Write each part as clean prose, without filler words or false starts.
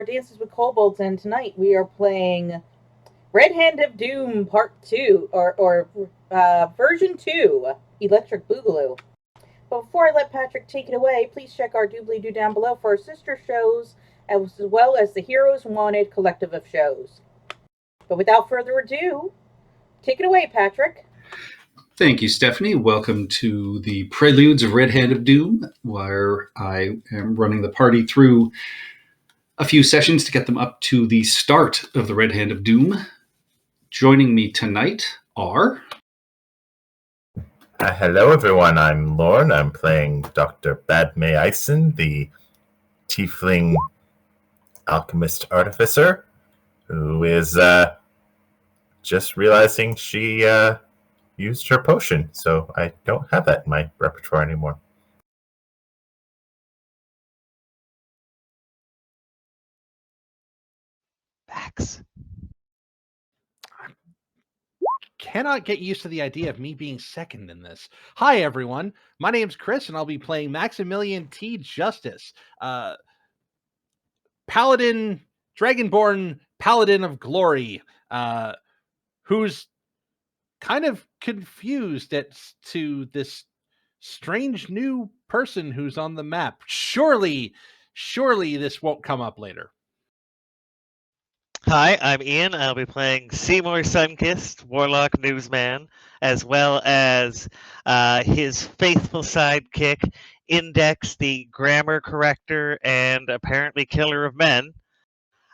Dances with Kobolds, and tonight we are playing Red Hand of Doom Part 2, or Version 2, Electric Boogaloo. But before I let Patrick take it away, please check our doobly-doo down below for our sister shows, as well as the Heroes Wanted collective of shows. But without further ado, take it away, Patrick. Thank you, Stephanie. Welcome to the Preludes of Red Hand of Doom, where I am running the party through a few sessions to get them up to the start of the Red Hand of Doom. Joining me tonight are... Hello, everyone. I'm Lorne. I'm playing Dr. Badme Eisen, the tiefling alchemist artificer, who is just realizing she used her potion, so I don't have that in my repertoire anymore. Facts. Cannot get used to the idea of me being second in this. Hi, everyone. My name's Chris, and I'll be playing Maximilian T. Justice, Paladin, Dragonborn Paladin of Glory, who's kind of confused to this strange new person who's on the map. Surely this won't come up later. Hi, I'm Ian. I'll be playing Seymour Sunkist, Warlock Newsman, as well as his faithful sidekick, Index, the grammar corrector and apparently killer of men.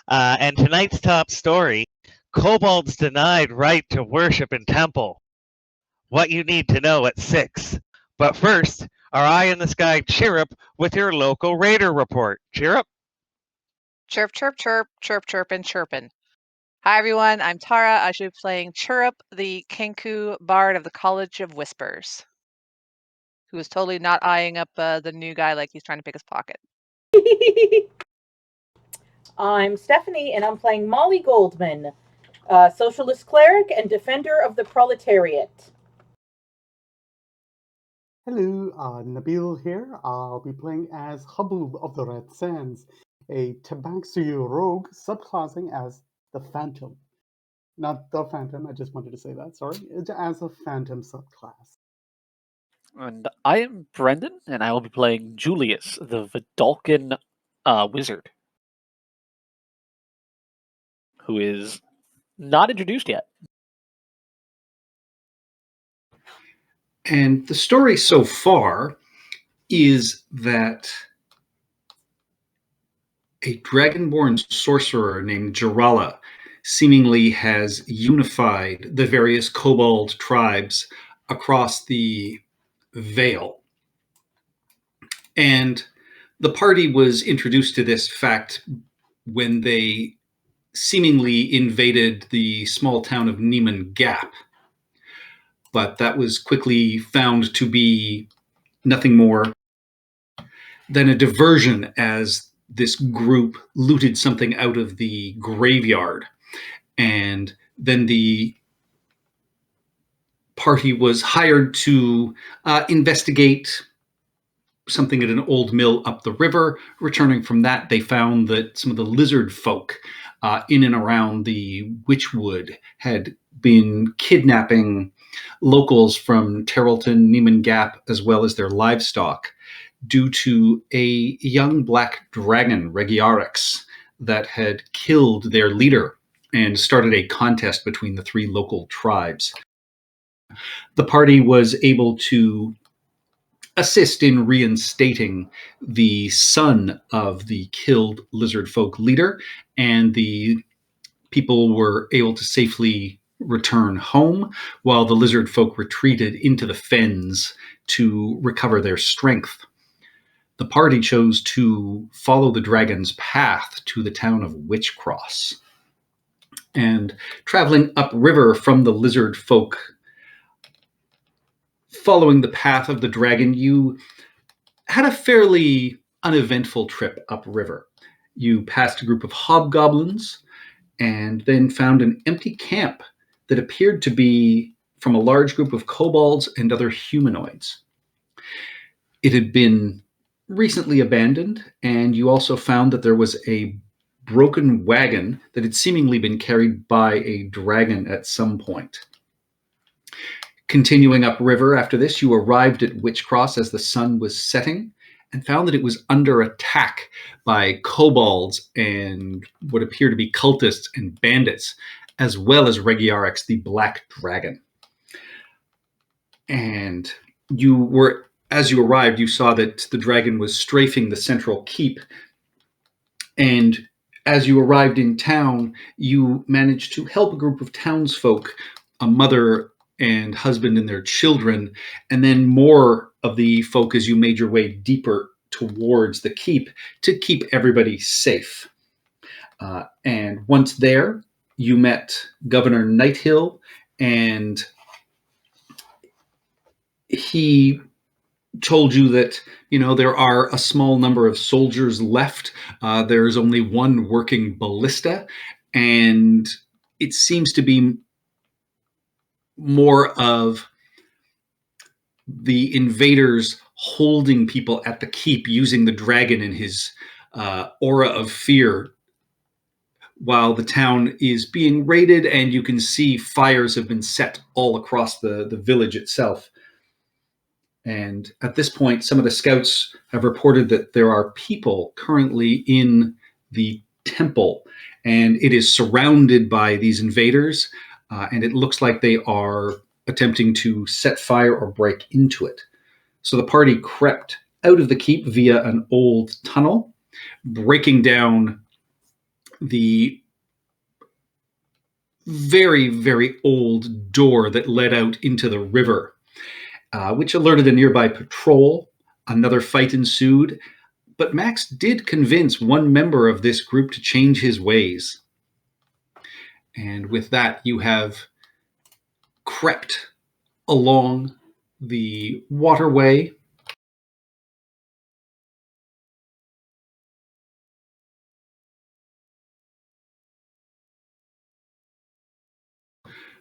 And tonight's top story, Kobolds denied right to worship in temple. What you need to know at 6. But first, our eye in the sky chirrup with your local raider report. Chirrup. Chirp, chirp, chirp, chirp, chirpin', chirpin'. Hi, everyone. I'm Tara. I should be playing Chirrup, the Kenku Bard of the College of Whispers, who is totally not eyeing up the new guy like he's trying to pick his pocket. I'm Stephanie, and I'm playing Molly Goldman, socialist cleric and defender of the proletariat. Hello, Nabil here. I'll be playing as Habub of the Red Sands, a Tabaxi rogue subclassing as the Phantom. Not the Phantom, I just wanted to say that, sorry. It's as a Phantom subclass. And I am Brendan, and I will be playing Julius, the Vidalcan wizard, who is not introduced yet. And the story so far is that a dragonborn sorcerer named Jarala seemingly has unified the various kobold tribes across the Vale. And the party was introduced to this fact when they seemingly invaded the small town of Neiman Gap. But that was quickly found to be nothing more than a diversion, as this group looted something out of the graveyard. And then the party was hired to investigate something at an old mill up the river. Returning from that, they found that some of the lizard folk in and around the Witchwood had been kidnapping locals from Terrelton, Neiman Gap, as well as their livestock, due to a young black dragon, Regiarix, that had killed their leader and started a contest between the 3 local tribes. The party was able to assist in reinstating the son of the killed lizard folk leader, and the people were able to safely return home, while the lizard folk retreated into the fens to recover their strength. The party chose to follow the dragon's path to the town of Witchcross. And traveling upriver from the lizard folk, following the path of the dragon, you had a fairly uneventful trip upriver. You passed a group of hobgoblins and then found an empty camp that appeared to be from a large group of kobolds and other humanoids. It had been recently abandoned, and you also found that there was a broken wagon that had seemingly been carried by a dragon at some point. Continuing upriver after this, you arrived at Witchcross as the sun was setting and found that it was under attack by kobolds and what appear to be cultists and bandits, as well as Regiarix, the Black Dragon. And as you arrived, you saw that the dragon was strafing the central keep. And as you arrived in town, you managed to help a group of townsfolk, a mother and husband and their children, and then more of the folk as you made your way deeper towards the keep to keep everybody safe. And once there, you met Governor Nighthill, and he told you that, there are a small number of soldiers left. There's only one working ballista, and it seems to be more of the invaders holding people at the keep using the dragon in his aura of fear while the town is being raided, and you can see fires have been set all across the village itself. And at this point, some of the scouts have reported that there are people currently in the temple, and it is surrounded by these invaders, and it looks like they are attempting to set fire or break into it. So the party crept out of the keep via an old tunnel, breaking down the very, very old door that led out into the river, which alerted a nearby patrol. Another fight ensued, but Max did convince one member of this group to change his ways. And with that, you have crept along the waterway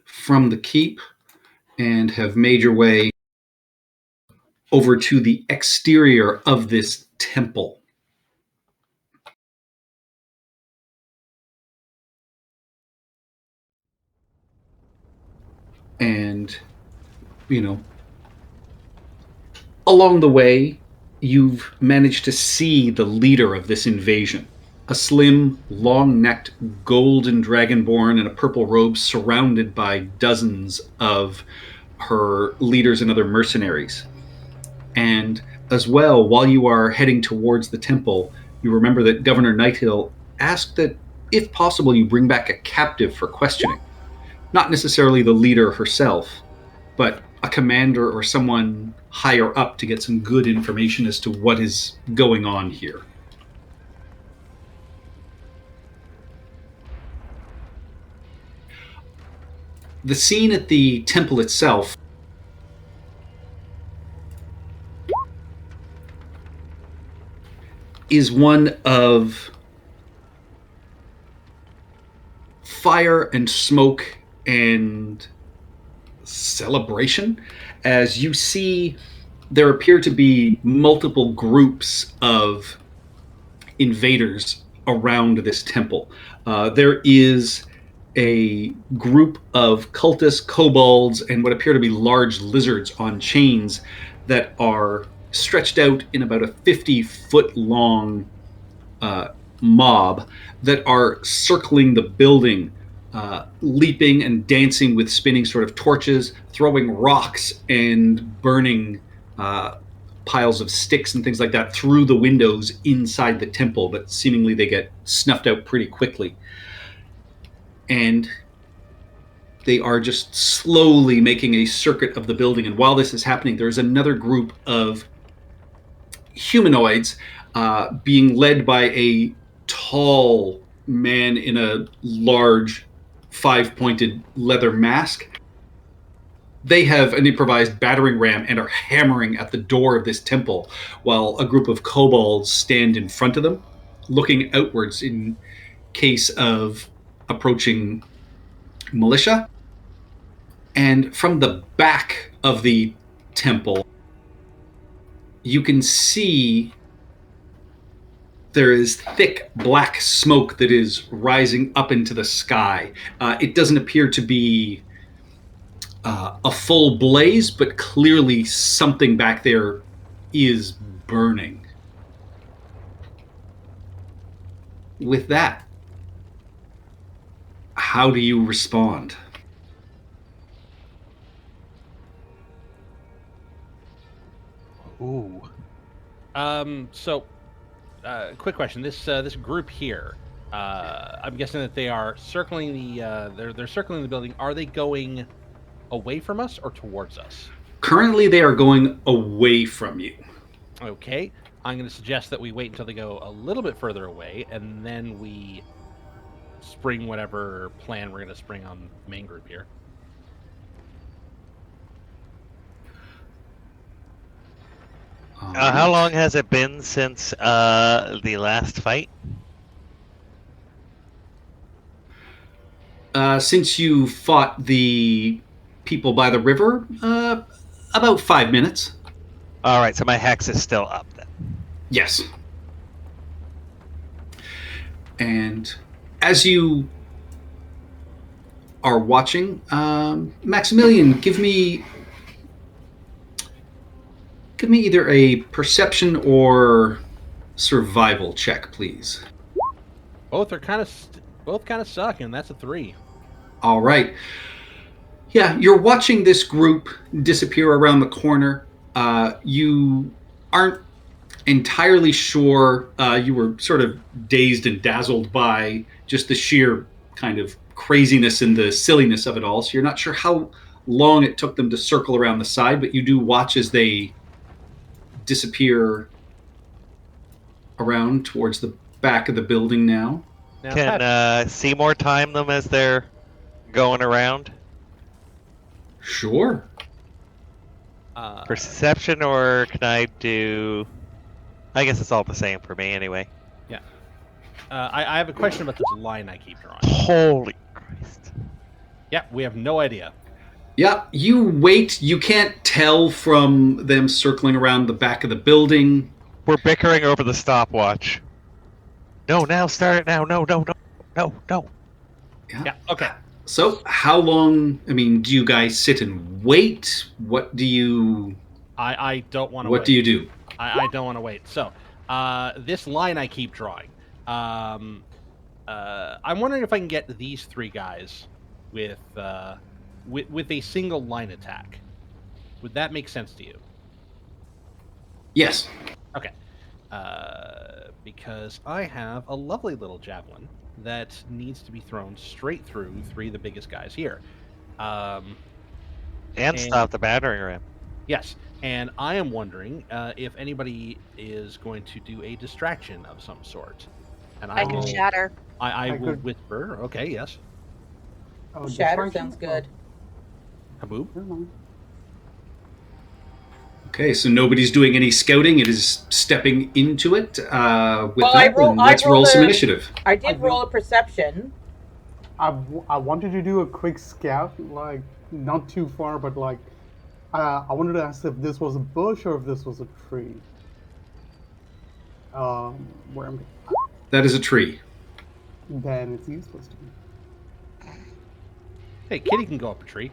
from the keep and have made your way over to the exterior of this temple. And, along the way, you've managed to see the leader of this invasion. A slim, long-necked, golden dragonborn in a purple robe surrounded by dozens of her leaders and other mercenaries. And as well, while you are heading towards the temple, you remember that Governor Nighthill asked that, if possible, you bring back a captive for questioning. Not necessarily the leader herself, but a commander or someone higher up to get some good information as to what is going on here. The scene at the temple itself is one of fire and smoke and celebration, as you see there appear to be multiple groups of invaders around this temple. There is a group of cultists, kobolds, and what appear to be large lizards on chains that are stretched out in about a 50-foot long mob that are circling the building, leaping and dancing with spinning sort of torches, throwing rocks and burning piles of sticks and things like that through the windows inside the temple, but seemingly they get snuffed out pretty quickly. And they are just slowly making a circuit of the building. And while this is happening, there's another group of humanoids being led by a tall man in a large 5-pointed leather mask. They have an improvised battering ram and are hammering at the door of this temple, while a group of kobolds stand in front of them, looking outwards in case of approaching militia. And from the back of the temple, you can see there is thick black smoke that is rising up into the sky. It doesn't appear to be a full blaze, but clearly something back there is burning. With that, how do you respond? Ooh. Quick question. This group here, I'm guessing that they are circling they're circling the building. Are they going away from us or towards us? Currently, they are going away from you. Okay. I'm going to suggest that we wait until they go a little bit further away, and then we spring whatever plan we're going to spring on the main group here. How long has it been since the last fight? Since you fought the people by the river, about 5 minutes. All right, so my hex is still up then. Yes. And as you are watching, Maximilian, give me either a perception or survival check, please. Both are kind of suck, and that's a 3. All right. Yeah, you're watching this group disappear around the corner. You aren't entirely sure. You were sort of dazed and dazzled by just the sheer kind of craziness and the silliness of it all. So you're not sure how long it took them to circle around the side, but you do watch as they disappear around towards the back of the building now. Can Seymour time them as they're going around? Sure. Perception, or can I do... I guess it's all the same for me anyway. Yeah. I have a question about this line I keep drawing. Holy Christ. Yeah, we have no idea. Yeah, you wait. You can't tell from them circling around the back of the building. We're bickering over the stopwatch. No, now, start it now. No. Yeah, okay. So, how long? I mean, do you guys sit and wait? What do you? I don't want to. What do you do? I don't want to wait. So, this line I keep drawing. I'm wondering if I can get these 3 guys with a single line attack. Would that make sense to you? Yes. Okay. Because I have a lovely little javelin that needs to be thrown straight through 3 of the biggest guys here. And stop the battering ram. Yes, and I am wondering if anybody is going to do a distraction of some sort. And I can shatter. I will whisper. Okay, yes. Oh, Shatter distraction? sounds good. Haboob? Never mind. Okay, so nobody's doing any scouting. It is stepping into it. With Well, that, let's roll some initiative. I did roll a perception. I wanted to do a quick scout, like not too far, but like I wanted to ask if this was a bush or if this was a tree. Where am I? That is a tree. Then it's useless to me. Hey, kitty can go up a tree.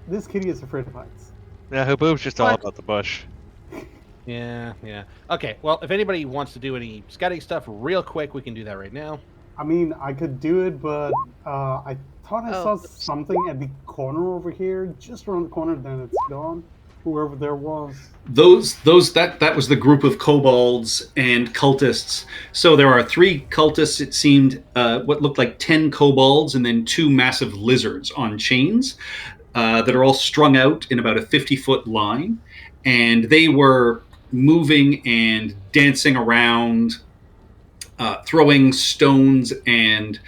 This kitty is afraid of heights. Yeah, Haboob's just all about the bush. Yeah. Okay, well, if anybody wants to do any scouting stuff real quick, we can do that right now. I mean, I could do it, but I thought I saw something at the corner over here, just around the corner. Then it's gone. Whoever there was. That was the group of kobolds and cultists. So there are 3 cultists. It seemed what looked like 10 kobolds, and then 2 massive lizards on chains that are all strung out in about a 50-foot line, and they were moving and dancing around, throwing stones and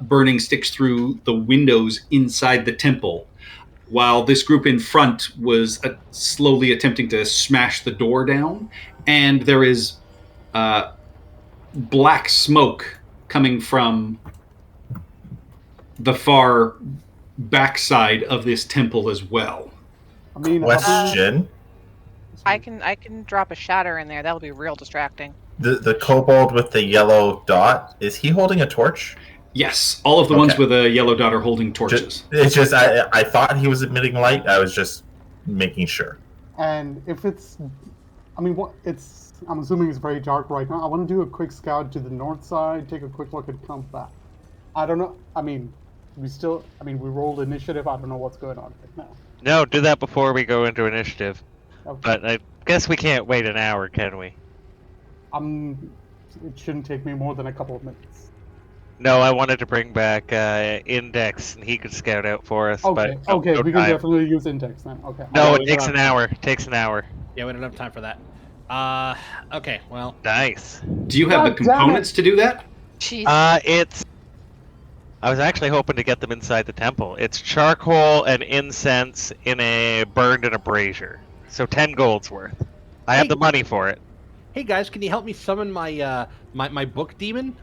burning sticks through the windows inside the temple, while this group in front was slowly attempting to smash the door down. And there is black smoke coming from the far backside of this temple as well. I mean, Question. I can drop a shatter in there. That'll be real distracting. The kobold with the yellow dot, is he holding a torch? Yes, all of the ones Okay. with a yellow dot are holding torches. It's just I thought he was emitting light. I was just making sure. And if it's, I mean, what it's, I'm assuming it's very dark right now. I want to do a quick scout to the north side, take a quick look and come back. I don't know. I mean, we rolled initiative. I don't know what's going on right now. No, do that before we go into initiative. Okay. But I guess we can't wait an hour, can we? It shouldn't take me more than a couple of minutes. No, I wanted to bring back Index, and he could scout out for us. Okay, but okay, no we can time. definitely use Index then. Okay. No, Okay, it takes hold an hour. It takes an hour. Yeah, we don't have time for that. Okay, well, Nice. Do you have the God damn it. components to do that? Jeez. It's. I was actually hoping to get them inside the temple. It's charcoal and incense burned in a brazier. So 10 gold's worth. I have Hey. the money for it. hey guys, can you help me summon my my book demon?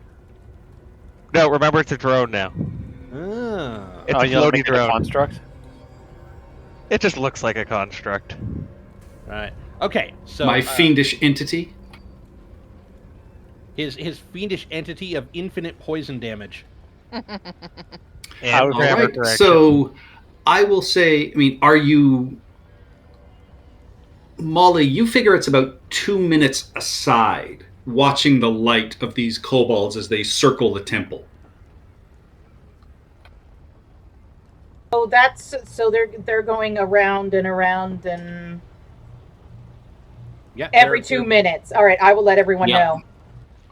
No, remember it's a drone now. Ah. It's a you'll floaty make it a drone. construct? It just looks like a construct. Right. Okay, so My fiendish entity. his fiendish entity of infinite poison damage. And All All grammar right. correction. So I will say, I mean, are you Molly, you figure it's about 2 minutes aside watching the light of these kobolds as they circle the temple. So they're going around and around and Yeah. every they're- 2 minutes. All right, I will let everyone Yeah. know.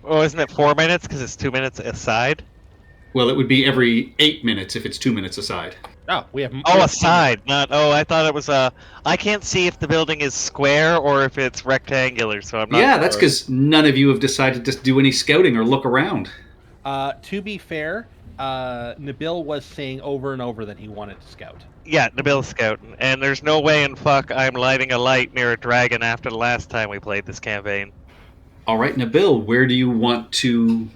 Oh, isn't it 4 minutes? Because it's 2 minutes aside? Well, it would be every 8 minutes if it's 2 minutes aside. Oh, we have. Oh, aside, not. Oh, I thought it was I can't see if the building is square or if it's rectangular, so I'm not. Yeah, that's sure. because none of you have decided to do any scouting or look around. To be fair, Nabil was saying over and over that he wanted to scout. Yeah, Nabil's scouting, and there's no way in fuck I'm lighting a light near a dragon after the last time we played this campaign. All right, Nabil, where do you want to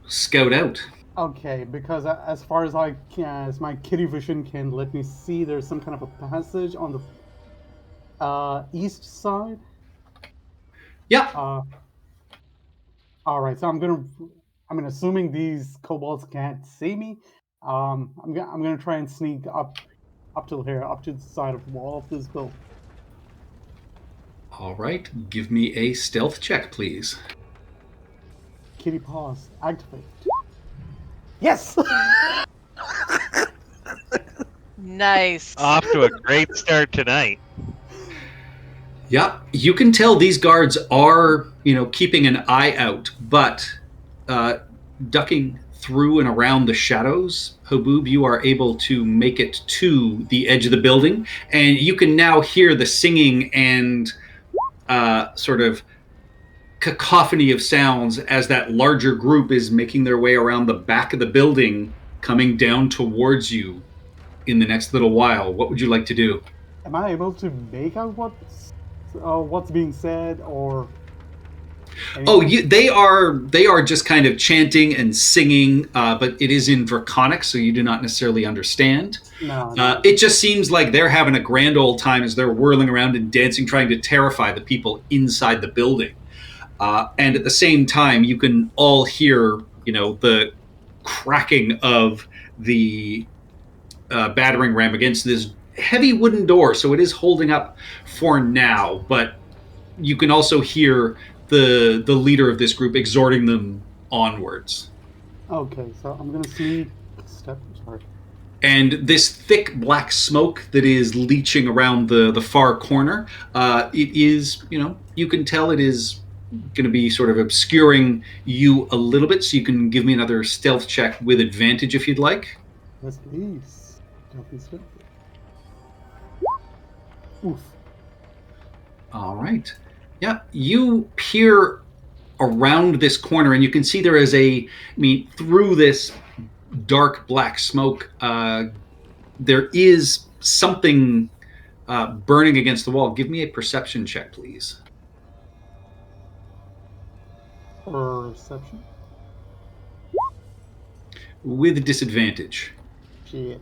scout out? Okay, because as far as as my kitty vision can let me see, there's some kind of a passage on the east side. Yeah. All right, so I mean, assuming these kobolds can't see me, I'm gonna try and sneak up to here, up to the side of the wall of this building. All right, give me a stealth check, please. Kitty paws activate. Yes. Nice. Off to a great start tonight. Yeah, you can tell these guards are, keeping an eye out, but ducking through and around the shadows, Haboob, you are able to make it to the edge of the building, and you can now hear the singing and sort of cacophony of sounds as that larger group is making their way around the back of the building, coming down towards you in the next little while. What would you like to do? Am I able to make out what's being said or? Oh, anything? they are just kind of chanting and singing, but it is in Draconic, so you do not necessarily understand. No. It just seems like they're having a grand old time as they're whirling around and dancing, trying to terrify the people inside the building. And at the same time, you can all hear, the cracking of the battering ram against this heavy wooden door. So it is holding up for now, but you can also hear the leader of this group exhorting them onwards. Okay, so I'm gonna sneak step. Sorry. And this thick black smoke that is leaching around the far corner, it is, you can tell it is going to be sort of obscuring you a little bit, so you can give me another stealth check with advantage if you'd like. Yes, please. Stealthy, stealthy. Oof. All right. Yeah, you peer around this corner, and you can see there is through this dark black smoke, there is something burning against the wall. Give me a perception check, please. Perception. With disadvantage. Shit.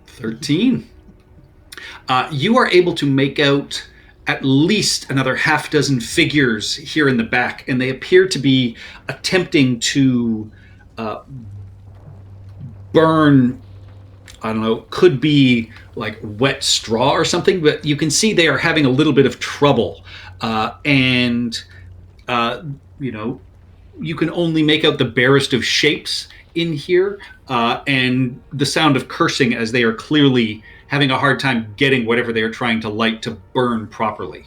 $13. You are able to make out at least another half dozen figures here in the back, and they appear to be attempting to burn, I don't know, could be like wet straw or something, but you can see they are having a little bit of trouble. You can only make out the barest of shapes in here, and the sound of cursing as they are clearly having a hard time getting whatever they are trying to light to burn properly.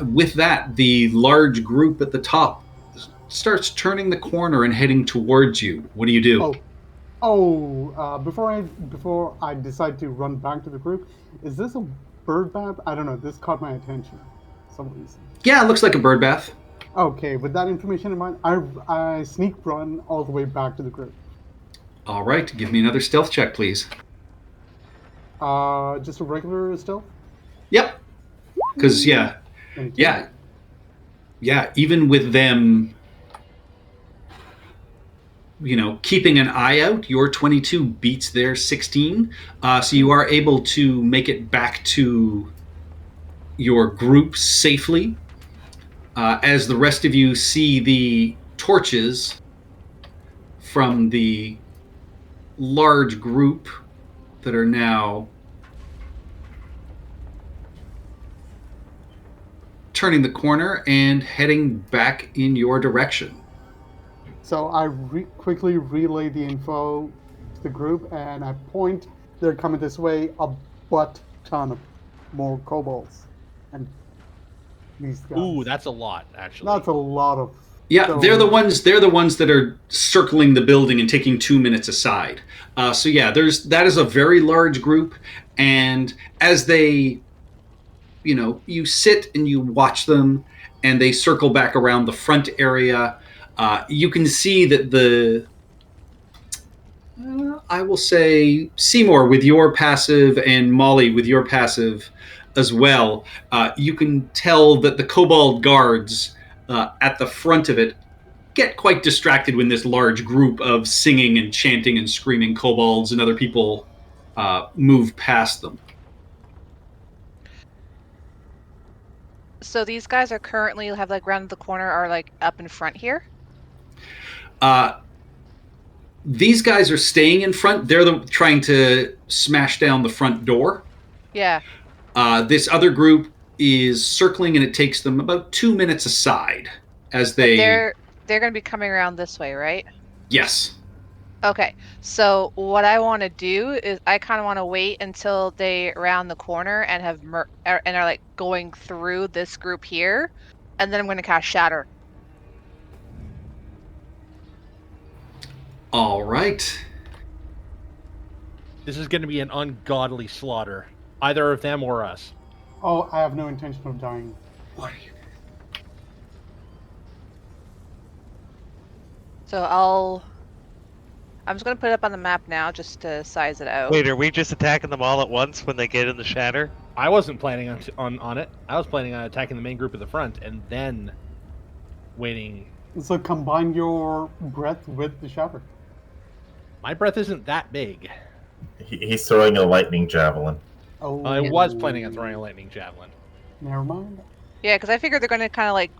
With that, the large group at the top starts turning the corner and heading towards you. What do you do? Before I decide to run back to the group, is this a bird bath? I don't know. This caught my attention for some reason. Yeah, it looks like a bird bath. Okay, with that information in mind, I sneak run all the way back to the group. All right, give me another stealth check, please. Just a regular stealth? Yep. Because, yeah, even with them, keeping an eye out, your 22 beats their 16. So you are able to make it back to your group safely. As the rest of you see the torches from the large group that are now turning the corner and heading back in your direction. So I quickly relay the info to the group, and I point. They're coming this way. A butt ton of more kobolds, and these guys. Ooh, that's a lot, actually. That's a lot of. Yeah, they're the ones that are circling the building and taking 2 minutes aside. That is a very large group, and as they, you sit and you watch them, and they circle back around the front area. You can see that I will say Seymour with your passive and Molly with your passive as well. You can tell that the kobold guards at the front of it get quite distracted when this large group of singing and chanting and screaming kobolds and other people move past them. So these guys are currently have rounded the corner, are up in front here? These guys are staying in front. They're trying to smash down the front door. Yeah. This other group is circling, and it takes them about 2 minutes aside as they're going to be coming around this way, right? Yes. Okay. So what I want to do is I kind of want to wait until they round the corner and are going through this group here, and then I'm going to cast Shatter. All right. This is going to be an ungodly slaughter, either of them or us. Oh, I have no intention of dying. What are you? So I'm just going to put it up on the map now just to size it out. Wait, are we just attacking them all at once when they get in the shatter? I wasn't planning on it. I was planning on attacking the main group at the front and then waiting. So combine your breath with the shatter. My breath isn't that big. He's throwing a lightning javelin. Oh. I was planning on throwing a lightning javelin. Never mind. Yeah, because I figured they're going to kind of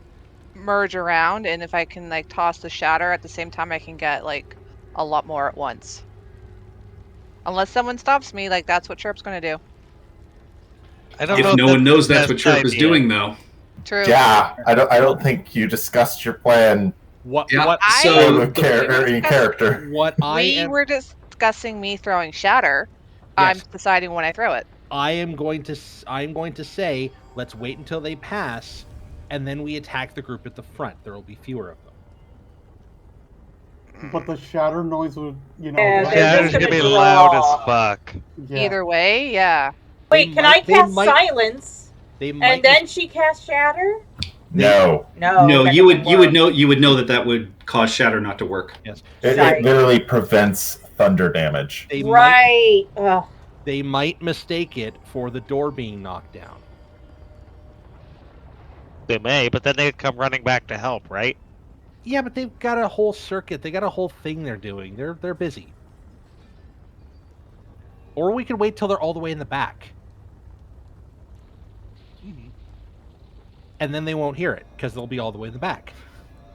merge around, and if I can toss the shatter at the same time, I can get a lot more at once. Unless someone stops me, that's what Chirp's going to do. I don't know if no one knows that's the what Chirp best is idea. doing, though. True. Yeah, I don't think you discussed your plan What? Yeah, What? so in character. What I We am. were discussing me throwing shatter. Yes. I'm deciding when I throw it. I'm going to say, let's wait until they pass, and then we attack the group at the front. There will be fewer of them. But the shatter noise would, Yeah, The they're shatter's just gonna be gonna loud draw. as fuck. Yeah. Either way, yeah. Wait, can I cast silence? They might. And then she casts Shatter? No, No. No, that you would doesn't work. you would know that would cause Shatter not to work. Yes. Sorry. it literally prevents thunder damage. They might. Right. Ugh. They might mistake it for the door being knocked down. They may, but then they come running back to help, right? Yeah, but they've got a whole circuit. They got a whole thing they're doing. They're busy. Or we could wait till they're all the way in the back. and then they won't hear it because they'll be all the way in the back.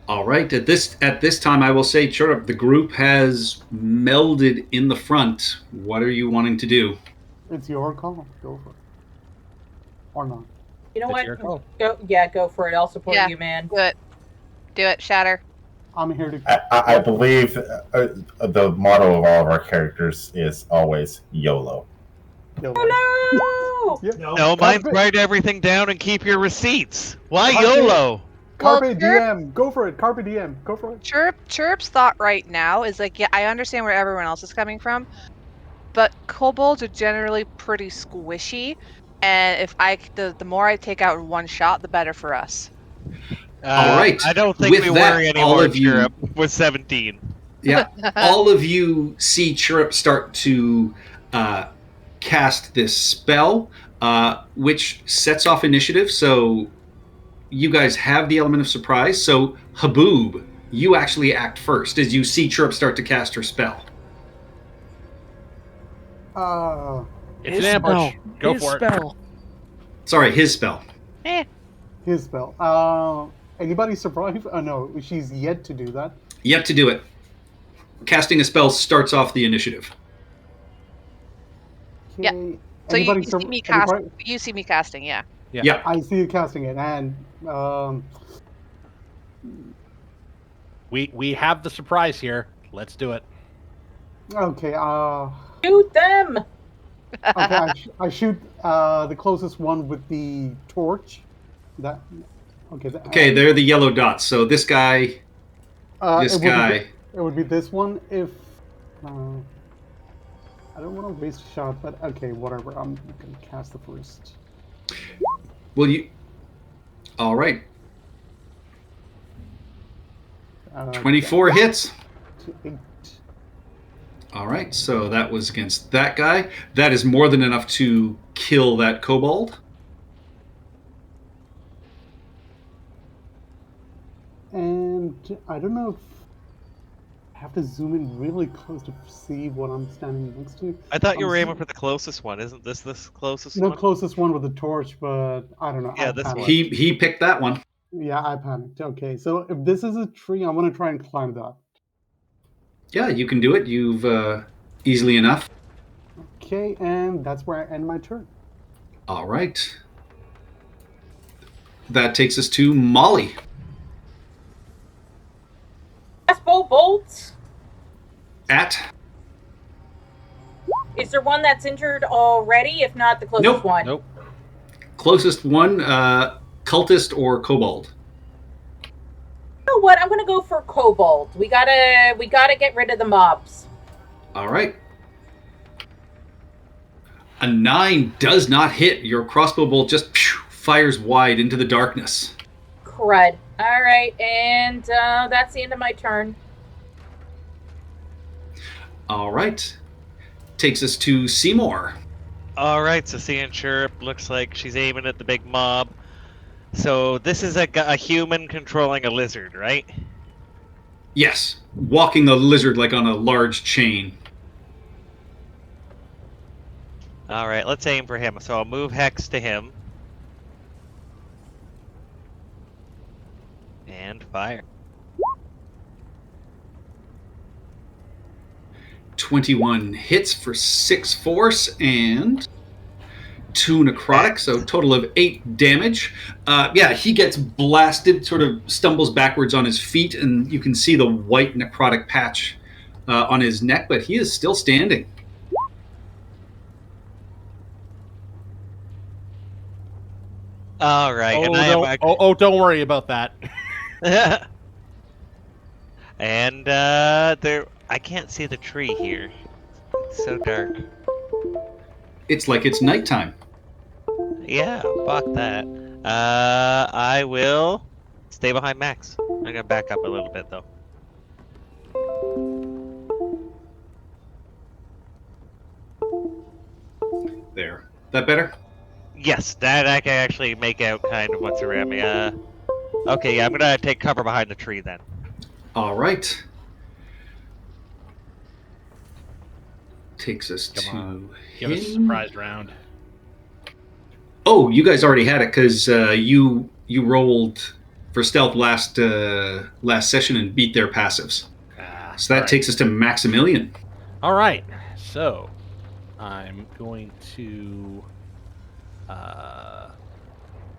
All right. At this time, I will say, Chirrup, the group has melded in the front. What are you wanting to do? It's your call. Go for it. Or not. You know It's what? your call. Go for it. I'll support Yeah. you, man. Do it, Shatter. I'm here to. I believe the motto of all of our characters is always YOLO. Oh no! Yeah. No, mine's write everything down and keep your receipts. Why Carpe- YOLO? Carpe Well, diem. Go for it. Carpe diem. Go for it. Chirrup's thought right now is like, yeah, I understand where everyone else is coming from, but kobolds are generally pretty squishy, and if the more I take out in one shot, the better for us. All right. I don't think With we that, worry all anymore, of you- Chirrup, with 17. Yeah. All of you see Chirrup start to cast this spell, which sets off initiative. So you guys have the element of surprise. So Haboob, you actually act first as you see Chirrup start to cast her spell. It's an ambush. Go for it. Sorry, his spell. His spell. Anybody surprised? Oh no, she's yet to do that. Yet to do it. Casting a spell starts off the initiative. Yeah. Okay. So you Anybody see me casting. You see me casting, yeah. Yeah. I see you casting it, and We have the surprise here. Let's do it. okay. Shoot them! Okay, I shoot the closest one with the torch. That. Okay. Okay, they're the yellow dots. So this guy, this guy. It would be this one if. I don't want to waste a shot, but okay, whatever. I'm gonna cast the first. Will you? All right. 24 hits. 8. All right, so that was against that guy. That is more than enough to kill that kobold. And I don't know if I have to zoom in really close to see what I'm standing next to. I thought you I'm were s- aiming for the closest one. Isn't this the closest No one? closest one with the torch, but I don't know. Yeah, I this panicked. one. He picked that one. Yeah, I panicked. Okay, so if this is a tree, I'm gonna try and climb that. Yeah, you can do it. You've easily enough. Okay, and that's where I end my turn. All right. That takes us to Molly. Crossbow bolts. At Is there one that's injured already? If not, the closest Nope. one. Nope. closest one, cultist or kobold. You know what? I'm gonna go for kobold. We gotta get rid of the mobs. All right. A 9 does not hit. Your crossbow bolt just fires wide into the darkness. Crud. All right, and that's the end of my turn. All right. Takes us to Seymour. All right, so seeing Chirrup looks like she's aiming at the big mob. So this is a human controlling a lizard, right? Yes, walking a lizard like on a large chain. All right, let's aim for him. So I'll move Hex to him. And fire. 21 hits for 6 force and 2 necrotic, so total of 8 damage. Yeah, he gets blasted, sort of stumbles backwards on his feet, and you can see the white necrotic patch on his neck, but he is still standing. All right, and I Don't worry about that. am and there, I can't see the tree here. It's so dark. It's like it's nighttime. Yeah, fuck that. I will stay behind Max. I'm gonna back up a little bit though. There. That better? Yes, that I can actually make out kind of what's around me. Okay, yeah, I'm gonna take cover behind the tree then. All right. Takes us Come on. to Give us a him. surprise round. Oh, you guys already had it because you you rolled for stealth last session and beat their passives. So that takes us to Maximilian. All right. So I'm going to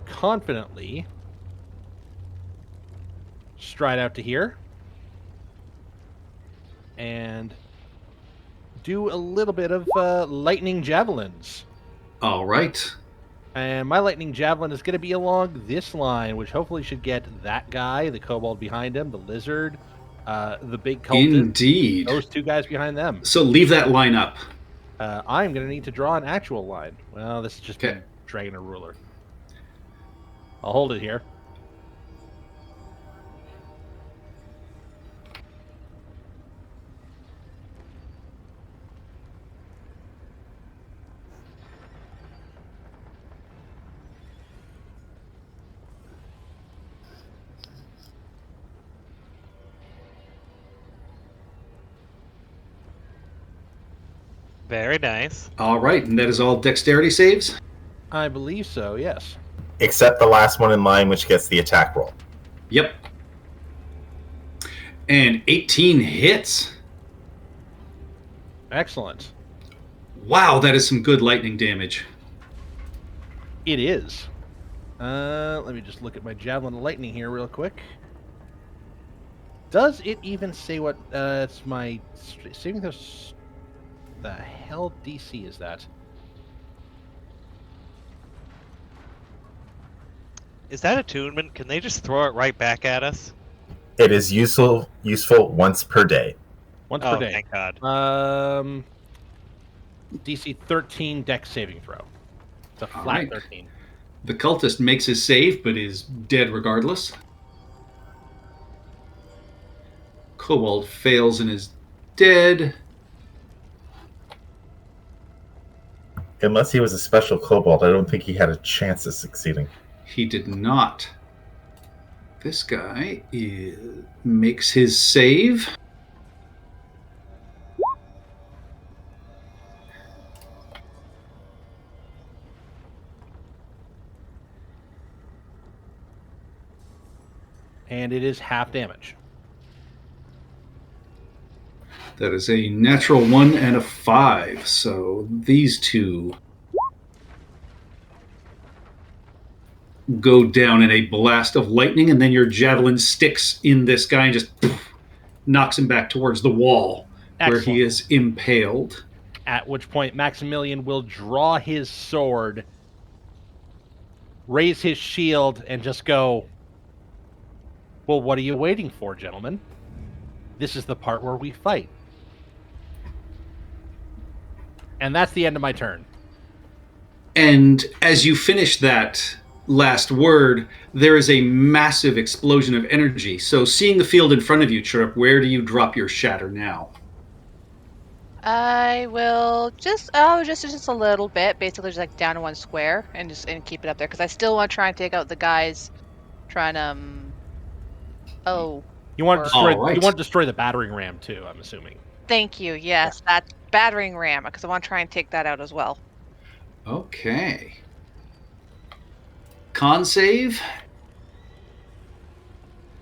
confidently stride out to here and do a little bit of lightning javelins. All right. And my lightning javelin is going to be along this line, which hopefully should get that guy, the kobold behind him, the lizard, the big cultist. Indeed. Those two guys behind them. So leave that line up. I'm going to need to draw an actual line. Well, this is just Okay. me dragging a ruler. I'll hold it here. Very nice. All right, and that is all dexterity saves? I believe so, yes. Except the last one in line, which gets the attack roll. Yep. And 18 hits. Excellent. Wow, that is some good lightning damage. It is. Let me just look at my Javelin of Lightning here real quick. Does it even say what it's my saving throw? The hell DC is that? Is that attunement? Can they just throw it right back at us? It is useful once per day. Once Oh, per day. thank God. DC 13 Dex saving throw. It's a All flat right. 13. The cultist makes his save, but is dead regardless. Kobold fails and is dead. Unless he was a special kobold, I don't think he had a chance of succeeding. He did not. This guy makes his save. And it is half damage. That is a natural 1 and a 5. So these two go down in a blast of lightning, and then your javelin sticks in this guy and just knocks him back towards the wall where he is impaled. At which point Maximilian will draw his sword, raise his shield, and just go, "Well, what are you waiting for, gentlemen? This is the part where we fight." And that's the end of my turn. And as you finish that last word, there is a massive explosion of energy. So seeing the field in front of you, Chirp, where do you drop your shatter now? I will just a little bit, basically just like down to one square and keep it up there because I still want to try and take out the guys trying to. You want to destroy, All right. you want to destroy the battering ram too, I'm assuming. Thank you. Yes, that's battering ram because I want to try and take that out as well. Okay. Con save?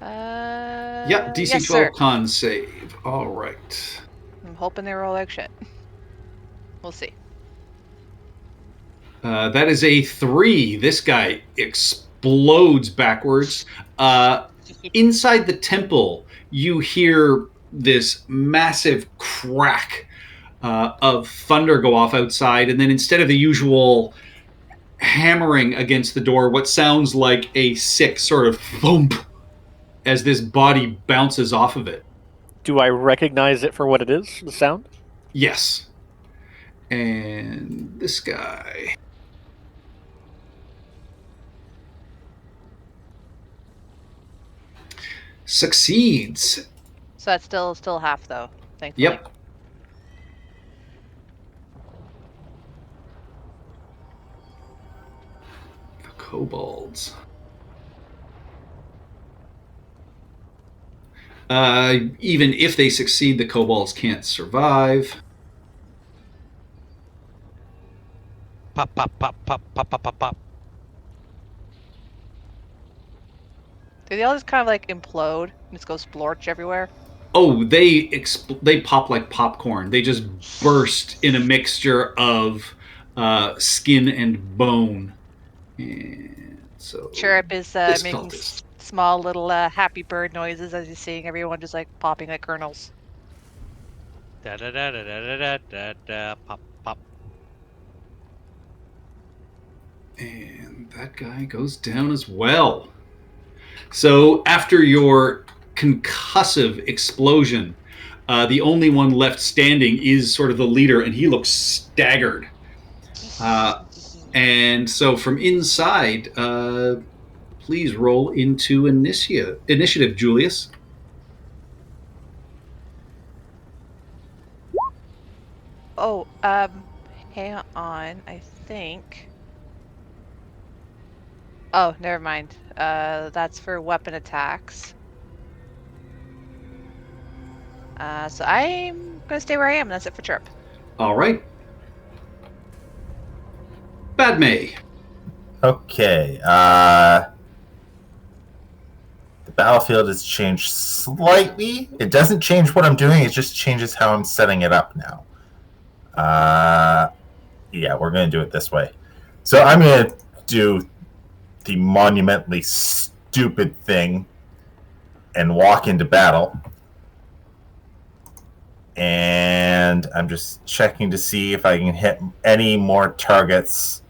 Yep, DC yes, 12 sir. con save. All right. I'm hoping they roll like shit. We'll see. That is a 3. This guy explodes backwards. Inside the temple, you hear this massive crack of thunder go off outside, and then instead of the usual hammering against the door, what sounds like a sick sort of thump as this body bounces off of it. Do I recognize it for what it is, the sound? Yes. And this guy. Succeeds. So that's still half though. Thankfully. Yep. The kobolds. Even if they succeed, the kobolds can't survive. Pop, pop, pop, pop, pop, pop, pop, pop. Do they all just kind of like implode and just go splorch everywhere? Oh, they pop like popcorn. They just burst in a mixture of skin and bone. And so Chirrup is this making cultist. small little happy bird noises as he's seeing everyone just like popping like kernels. Da da da da da da da da. Pop pop. And that guy goes down as well. So after your concussive explosion, the only one left standing is sort of the leader, and he looks staggered. And so from inside, please roll into initiative, Julius. Oh, hang on. I think. Oh, never mind. That's for weapon attacks. So I'm gonna stay where I am. That's it for Chirp. All right. Padme. Okay. The battlefield has changed slightly. It doesn't change what I'm doing. It just changes how I'm setting it up now. Yeah, we're going to do it this way. So I'm going to do the monumentally stupid thing and walk into battle. And I'm just checking to see if I can hit any more targets.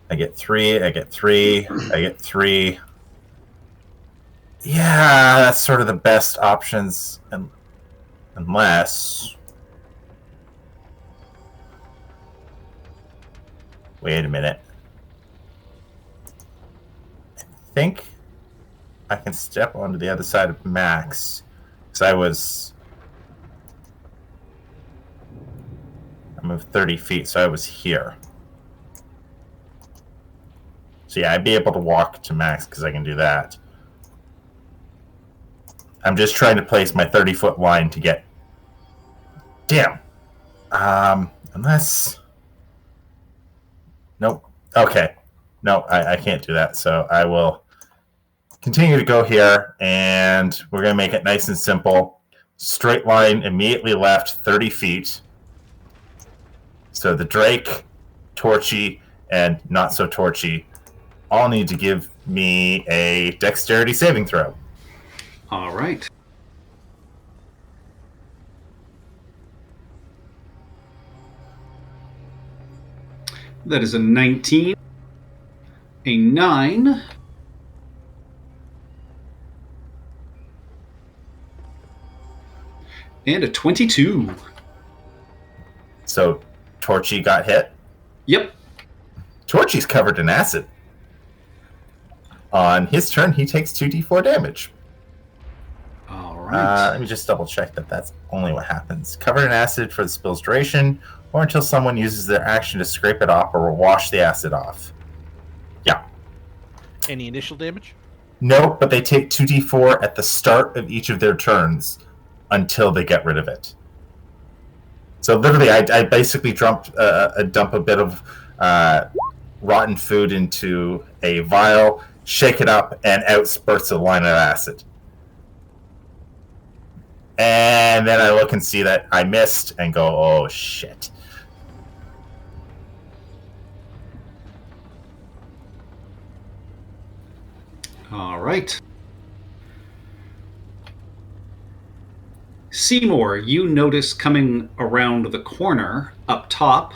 I get 3, I get 3, I get 3. Yeah, that's sort of the best options, unless... Wait a minute. I think I can step onto the other side of Max, because I moved 30 feet, so I was here. So yeah, I'd be able to walk to Max because I can do that. I'm just trying to place my 30-foot line to get... Damn. Unless... Nope. Okay. No, I can't do that. So I will continue to go here, and we're going to make it nice and simple. Straight line immediately left, 30 feet. So the Drake, Torchy, and Not So Torchy all need to give me a dexterity saving throw. All right. That is a 19, a 9, and a 22. So Torchy got hit. Yep. Torchy's covered in acid. On his turn, he takes 2d4 damage. All right. Let me just double check that that's only what happens. Covered in acid for the spell's duration, or until someone uses their action to scrape it off or wash the acid off. Yeah. Any initial damage? Nope, but they take 2d4 at the start of each of their turns until they get rid of it. So literally, I basically dump a bit of rotten food into a vial, shake it up, and out spurts a line of acid. And then I look and see that I missed and go, oh, shit. All right. Seymour, you notice coming around the corner up top,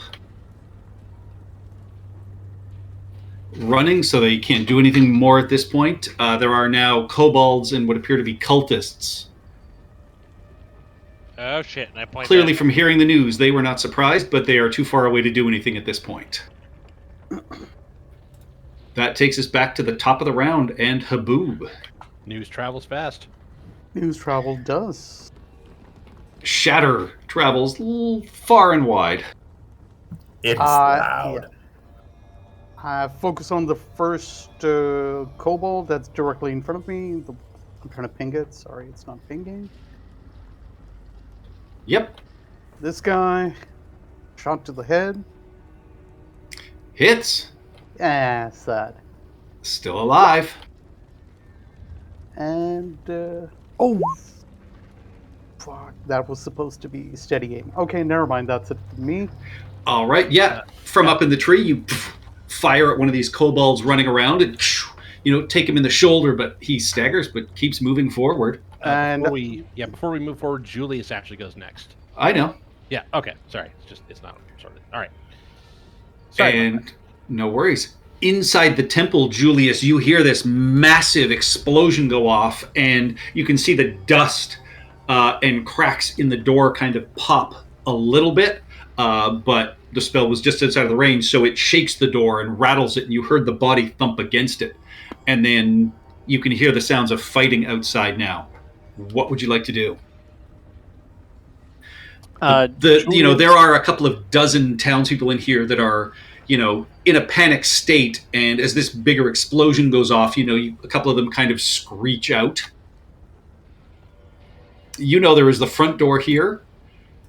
running so they can't do anything more at this point. There are now kobolds and what appear to be cultists. Oh shit! And I point Clearly, at- from hearing the news, they were not surprised, but they are too far away to do anything at this point. That takes us back to the top of the round and Haboob. News travels fast. News travel does. Shatter travels far and wide. It's loud. Yeah. I focus on the first kobold that's directly in front of me. I'm trying to ping it. Sorry, it's not pinging. Yep. This guy, shot to the head. Hits. Yeah, sad. Still alive. And oh, fuck! That was supposed to be steady aim. Okay, never mind. That's it for me. All right, yeah. From up in the tree, you fire at one of these kobolds running around and take him in the shoulder, but he staggers but keeps moving forward. And Before we move forward, Julius actually goes next. I know. Yeah. Okay. Sorry. It's not sorted. All right. Sorry. And no worries. Inside the temple, Julius, you hear this massive explosion go off, and you can see the dust and cracks in the door kind of pop a little bit. But the spell was just outside of the range, so it shakes the door and rattles it, and you heard the body thump against it. And then you can hear the sounds of fighting outside now. What would you like to do? There are a couple of dozen townspeople in here that are, in a panic state, and as this bigger explosion goes off, a couple of them kind of screech out. There is the front door here,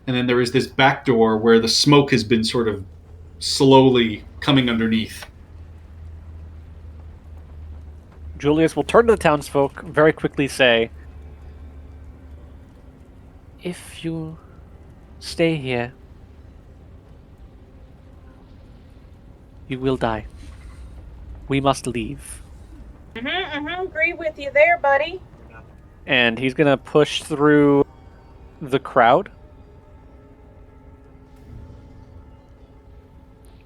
and then there is this back door where the smoke has been sort of slowly coming underneath. Julius will turn to the townsfolk, very quickly say, "If you stay here, you will die. We must leave." Agree with you there, buddy. And he's going to push through the crowd.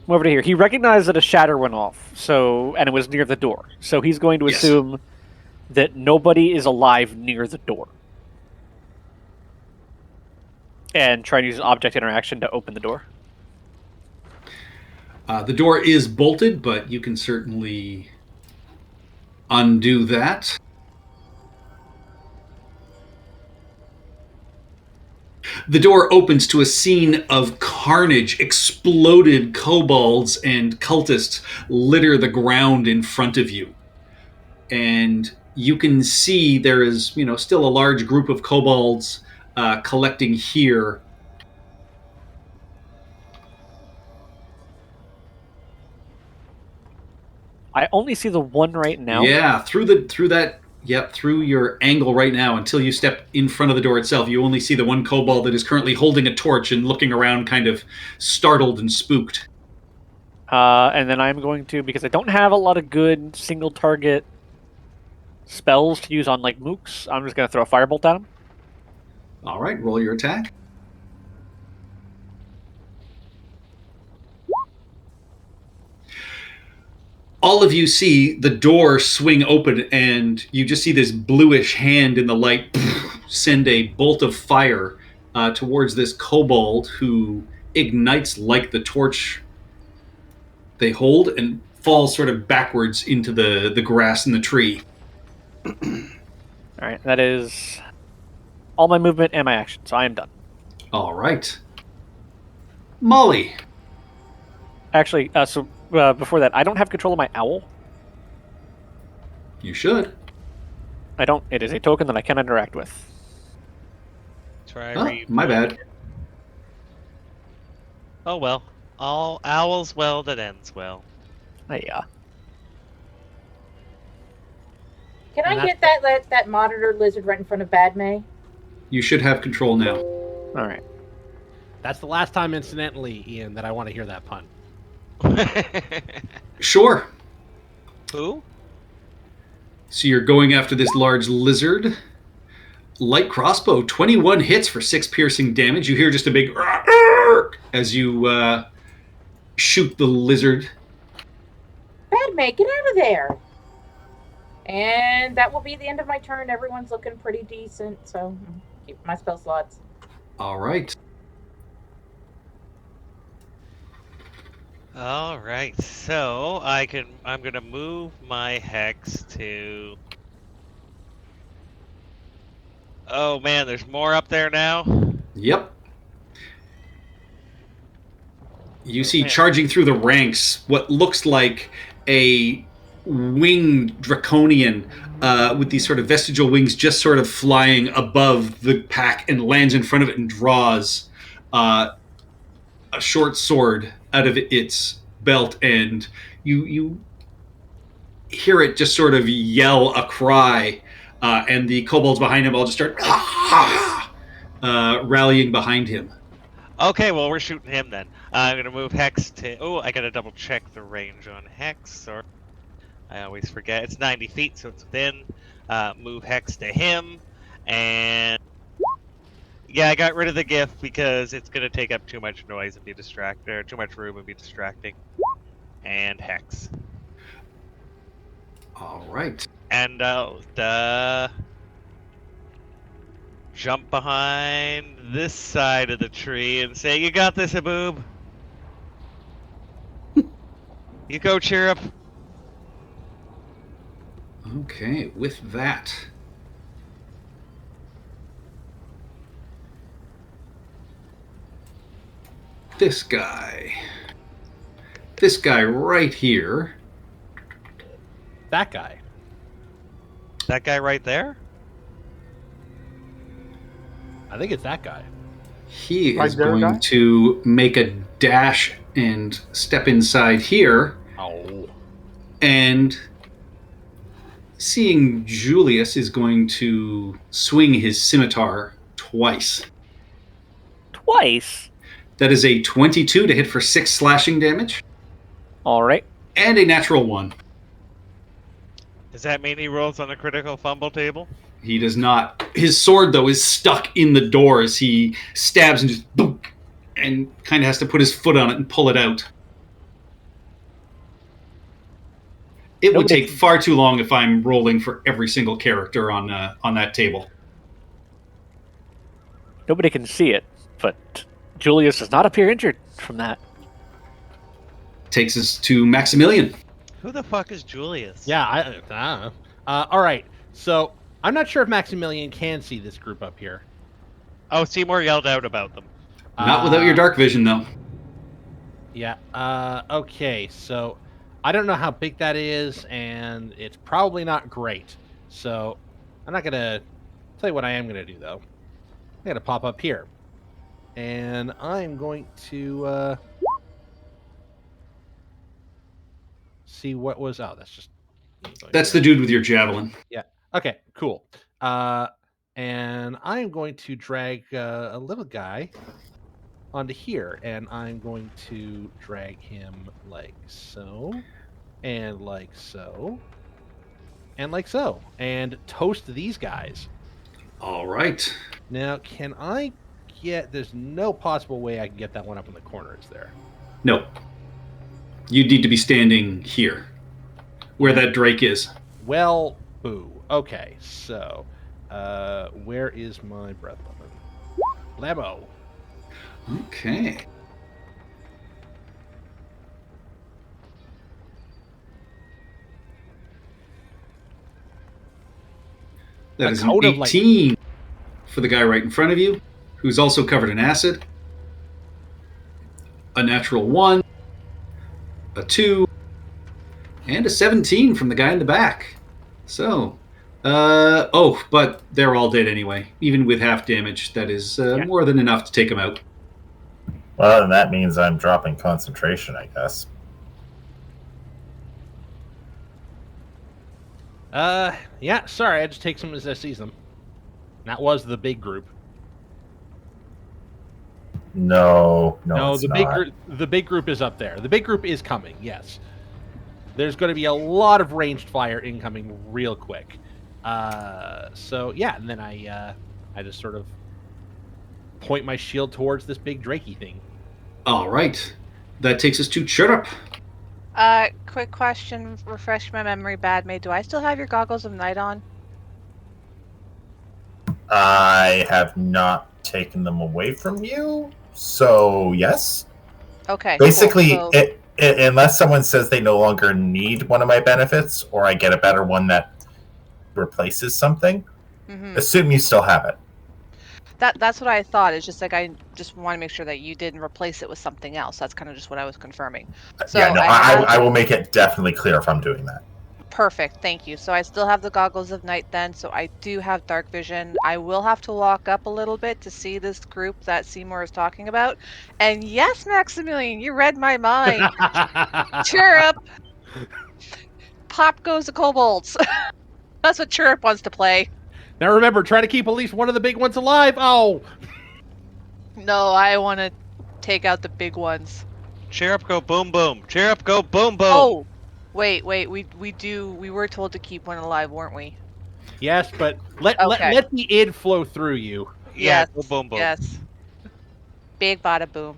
Over to here. He recognized that a shatter went off, and it was near the door. So he's going to assume that nobody is alive near the door. And try to use object interaction to open the door. The door is bolted, but you can certainly undo that. The door opens to a scene of carnage. Exploded kobolds and cultists litter the ground in front of you. And you can see there is, still a large group of kobolds collecting here. I only see the one right now. Yeah, through your angle right now, until you step in front of the door itself, you only see the one kobold that is currently holding a torch and looking around kind of startled and spooked. And then I'm going to, because I don't have a lot of good single target spells to use on like mooks, I'm just going to throw a firebolt at him. All right, roll your attack. All of you see the door swing open, and you just see this bluish hand in the light send a bolt of fire towards this kobold, who ignites like the torch they hold and falls sort of backwards into the grass in the tree. All right, that is all my movement and my action, so I am done. All right. Molly. Actually, before that, I don't have control of my owl. You should. I don't. It is a token that I can interact with. My bad. Oh well. All owls well that ends well. Yeah. Can I get that monitor lizard right in front of Badme? You should have control now. All right. That's the last time, incidentally, Ian, that I want to hear that pun. Sure. Who? So you're going after this large lizard. Light crossbow, 21 hits for 6 piercing damage. You hear just a big as you shoot the lizard. Badme, get out of there! And that will be the end of my turn. Everyone's looking pretty decent, so keep my spell slots. All right. All right. So I'm gonna move my hex to. Oh man, there's more up there now. Yep. You see charging through the ranks what looks like a winged draconian with these sort of vestigial wings just sort of flying above the pack, and lands in front of it and draws a short sword out of its belt, and you hear it just sort of yell a cry and the kobolds behind him all just start rallying behind him. Okay, well, we're shooting him then. I'm going to move Hex to... Oh, I got to double check the range on Hex. Or I always forget. It's 90 feet, so it's within. Move Hex to him. And... Yeah, I got rid of the gift because it's going to take up too much noise and be distracting, or too much room and be distracting. And Hex. All right. And jump behind this side of the tree and say, "You got this, Aboob. You go, Chirrup." Okay, with that. This guy right here. That guy. That guy right there? I think it's that guy. He Right is there, going guy? to make a dash and step inside here. Oh. And seeing Julius is going to swing his scimitar twice. Twice? That is a 22 to hit for 6 slashing damage, All right. and a natural 1. Does that mean he rolls on a critical fumble table? He does not. His sword, though, is stuck in the door as he stabs and just boom, and kind of has to put his foot on it and pull it out. It would take far too long if I'm rolling for every single character on that table. Nobody can see it, but Julius does not appear injured from that. Takes us to Maximilian. Who the fuck is Julius? Yeah, I don't know. All right, so I'm not sure if Maximilian can see this group up here. Oh, Seymour yelled out about them. Not without your dark vision, though. Yeah. Okay, so I don't know how big that is, and it's probably not great. So I'm not gonna tell you what I am gonna do though. I'm gonna pop up here, and I'm going to see what was. Oh, that's just. That's the dude with your javelin. Okay, cool. And I'm going to drag a little guy onto here, and I'm going to drag him like so, and like so, and like so, and toast these guys. All right. Now, can I get... There's no possible way I can get that one up in the corner, is there? No. You need to be standing here, where that Drake is. Well, boo. Okay, so, where is my breath weapon? Lamo. Okay. That is an code of, 18 for the guy right in front of you, who's also covered in acid. A natural 1, a 2, and a 17 from the guy in the back. So, but they're all dead anyway. Even with half damage, that is more than enough to take them out. Well, then that means I'm dropping concentration, I guess. Yeah, sorry, I just take them as I see them. That was the big group. No, No, it's the big group is up there. The big group is coming, yes. There's going to be a lot of ranged fire incoming real quick. So, yeah, and then I just sort of point my shield towards this big Drakey thing. All right. That takes us to Chirrup. Quick question, refresh my memory, Badmay. Do I still have your goggles of night on? I have not taken them away from you, so yes. Okay. Basically, cool. So, unless someone says they no longer need one of my benefits, or I get a better one that replaces something, assume you still have it. That's what I thought. It's just like I just want to make sure that you didn't replace it with something else. That's kind of just what I was confirming. So Yeah, no, I will make it definitely clear if I'm doing that. Perfect, thank you. So I still have the goggles of night then, so I do have dark vision. I will have to walk up a little bit to see this group that Seymour is talking about. And yes, Maximilian, you read my mind. Cheer up. Pop goes the kobolds. That's what Chirrup wants to play. Now remember, try to keep at least one of the big ones alive. Oh, No, I want to take out the big ones. Cheer up, go boom boom. Cheer up, go boom boom. Oh, wait. We were told to keep one alive, weren't we? yes, but let Okay. let the id flow through you. Yeah, Yes. go boom boom. Yes. Big bada boom.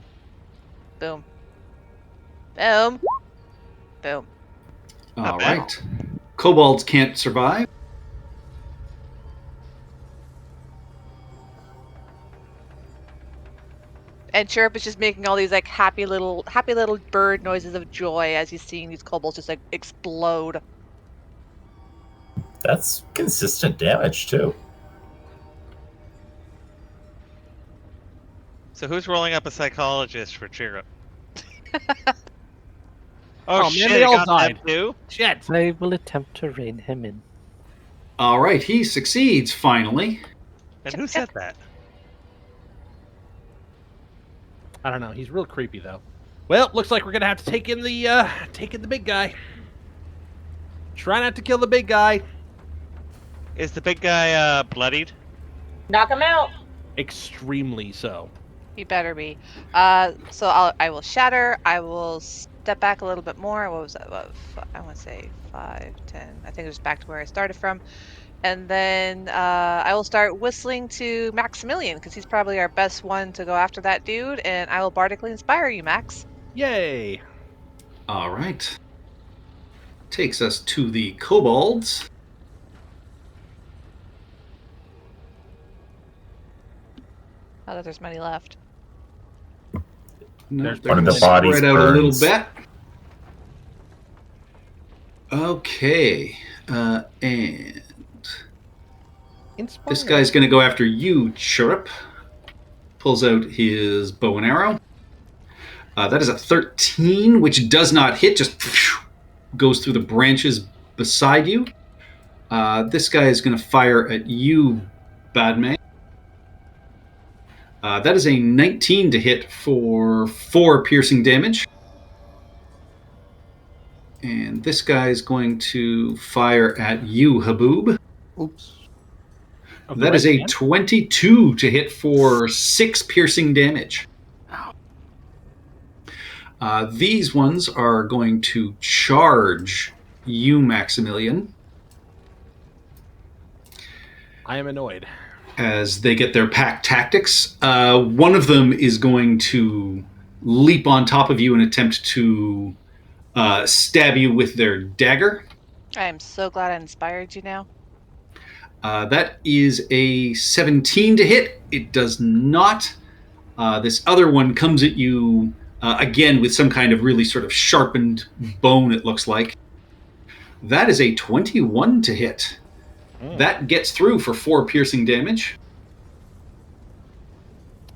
Boom. Boom. Boom. All Not bad. right. Kobolds can't survive. And Chirrup is just making all these like happy little bird noises of joy as he's seeing these kobolds just like explode. That's consistent damage too. So who's rolling up a psychologist for Cheer Up? Oh, man, shit! they I all got died. them too. Shit. I will attempt to rein him in. All right, he succeeds finally. And who said that? I don't know. He's real creepy though. Well, looks like we're gonna have to take in the big guy. Try not to kill the big guy. Is the big guy bloodied? Knock him out. Extremely so. He better be. So I will shatter. I will step back a little bit more. What was that? I want to say 5, 10. I think it was back to where I started from. And then I will start whistling to Maximilian because he's probably our best one to go after that dude. And I will bardically inspire you, Max. Yay! All right. Takes us to the kobolds. Not that there's many left. No, There's they're one of the gonna bodies spread out a little burns. bit. Okay, and Inspire. this guy's going to go after you, Chirrup. Pulls out his bow and arrow. That is a 13, which does not hit, just goes through the branches beside you. This guy is going to fire at you, Badme. That is a 19 to hit for 4 piercing damage. And this guy is going to fire at you, Haboob. Oops. Of the That is right a hand? 22 to hit for 6 piercing damage. These ones are going to charge you, Maximilian, I am annoyed. as they get their pack tactics. One of them is going to leap on top of you and attempt to stab you with their dagger. I am so glad I inspired you now. That is a 17 to hit. It does not. This other one comes at you again with some kind of really sort of sharpened bone, it looks like. That is a 21 to hit. That gets through for 4 piercing damage.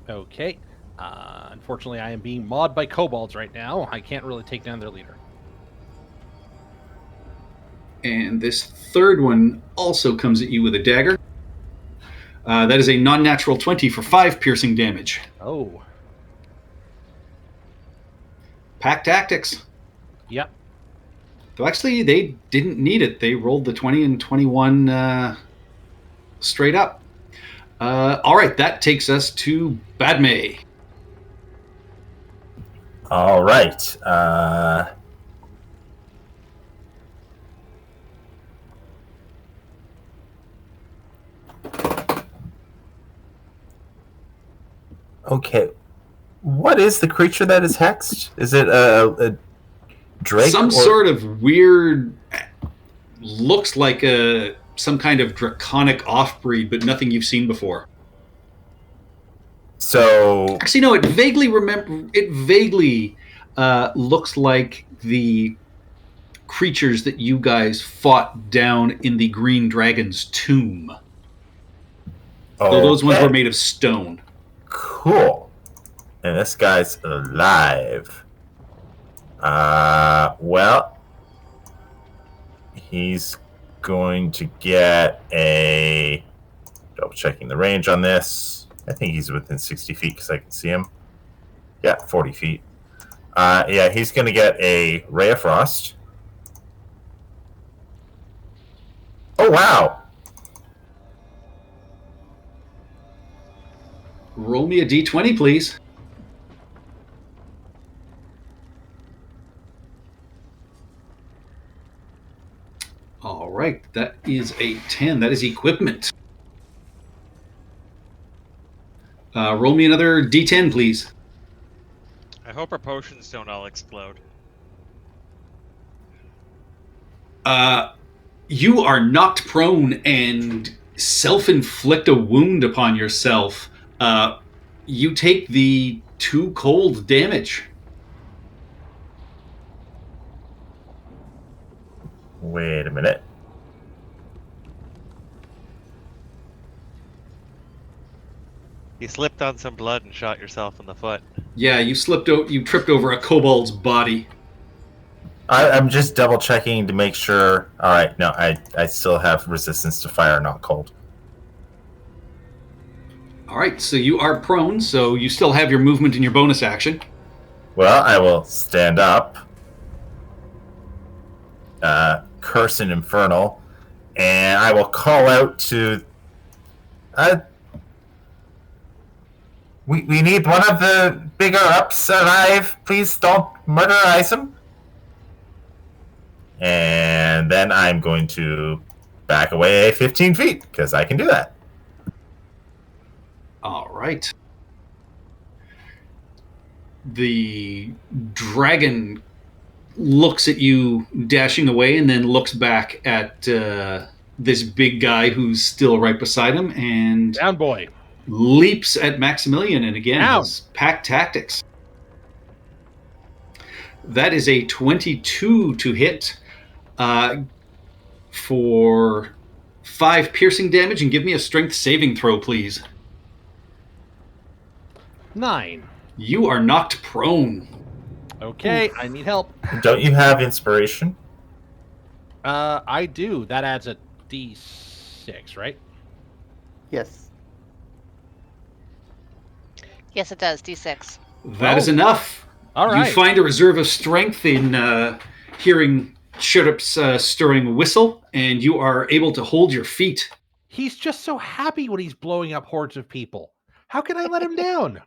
Okay. Unfortunately, I am being mauled by kobolds right now. I can't really take down their leader. And this third one also comes at you with a dagger. That is a non-natural 20 for 5 piercing damage. Oh. Pack tactics. Yep. Though actually, they didn't need it. They rolled the 20 and 21 straight up. All right, that takes us to Badme. All right. Okay. What is the creature that is hexed? Is it a drake? Some or- sort of weird, looks like some kind of draconic off-breed, but nothing you've seen before. So Actually, no. It vaguely looks like the creatures that you guys fought down in the Green Dragon's tomb. Though those ones okay. were made of stone. Cool. And this guy's alive. Well, he's going to get a... Double checking the range on this. I think he's within 60 feet because I can see him. Yeah, 40 feet. Yeah, he's going to get a Ray of Frost. Oh, wow. Roll me a d20, please. All right, that is a 10. That is equipment. Roll me another d10, please. I hope our potions don't all explode. You are knocked prone and self-inflict a wound upon yourself. You take the 2 cold damage. Wait a minute. You slipped on some blood and shot yourself in the foot. Yeah, you tripped over a kobold's body. I'm just double checking to make sure. All right, no, I still have resistance to fire, not cold. All right, so you are prone, so you still have your movement and your bonus action. Well, I will stand up, curse an infernal, and I will call out to. We need one of the bigger ups alive. Please don't murderize him. And then I'm going to back away 15 feet, because I can do that. All right. The dragon looks at you dashing away and then looks back at this big guy who's still right beside him and Down, boy. leaps at Maximilian and again Down. has pack tactics. That is a 22 to hit for 5 piercing damage, and give me a strength saving throw, please. 9. You are knocked prone. Okay, I need help. Don't you have inspiration? I do. That adds a d6, right? Yes. Yes, it does. D6. That is enough. All right. You find a reserve of strength in hearing Chirrup's stirring whistle, and you are able to hold your feet. He's just so happy when he's blowing up hordes of people. How can I let him down?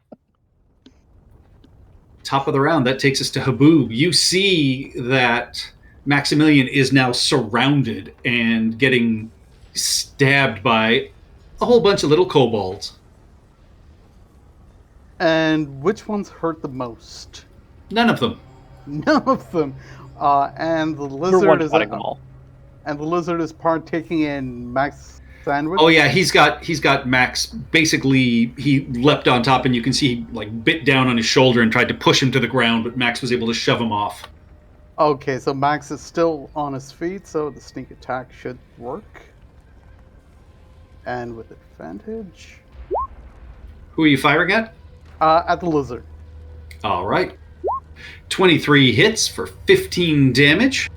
Top of the round, that takes us to Haboob. You see that Maximilian is now surrounded and getting stabbed by a whole bunch of little kobolds. And which ones hurt the most? None of them. None of them. And the We're lizard one is shotting them all. and the lizard is partaking in Max sandwich. Oh yeah, he's got Max. Basically, he leapt on top, and you can see he like bit down on his shoulder and tried to push him to the ground, but Max was able to shove him off. Okay, so Max is still on his feet, so the sneak attack should work. And with advantage. Who are you firing at? At the lizard. All right. 23 hits for 15 damage.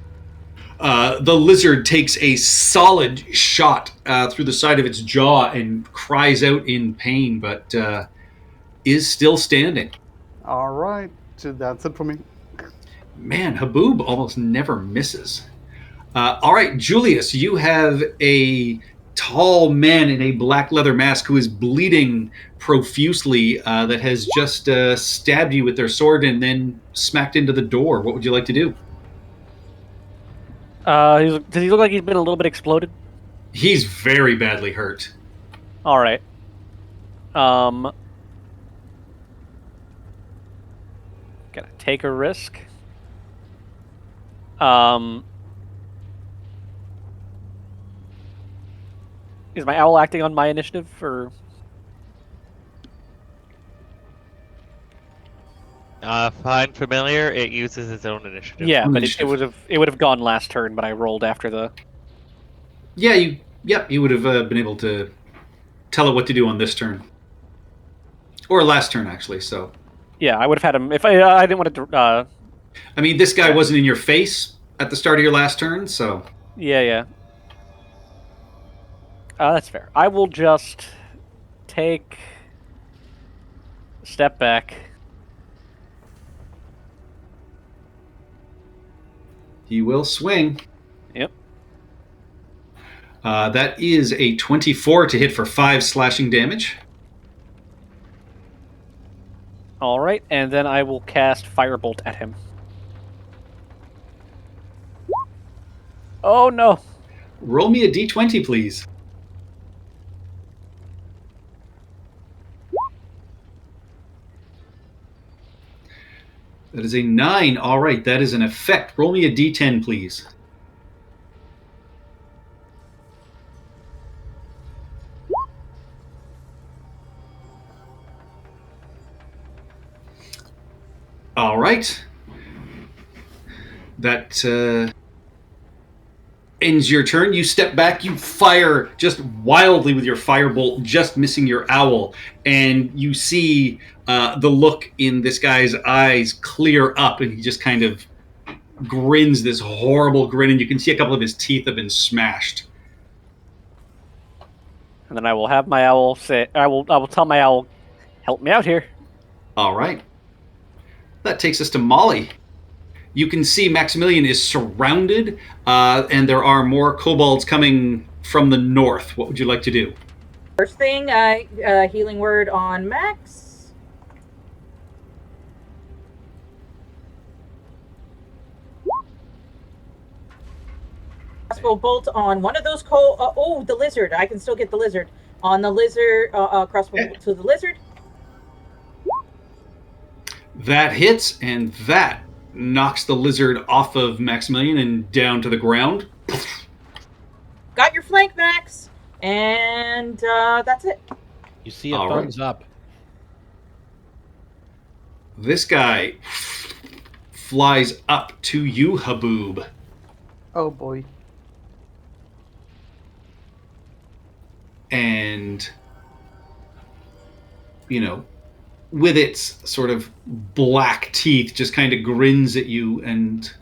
The lizard takes a solid shot through the side of its jaw and cries out in pain, but is still standing. All right, so that's it for me. Man, Haboob almost never misses. All right, Julius, you have a tall man in a black leather mask who is bleeding profusely that has just stabbed you with their sword and then smacked into the door. What would you like to do? Does he look like he's been a little bit exploded? He's very badly hurt. All right. Gotta take a risk. Is my owl acting on my initiative, or? Find familiar. It uses its own initiative. Yeah, but Initiative. it would have gone last turn, but I rolled after the. Yeah, you would have been able to tell it what to do on this turn. Or last turn, actually, so. Yeah, I would have had him if I didn't want to. I mean, this guy wasn't in your face at the start of your last turn, so. Yeah. That's fair. I will just take a step back. He will swing. Yep. That is a 24 to hit for 5 slashing damage. All right, and then I will cast Firebolt at him. Oh no! Roll me a d20, please. That is a 9. All right, that is an effect. Roll me a d10, please. All right. That ends your turn. You step back. You fire just wildly with your firebolt, just missing your owl. And you see the look in this guy's eyes clear up, and he just kind of grins this horrible grin, and you can see a couple of his teeth have been smashed. And then I will have my owl say, I will tell my owl, help me out here. All right. That takes us to Molly. You can see Maximilian is surrounded, and there are more kobolds coming from the north. What would you like to do? First thing, healing word on Max. Crossbow bolt on one of those the lizard. I can still get the lizard. On the lizard, crossbow bolt to the lizard. That hits, and that knocks the lizard off of Maximilian and down to the ground. Got your flank, Max. And that's it. You see a All thumbs up. This guy flies up to you, Haboob. Oh boy. And, with its sort of black teeth, just kind of grins at you and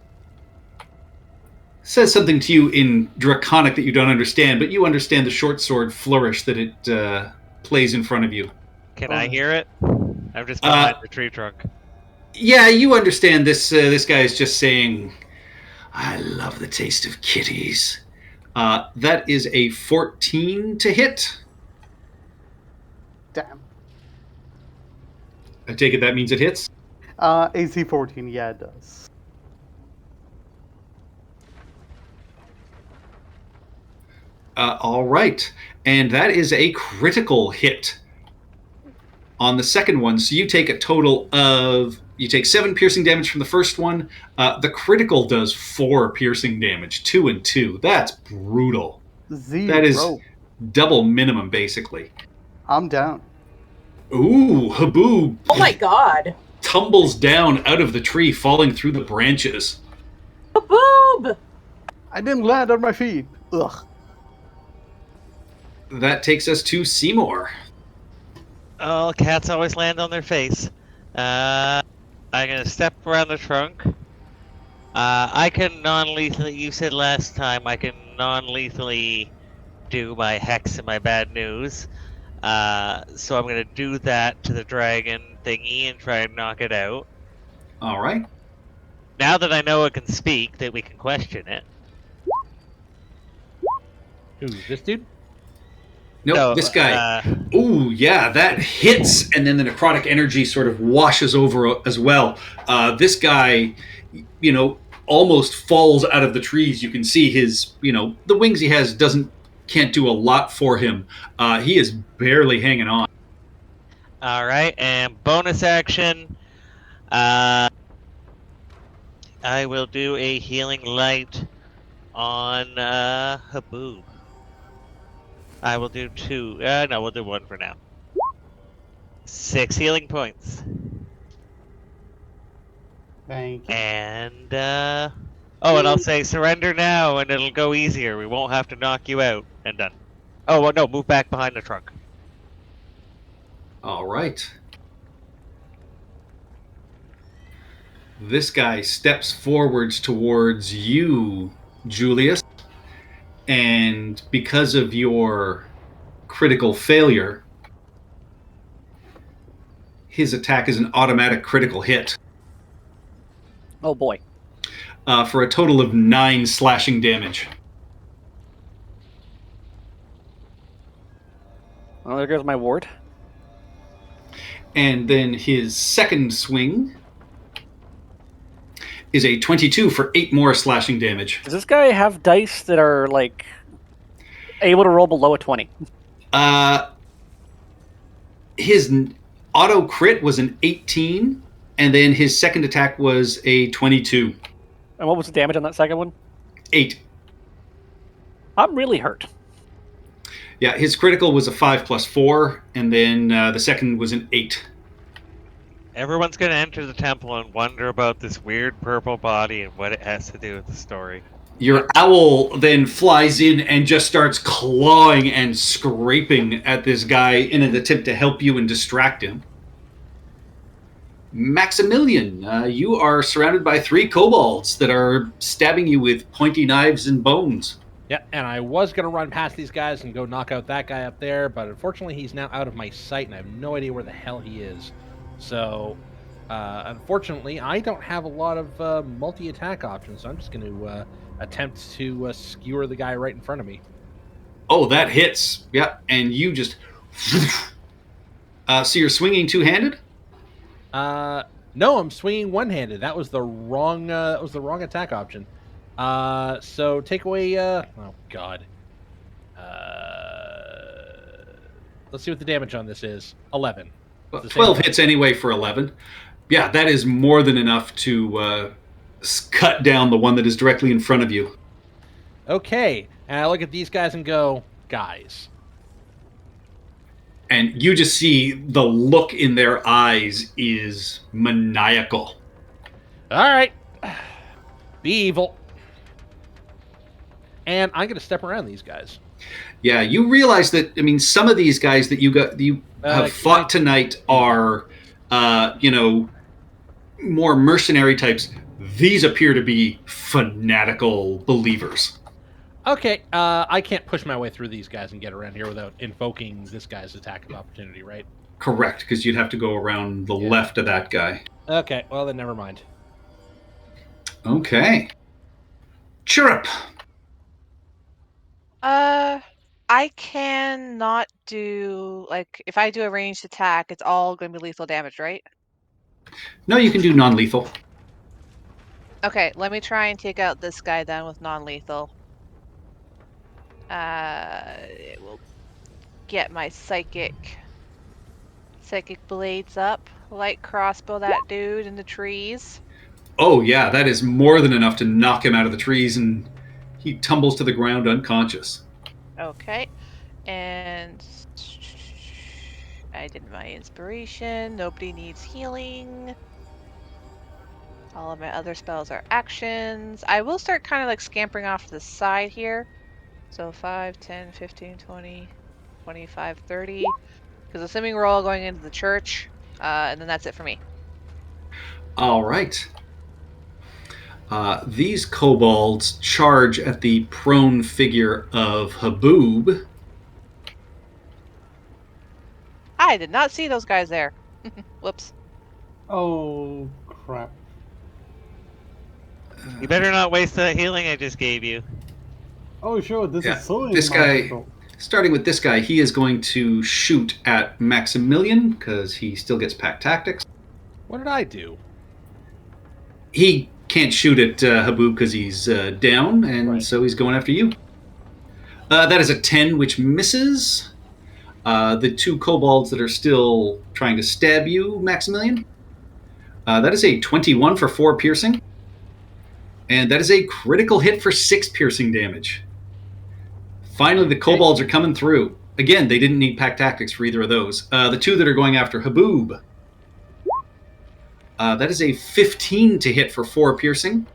says something to you in Draconic that you don't understand, but you understand the short sword flourish that it plays in front of you. Can I hear it? I'm just behind the tree trunk. Yeah, you understand this. This guy is just saying, "I love the taste of kitties." That is a 14 to hit. Damn. I take it that means it hits? AC 14, yeah, it does. All right. And that is a critical hit on the second one. So you take a total of... You take 7 piercing damage from the first one. The critical does 4 piercing damage. 2 and 2. That's brutal. That is double minimum, basically. I'm down. Ooh, Haboob. Oh my god. Tumbles down out of the tree, falling through the branches. Haboob! I didn't land on my feet. Ugh. That takes us to Seymour. Oh, cats always land on their face. I'm gonna step around the trunk. I can non-lethally, you said last time, I can non-lethally do my hex and my bad news. So I'm gonna do that to the dragon thingy and try and knock it out. All right. Now that I know it can speak, that we can question it. Who, this dude? Nope, No, this guy. Ooh, yeah, that hits, and then the necrotic energy sort of washes over as well. This guy, almost falls out of the trees. You can see his, the wings he has can't do a lot for him. He is barely hanging on. All right, and bonus action. I will do a healing light on Haboob. I will do 2. No, we'll do 1 for now. 6 healing points. Thank you. And, and I'll say surrender now, and it'll go easier. We won't have to knock you out. And done. Oh, well, no, move back behind the trunk. All right. This guy steps forwards towards you, Julius. And because of your critical failure, his attack is an automatic critical hit. Oh boy. For a total of 9 slashing damage. Well, there goes my ward. And then his second swing is a 22 for 8 more slashing damage. Does this guy have dice that are, like, able to roll below a 20? His auto crit was an 18, and then his second attack was a 22. And what was the damage on that second one? 8. I'm really hurt. Yeah, his critical was a 5 plus 4, and then the second was an 8. Everyone's going to enter the temple and wonder about this weird purple body and what it has to do with the story. Your owl then flies in and just starts clawing and scraping at this guy in an attempt to help you and distract him. Maximilian, you are surrounded by 3 kobolds that are stabbing you with pointy knives and bones. Yeah, and I was going to run past these guys and go knock out that guy up there, but unfortunately he's now out of my sight and I have no idea where the hell he is. So, unfortunately, I don't have a lot of multi-attack options, so I'm just going to attempt to skewer the guy right in front of me. Oh, that hits. Yeah, and you just... so you're swinging two-handed? No, I'm swinging one-handed. That was the wrong attack option. So take away, oh god. Let's see what the damage on this is. 11. Well, 12 hits anyway for 11. Yeah, that is more than enough to cut down the one that is directly in front of you. Okay, and I look at these guys and go, guys. And you just see the look in their eyes is maniacal. All right, be evil. And I'm going to step around these guys. Yeah, you realize that, I mean, some of these guys that you have fought tonight are, more mercenary types. These appear to be fanatical believers. Okay, I can't push my way through these guys and get around here without invoking this guy's attack of opportunity, right? Correct, because you'd have to go around the left of that guy. Okay, well then never mind. Okay. Chirrup. I cannot do, like, if I do a ranged attack, it's all going to be lethal damage, right? No, you can do non-lethal. Okay, let me try and take out this guy then with non-lethal. It will get my psychic blades up. Light crossbow that dude in the trees. Oh yeah, that is more than enough to knock him out of the trees, and he tumbles to the ground unconscious. Okay, and I did my inspiration. Nobody needs healing. All of my other spells are actions. I will start kind of like scampering off to the side here. So 5, 10, 15, 20, 25, 30. Because assuming we're all going into the church, and then that's it for me. All right. These kobolds charge at the prone figure of Haboob. I did not see those guys there. Whoops. Oh, crap. You better not waste that healing I just gave you. Oh, sure, this Yeah, is so this guy- magical. Starting with this guy, he is going to shoot at Maximilian, because he still gets pack tactics. What did I do? He can't shoot at Haboob because he's down, and Right. so he's going after you. That is a 10, which misses. The 2 kobolds that are still trying to stab you, Maximilian. That is a 21 for 4 piercing. And that is a critical hit for 6 piercing damage. Finally, the kobolds are coming through. Again, they didn't need pack tactics for either of those. The 2 that are going after Haboob. That is a 15 to hit for 4 piercing.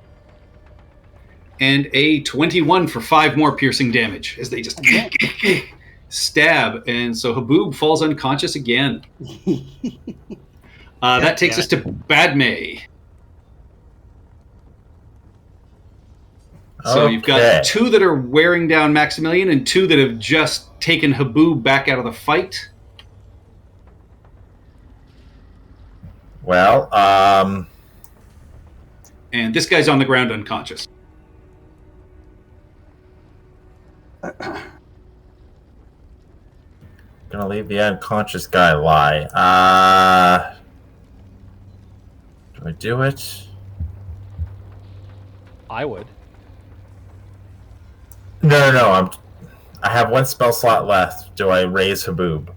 And a 21 for 5 more piercing damage as they just stab. And so Haboob falls unconscious again. That takes us to Badme. So you've got Okay. 2 that are wearing down Maximilian and 2 that have just taken Haboob back out of the fight. Well, And this guy's on the ground unconscious. Gonna leave the unconscious guy lie. Do I do it? I would. No. I have one spell slot left. Do I raise Haboob?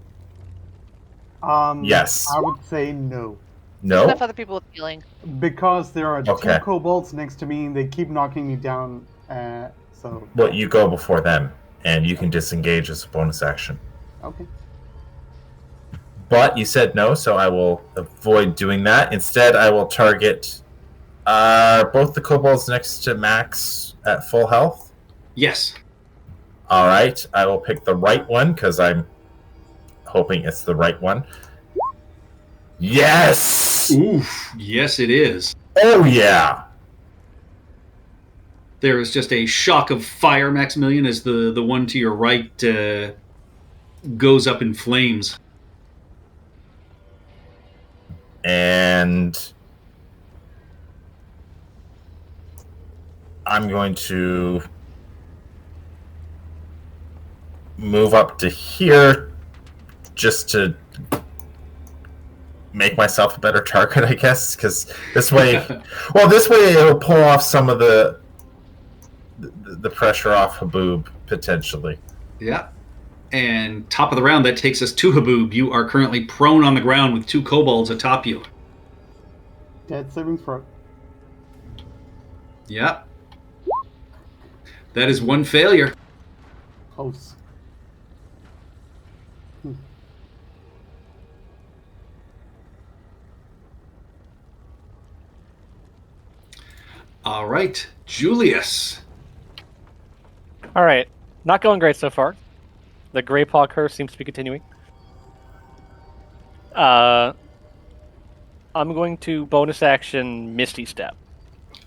Yes. I would say no. No. Enough other people with healing. Because there are Okay. two kobolds next to me, and they keep knocking me down. So Well, you go before them, and you can disengage as a bonus action. okay. But you said no, so I will avoid doing that. Instead, I will target both the kobolds next to Max at full health. Yes. All right, I will pick the right one because I'm hoping it's the right one. Yes! Oof. Yes, it is. Oh, yeah! There is just a shock of fire, Maximilian, as the one to your right goes up in flames. And I'm going to move up to here just to make myself a better target, I guess, because this way, it'll pull off some of the pressure off Haboob, potentially. Yeah. And top of the round, that takes us to Haboob. You are currently prone on the ground with two kobolds atop you. Dead saving throw. Yeah. That is one failure. Close. All right. Julius. All right, not going great so far. The Grey Paw curse seems to be continuing. I'm going to bonus action Misty Step.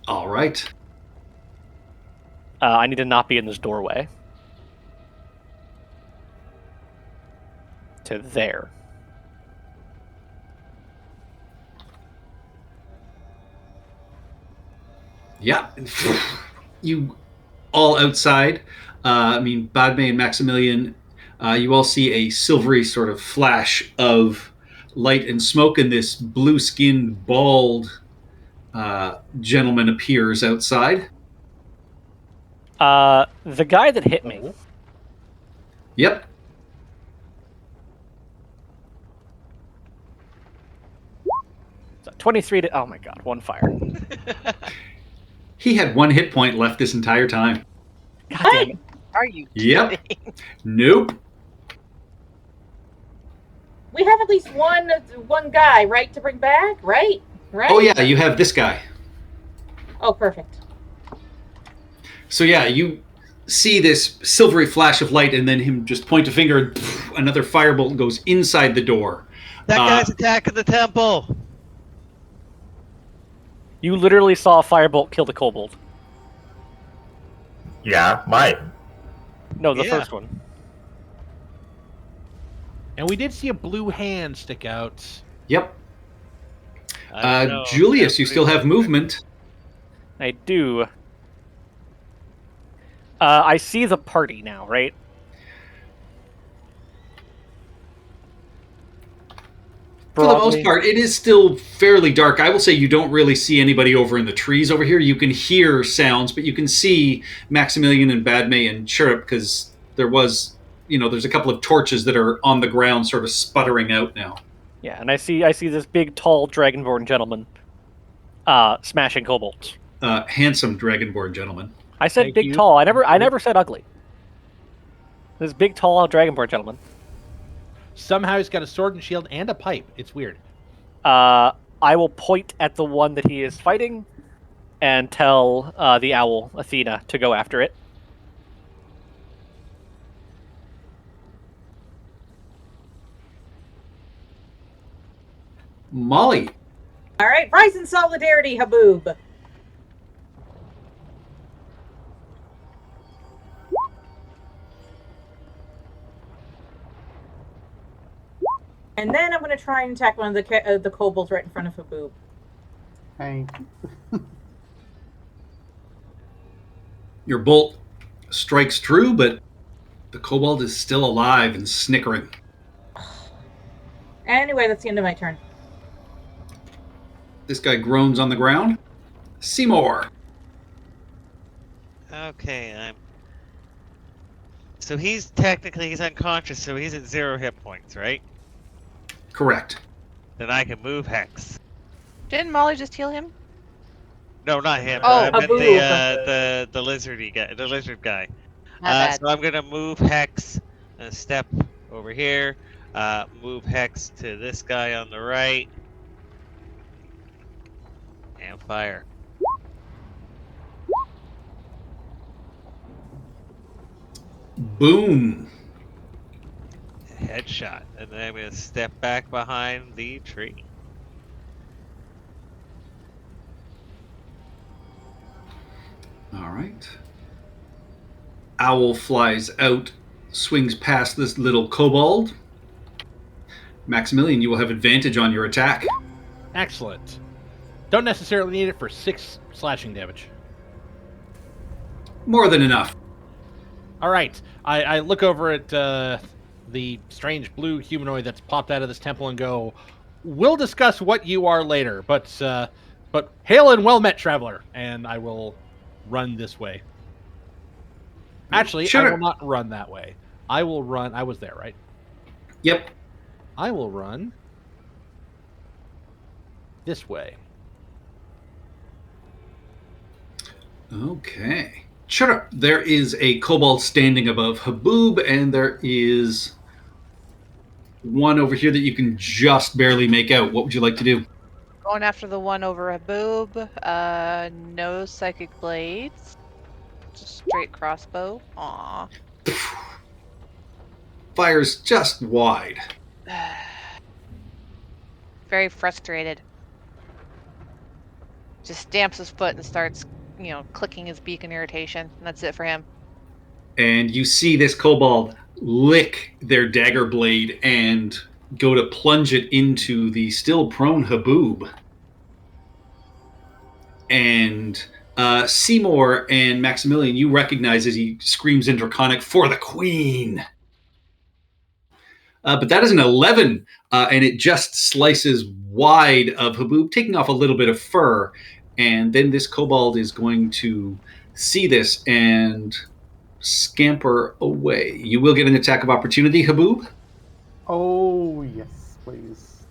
All right. I need to not be in this doorway. To there. Yeah. You all outside. Badme and Maximilian, you all see a silvery sort of flash of light and smoke, and this blue-skinned, bald gentleman appears outside. The guy that hit me. Yep. So 23 to... Oh my god, one fire. He had one hit point left this entire time. God damn it. Are you Yep. kidding? Nope. We have at least one guy, right, to bring back, right? Right? Oh, yeah, you have this guy. Oh, perfect. So, yeah, you see this silvery flash of light, and then him just point a finger, and another firebolt goes inside the door. That guy's attacking the temple. You literally saw a firebolt kill the kobold. Yeah, mine. No, the Yeah. first one. And we did see a blue hand stick out. Yep. I don't know. Julius, you still have movement. I do. I see the party now, right? For the most Broadly. part, it is still fairly dark. I will say you don't really see anybody over in the trees over here. You can hear sounds, but you can see Maximilian and Badme and Chirrup because there's a couple of torches that are on the ground sort of sputtering out now. Yeah, and I see this big, tall, dragonborn gentleman smashing kobolds. Handsome dragonborn gentleman. I said Thank big, you. tall. I never said ugly. This big, tall, dragonborn gentleman. Somehow he's got a sword and shield and a pipe. It's weird. I will point at the one that he is fighting and tell the owl, Athena, to go after it. Molly. All right, rise in solidarity, Haboob. And then I'm going to try and attack one of the kobolds right in front of Haboob. Hey. Your bolt strikes true, but the kobold is still alive and snickering. Anyway, that's the end of my turn. This guy groans on the ground. Seymour. Okay, So he's unconscious, so he's at 0 hit points, right? Correct. Then I can move Hex. Didn't Molly just heal him? No, not him. Oh, I meant Haboob. the lizard guy. Not bad. So I'm gonna move Hex and step over here. Move Hex to this guy on the right. And fire. Boom. Headshot. And then I'm gonna step back behind the tree. All right. Owl flies out, swings past this little kobold. Maximilian, you will have advantage on your attack. Excellent. Don't necessarily need it for 6 slashing damage. More than enough. All right. I look over at the strange blue humanoid that's popped out of this temple and go, we'll discuss what you are later, but hail and well met, traveler. And I will run this way. Actually, Sure. I will not run that way. I will run. I was there, right? Yep. I will run this way. Okay. Shut up. There is a kobold standing above Haboob, and there is one over here that you can just barely make out. What would you like to do? Going after the one over Haboob. No psychic blades. Just straight crossbow. Aw. Fires just wide. Very frustrated. Just stamps his foot and starts, clicking his beak in irritation. And that's it for him. And you see this kobold lick their dagger blade and go to plunge it into the still prone Haboob. And Seymour and Maximilian, you recognize as he screams in Draconic, "For the Queen!" But that is an 11, and it just slices wide of Haboob, taking off a little bit of fur. And then this kobold is going to see this and scamper away. You will get an attack of opportunity, Haboob. Oh, yes, please.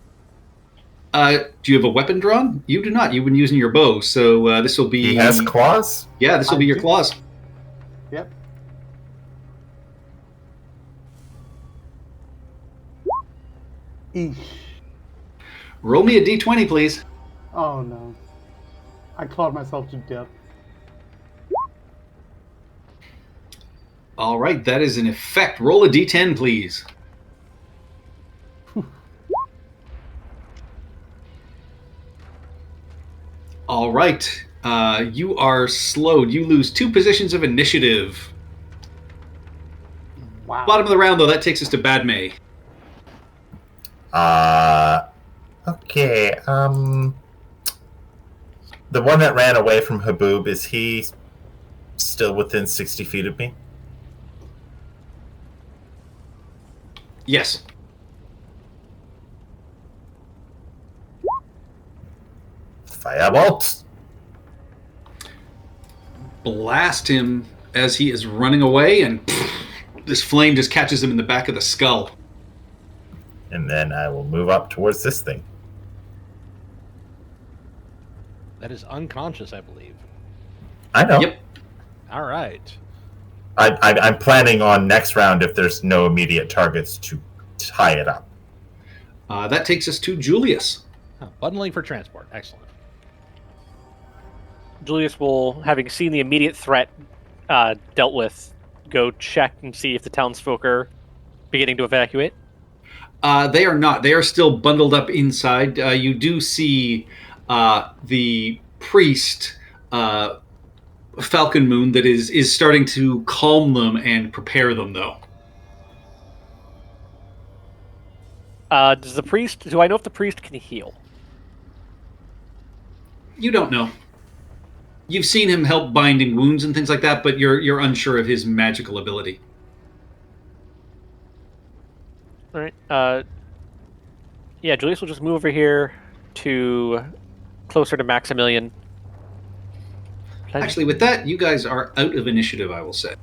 Do you have a weapon drawn? You do not. You've been using your bow, so this will be... He has claws? Yeah, this will be your do. claws. Yep. Eesh. Roll me a d20, please. Oh, no. I clawed myself to death. All right, that is an effect. Roll a d10, please. All right. You are slowed. You lose 2 positions of initiative. Wow. Bottom of the round, though, that takes us to Badmay. Okay. The one that ran away from Haboob, is he still within 60 feet of me? Yes. Firebolt. Blast him as he is running away, and this flame just catches him in the back of the skull. And then I will move up towards this thing. That is unconscious, I believe. I know. Yep. All right. I'm planning on next round, if there's no immediate targets, to tie it up. That takes us to Julius. Bundling for transport. Excellent. Julius will, having seen the immediate threat dealt with, go check and see if the townsfolk are beginning to evacuate. They are not. They are still bundled up inside. You do see the priest, Falcon Moon, that is starting to calm them and prepare them, though. Do I know if the priest can heal? You don't know. You've seen him help binding wounds and things like that, but you're unsure of his magical ability. All right. Yeah, Julius will just move over here to closer to Maximilian. Actually, with that, you guys are out of initiative, I will say.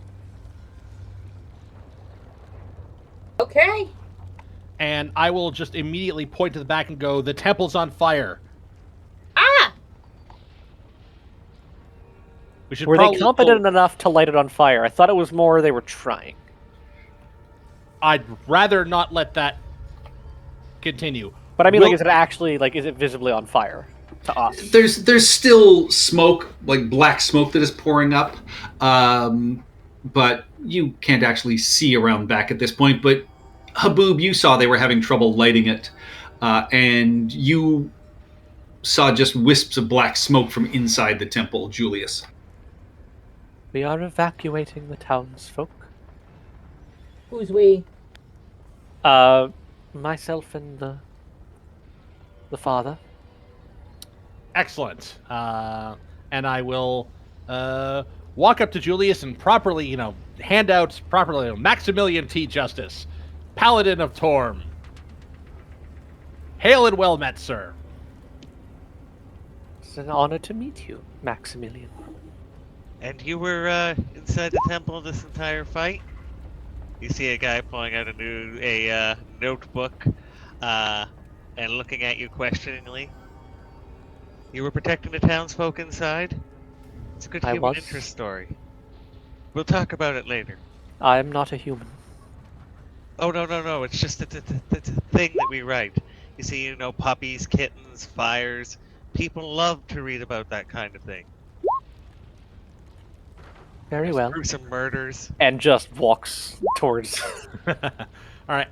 Okay. And I will just immediately point to the back and go, the temple's on fire. Ah! We should Were they probably competent enough to light it on fire? I thought it was more they were trying. I'd rather not let that continue. But I mean, Will- is it actually, is it visibly on fire to us? There's still smoke, like black smoke that is pouring up, but you can't actually see around back at this point. But Haboob, you saw they were having trouble lighting it, and you saw just wisps of black smoke from inside the temple, Julius. We are evacuating the townsfolk. Who's we? Myself and the father. Excellent. And I will walk up to Julius and properly, hand out properly Maximilian T. Justice, Paladin of Torm. Hail and well met, sir. It's an honor to meet you, Maximilian. And you were inside the temple this entire fight? You see a guy pulling out a notebook and looking at you questioningly. You were protecting the townsfolk inside? It's a good I human was. interest story. We'll talk about it later. I am not a human. Oh, no. It's just the thing that we write. You see, puppies, kittens, fires. People love to read about that kind of thing. Very well. Gruesome murders. And just walks towards. All right,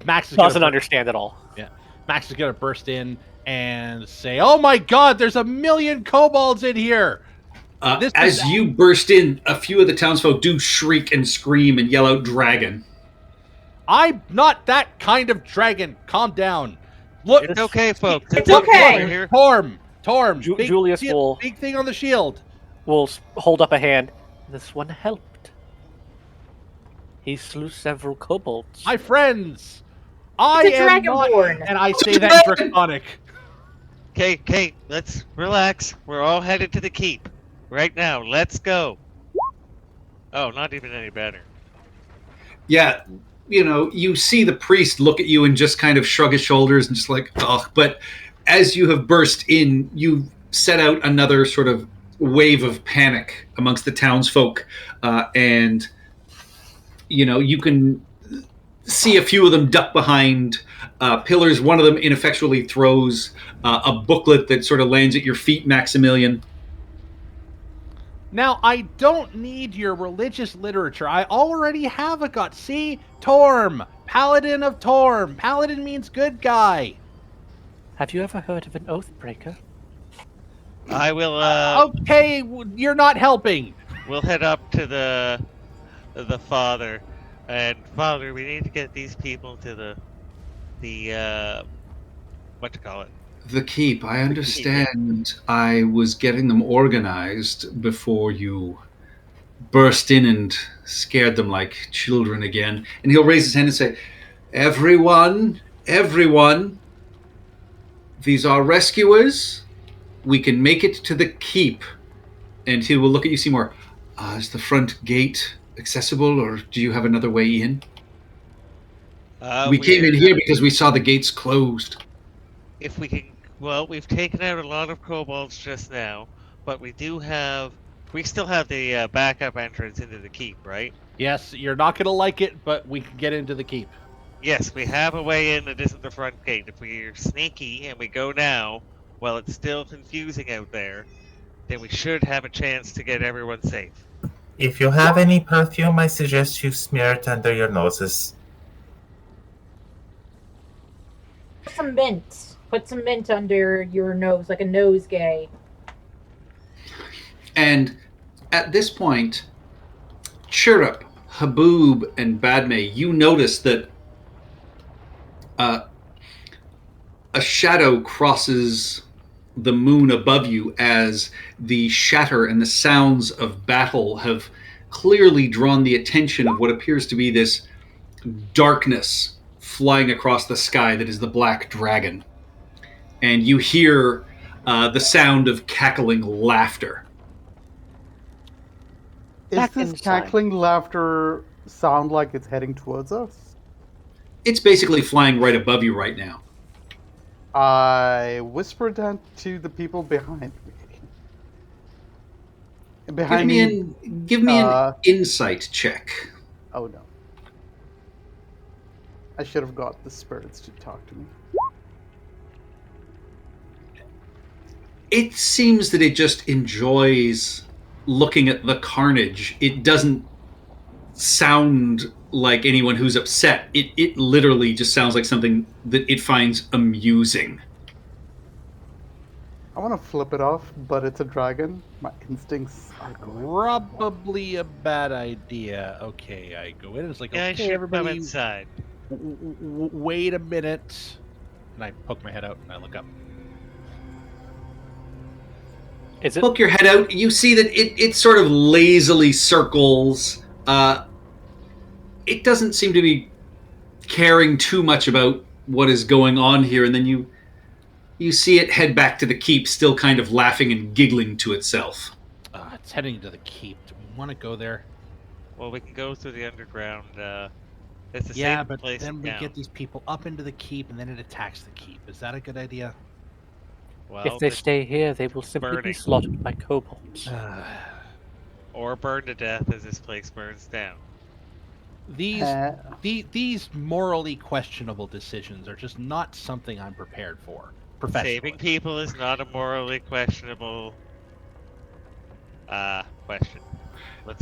Max is Doesn't gonna understand at all. Yeah, Max is gonna burst in and say, "Oh my God, there's 1,000,000 kobolds in here!" As you burst in, a few of the townsfolk do shriek and scream and yell out "dragon." I'm not that kind of dragon. Calm down. Look, It's okay, folks. It's okay. We're here. Torm. Julius will- big thing on the shield. Will hold up a hand. This one helped. He slew several kobolds. My friends, I It's a am not, dragonborn. and I say that in Draconic. Kate, let's relax. We're all headed to the keep. Right now, let's go. Oh, not even any better. Yeah, you see the priest look at you and just kind of shrug his shoulders and just like, ugh. But as you have burst in, you set out another sort of wave of panic amongst the townsfolk, and you can see a few of them duck behind pillars. One of them ineffectually throws a booklet that sort of lands at your feet, Maximilian. Now, I don't need your religious literature. I already have a god. See? Torm. Paladin of Torm. Paladin means good guy. Have you ever heard of an Oathbreaker? I will. Okay, you're not helping. We'll head up to the father, and father, we need to get these people to the what to call it. The keep, I understand. I was getting them organized before you burst in and scared them like children again. And he'll raise his hand and say, everyone, these are rescuers. We can make it to the keep. And he will look at you, Seymour. Is the front gate accessible, or do you have another way in? We came in here because we saw the gates closed. If we can, well, we've taken out a lot of kobolds just now, but we still have the backup entrance into the keep, right? Yes, you're not going to like it, but we can get into the keep. Yes, we have a way in that isn't the front gate. If we're sneaky and we go now, while it's still confusing out there, then we should have a chance to get everyone safe. If you have any perfume, I suggest you smear it under your noses. Some mint. Put some mint under your nose, like a nosegay. And at this point, Chirrup, Haboob, and Badme, you notice that a shadow crosses the moon above you as the shatter and the sounds of battle have clearly drawn the attention of what appears to be this darkness flying across the sky that is the black dragon. And you hear the sound of cackling laughter. Is Back this inside. cackling laughter sound like it's heading towards us? It's basically flying right above you right now. I whispered that to the people behind me. Behind Give me an uh, insight check. Oh no. I should have got the spirits to talk to me. It seems that it just enjoys looking at the carnage. It doesn't sound like anyone who's upset. It literally just sounds like something that it finds amusing. I want to flip it off, but it's a dragon. My instincts are going. Probably a bad idea. Okay, I go in and it's like, Yeah, I okay, should come everybody, inside. wait a minute. And I poke my head out and I look up. Is it? Poke your head out. You see that it sort of lazily circles. It doesn't seem to be caring too much about what is going on here, and then you see it head back to the keep, still kind of laughing and giggling to itself. It's heading to the keep. Do we want to go there? Well, we can go through the underground. It's the Yeah, same but place then we down. get these people up into the keep and then it attacks the keep. Is that a good idea? Well, If they this- stay here, they will simply be burning. slaughtered by kobolds. or burn to death as this place burns down. These morally questionable decisions are just not something I'm prepared for. Professionally. Saving people is not a morally questionable question.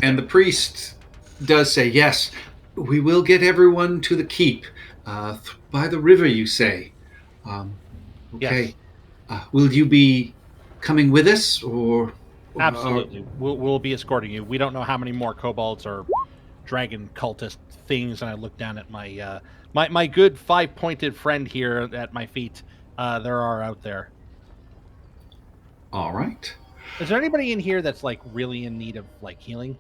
And the priest does say, yes, we will get everyone to the keep. By the river, you say. Okay. Yes. Will you be coming with us, or Absolutely. We'll be escorting you. We don't know how many more kobolds or dragon cultist things, and I look down at my my good 5-pointed friend here at my feet. There are out there. All right. Is there anybody in here that's like really in need of like healing?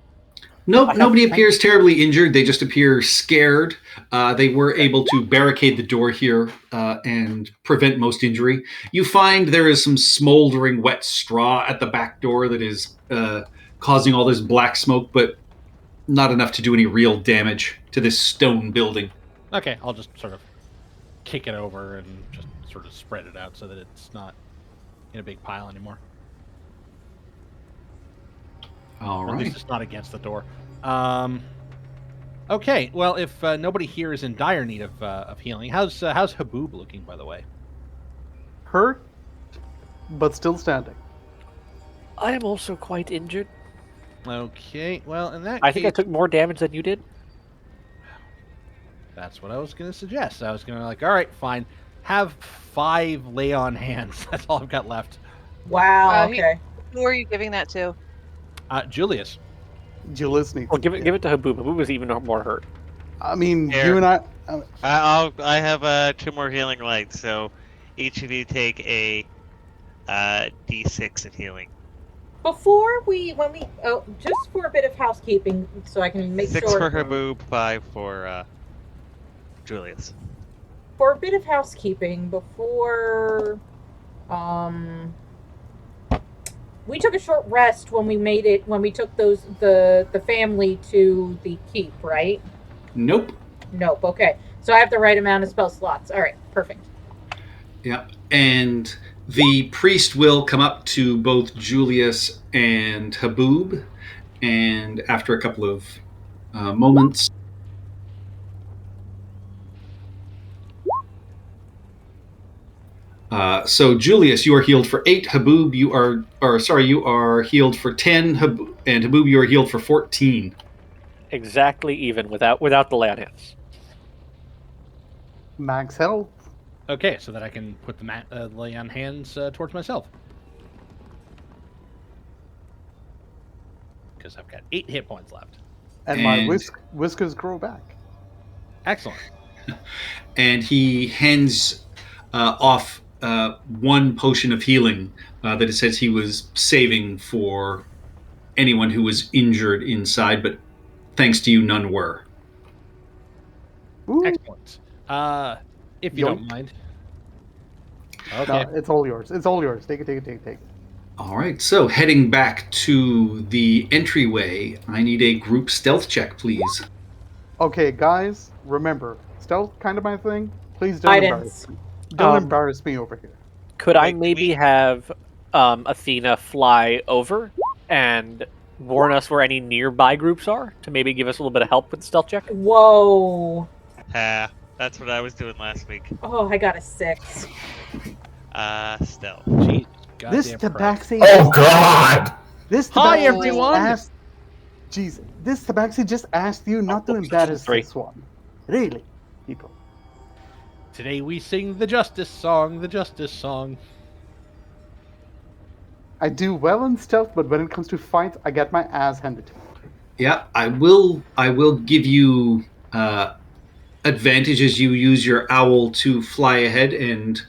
Nope, nobody appears terribly injured. They just appear scared. They were able to barricade the door here and prevent most injury. You find there is some smoldering wet straw at the back door that is causing all this black smoke, but not enough to do any real damage to this stone building. Okay, I'll just sort of kick it over and just sort of spread it out so that it's not in a big pile anymore. All At least right. it's not against the door. Okay, well, if nobody here is in dire need of healing, how's Haboob looking, by the way? Hurt, but still standing. I am also quite injured. Okay, well, in that I case, think I took more damage than you did. that's what I was going to suggest. I was going to like, all right, fine, have 5 lay on hands. That's all I've got left. Wow. He- Okay. Who are you giving that to? Julius. Julius needs. Well, give it to Haboob. Haboob is even more hurt. I mean, Here. you and I. I have 2 more healing lights, so each of you take a D6 of healing. Before just for a bit of housekeeping, so I can make 6 sure. for Haboob, 5 for Julius. For a bit of housekeeping, before, we took a short rest when we took the family to the keep, right? Nope. Nope. Okay, so I have the right amount of spell slots. All right, perfect. Yeah. And the priest will come up to both Julius and Haboob, and after a couple of moments, so Julius, you are healed for 8. Haboob, you are healed for 10. And Haboob, you are healed for 14. Exactly even without the lay on hands. Max health. Okay, so that I can put the lay on hands towards myself. Because I've got 8 hit points left. And my And- whiskers grow back. Excellent. And he hands off 1 potion of healing that it says he was saving for anyone who was injured inside, but thanks to you, none were. Ooh. Excellent. If you don't Yoink. mind. No, Okay. it's all yours. It's all yours. Take it. All right, so heading back to the entryway, I need a group stealth check, please. Okay, guys, remember, stealth kind of my thing. Please don't Guidance. embarrass me. Don't Um, embarrass me over here. Could I Wait, maybe we- have Athena fly over and warn us where any nearby groups are to maybe give us a little bit of help with the stealth check? Whoa. That's what I was doing last week. Oh, I got a 6. Stealth. Jesus This goddamn Christ. tabaxi. Oh God! This Hi, tabaxi everyone! Asked, jeez, this tabaxi just asked you not to embarrass Sorry. this one. Really, people. Today we sing the justice song, the justice song. I do well in stealth, but when it comes to fights, I get my ass handed to me. Yeah, I will give you advantage as you use your owl to fly ahead and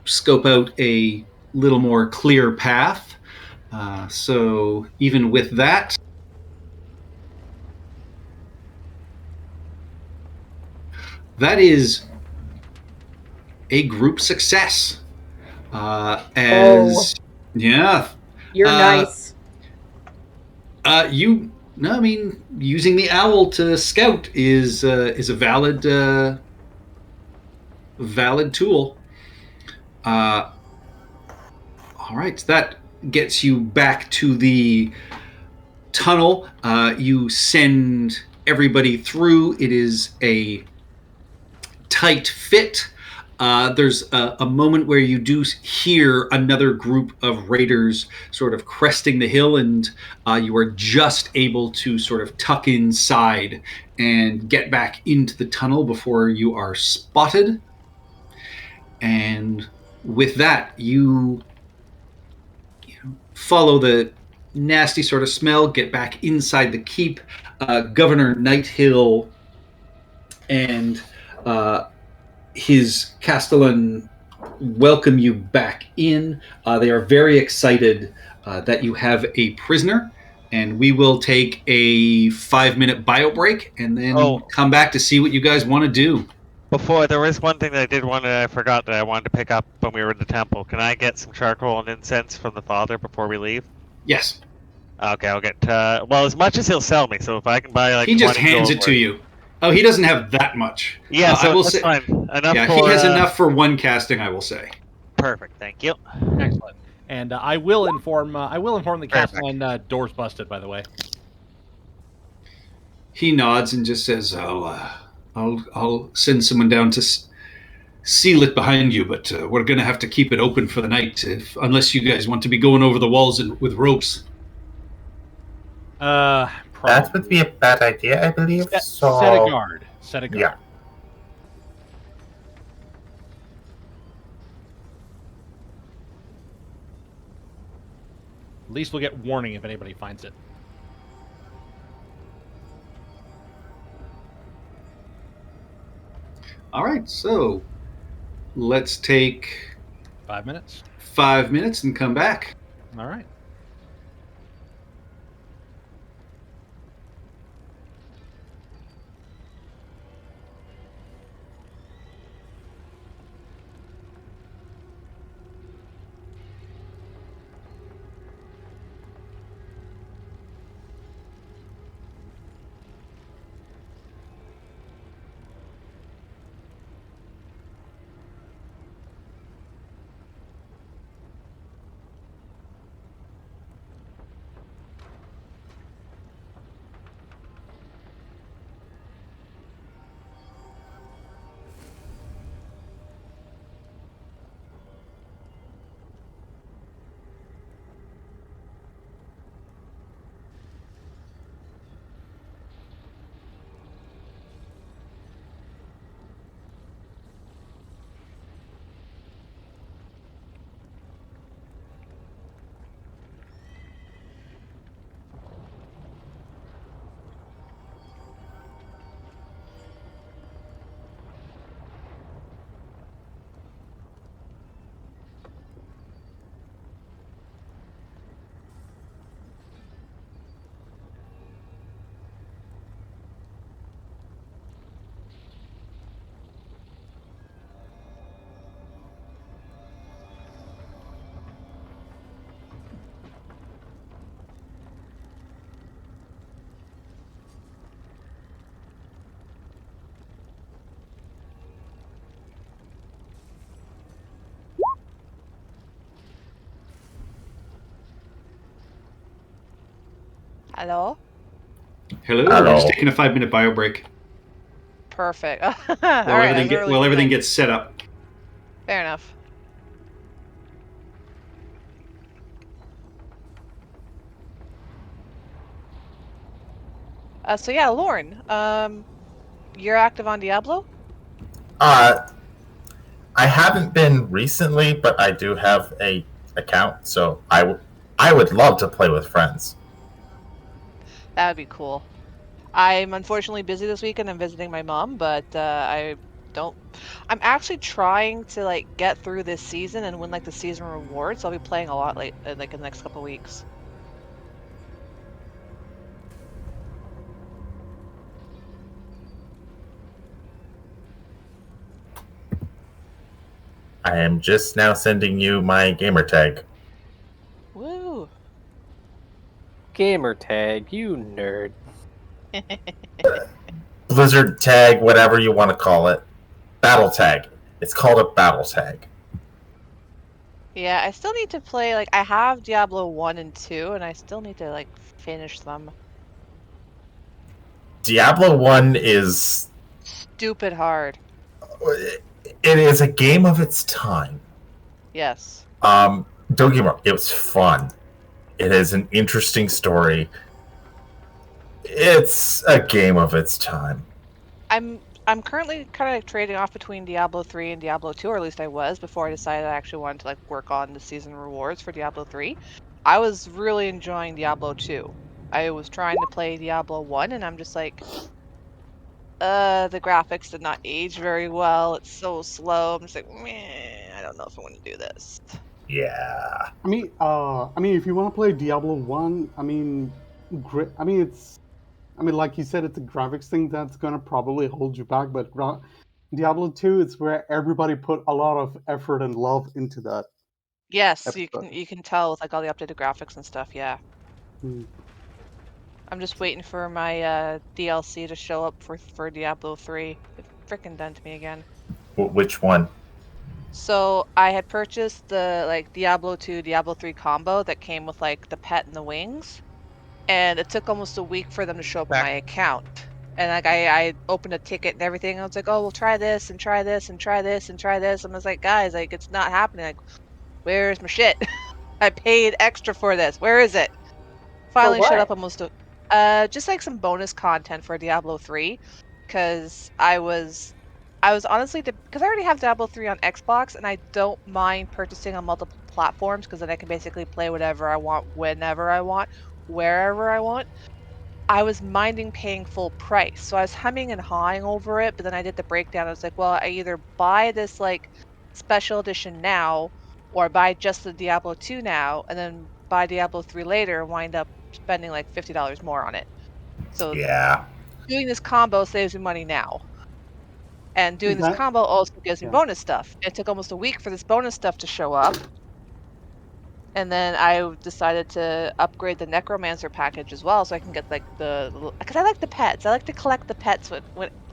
scope out a little more clear path. So even with that, that is a group success. Yeah, You're nice. I mean, using the owl to scout is a valid tool. All right, so that gets you back to the tunnel. You send everybody through. It is a tight fit. There's a moment where you do hear another group of raiders sort of cresting the hill, and you are just able to sort of tuck inside and get back into the tunnel before you are spotted. And with that, you follow the nasty sort of smell, get back inside the keep. Governor Nighthill and his Castellan welcome you back in. They are very excited that you have a prisoner, and we will take a 5-minute bio break and then come back to see what you guys want to do. Before, there was one thing that I forgot that I wanted to pick up when we were in the temple. Can I get some charcoal and incense from the father before we leave? Yes. Okay, I'll get, well, as much as he'll sell me, so if I can buy like He just 20 hands gold it to worth. you. Oh, he doesn't have that much. Yeah, so I will that's say, fine. Enough yeah, for, he has enough for one casting, I will say. Perfect, thank you. Excellent. And I will inform the Perfect. Castellan doors busted, by the way. He nods and just says, I'll send someone down to seal it behind you, but we're going to have to keep it open for the night unless you guys want to be going over the walls with ropes. That Probably. would be a bad idea, I believe. Set So a guard. Set a guard. yeah. At least we'll get warning if anybody finds it. All right, so let's take 5 minutes. 5 minutes and come back. All right. Hello? Hello. Hello. We're just taking a 5-minute bio break Perfect. while Alright, everything gets set up. Fair enough. So yeah, Lauren, you're active on Diablo? I haven't been recently, but I do have a account, so I would love to play with friends. That would be cool. I'm unfortunately busy this weekend. I'm visiting my mom, but I'm actually trying to like get through this season and win like the season rewards. So I'll be playing a lot like in the next couple weeks. I am just now sending you my gamer tag. Woo! Gamer tag, you nerd. Blizzard tag, whatever you want to call it. Battle tag. It's called a battle tag. Yeah, I still need to play, like, I have Diablo 1 and 2, and I still need to, like, finish them. Diablo 1 is... Stupid hard. It is a game of its time. Yes. Don't get me wrong, it was fun. It is an interesting story. It's a game of its time. I'm currently kind of trading off between Diablo 3 and Diablo 2, or at least I was before I decided I actually wanted to like work on the season rewards for Diablo 3. I was really enjoying Diablo 2. I was trying to play Diablo 1 and I'm just like the graphics did not age very well. It's so slow. I'm just like, meh, I don't know if I want to do this. Yeah. I mean, if you want to play Diablo 1, great. Like you said, it's a graphics thing that's gonna probably hold you back. But Diablo 2, it's where everybody put a lot of effort and love into that. Yes, episode. you can tell with like all the updated graphics and stuff. Yeah. Hmm. I'm just waiting for my DLC to show up for Diablo 3. It's freaking done to me again. Which one? So I had purchased the like Diablo 2, Diablo 3 combo that came with like the pet and the wings. And it took almost a week for them to show up in my account. And like I opened a ticket and everything. I was like, oh, we'll try this and try this and try this and try this. And I was like, guys, like it's not happening. Like, where's my shit? I paid extra for this. Where is it? Finally showed up almost just like some bonus content for Diablo 3. Because I was honestly, because I already have Diablo 3 on Xbox, and I don't mind purchasing on multiple platforms, because then I can basically play whatever I want, whenever I want, wherever I want. I was minding paying full price, so I was humming and hawing over it, but then I did the breakdown. I was like, well, I either buy this, like, special edition now, or buy just the Diablo 2 now, and then buy Diablo 3 later, and wind up spending, like, $50 more on it. So Yeah. doing this combo saves me money now. And doing this combo also gives me bonus stuff. It took almost a week for this bonus stuff to show up. And then I decided to upgrade the Necromancer package as well, so I can get like because I like the pets. I like to collect the pets with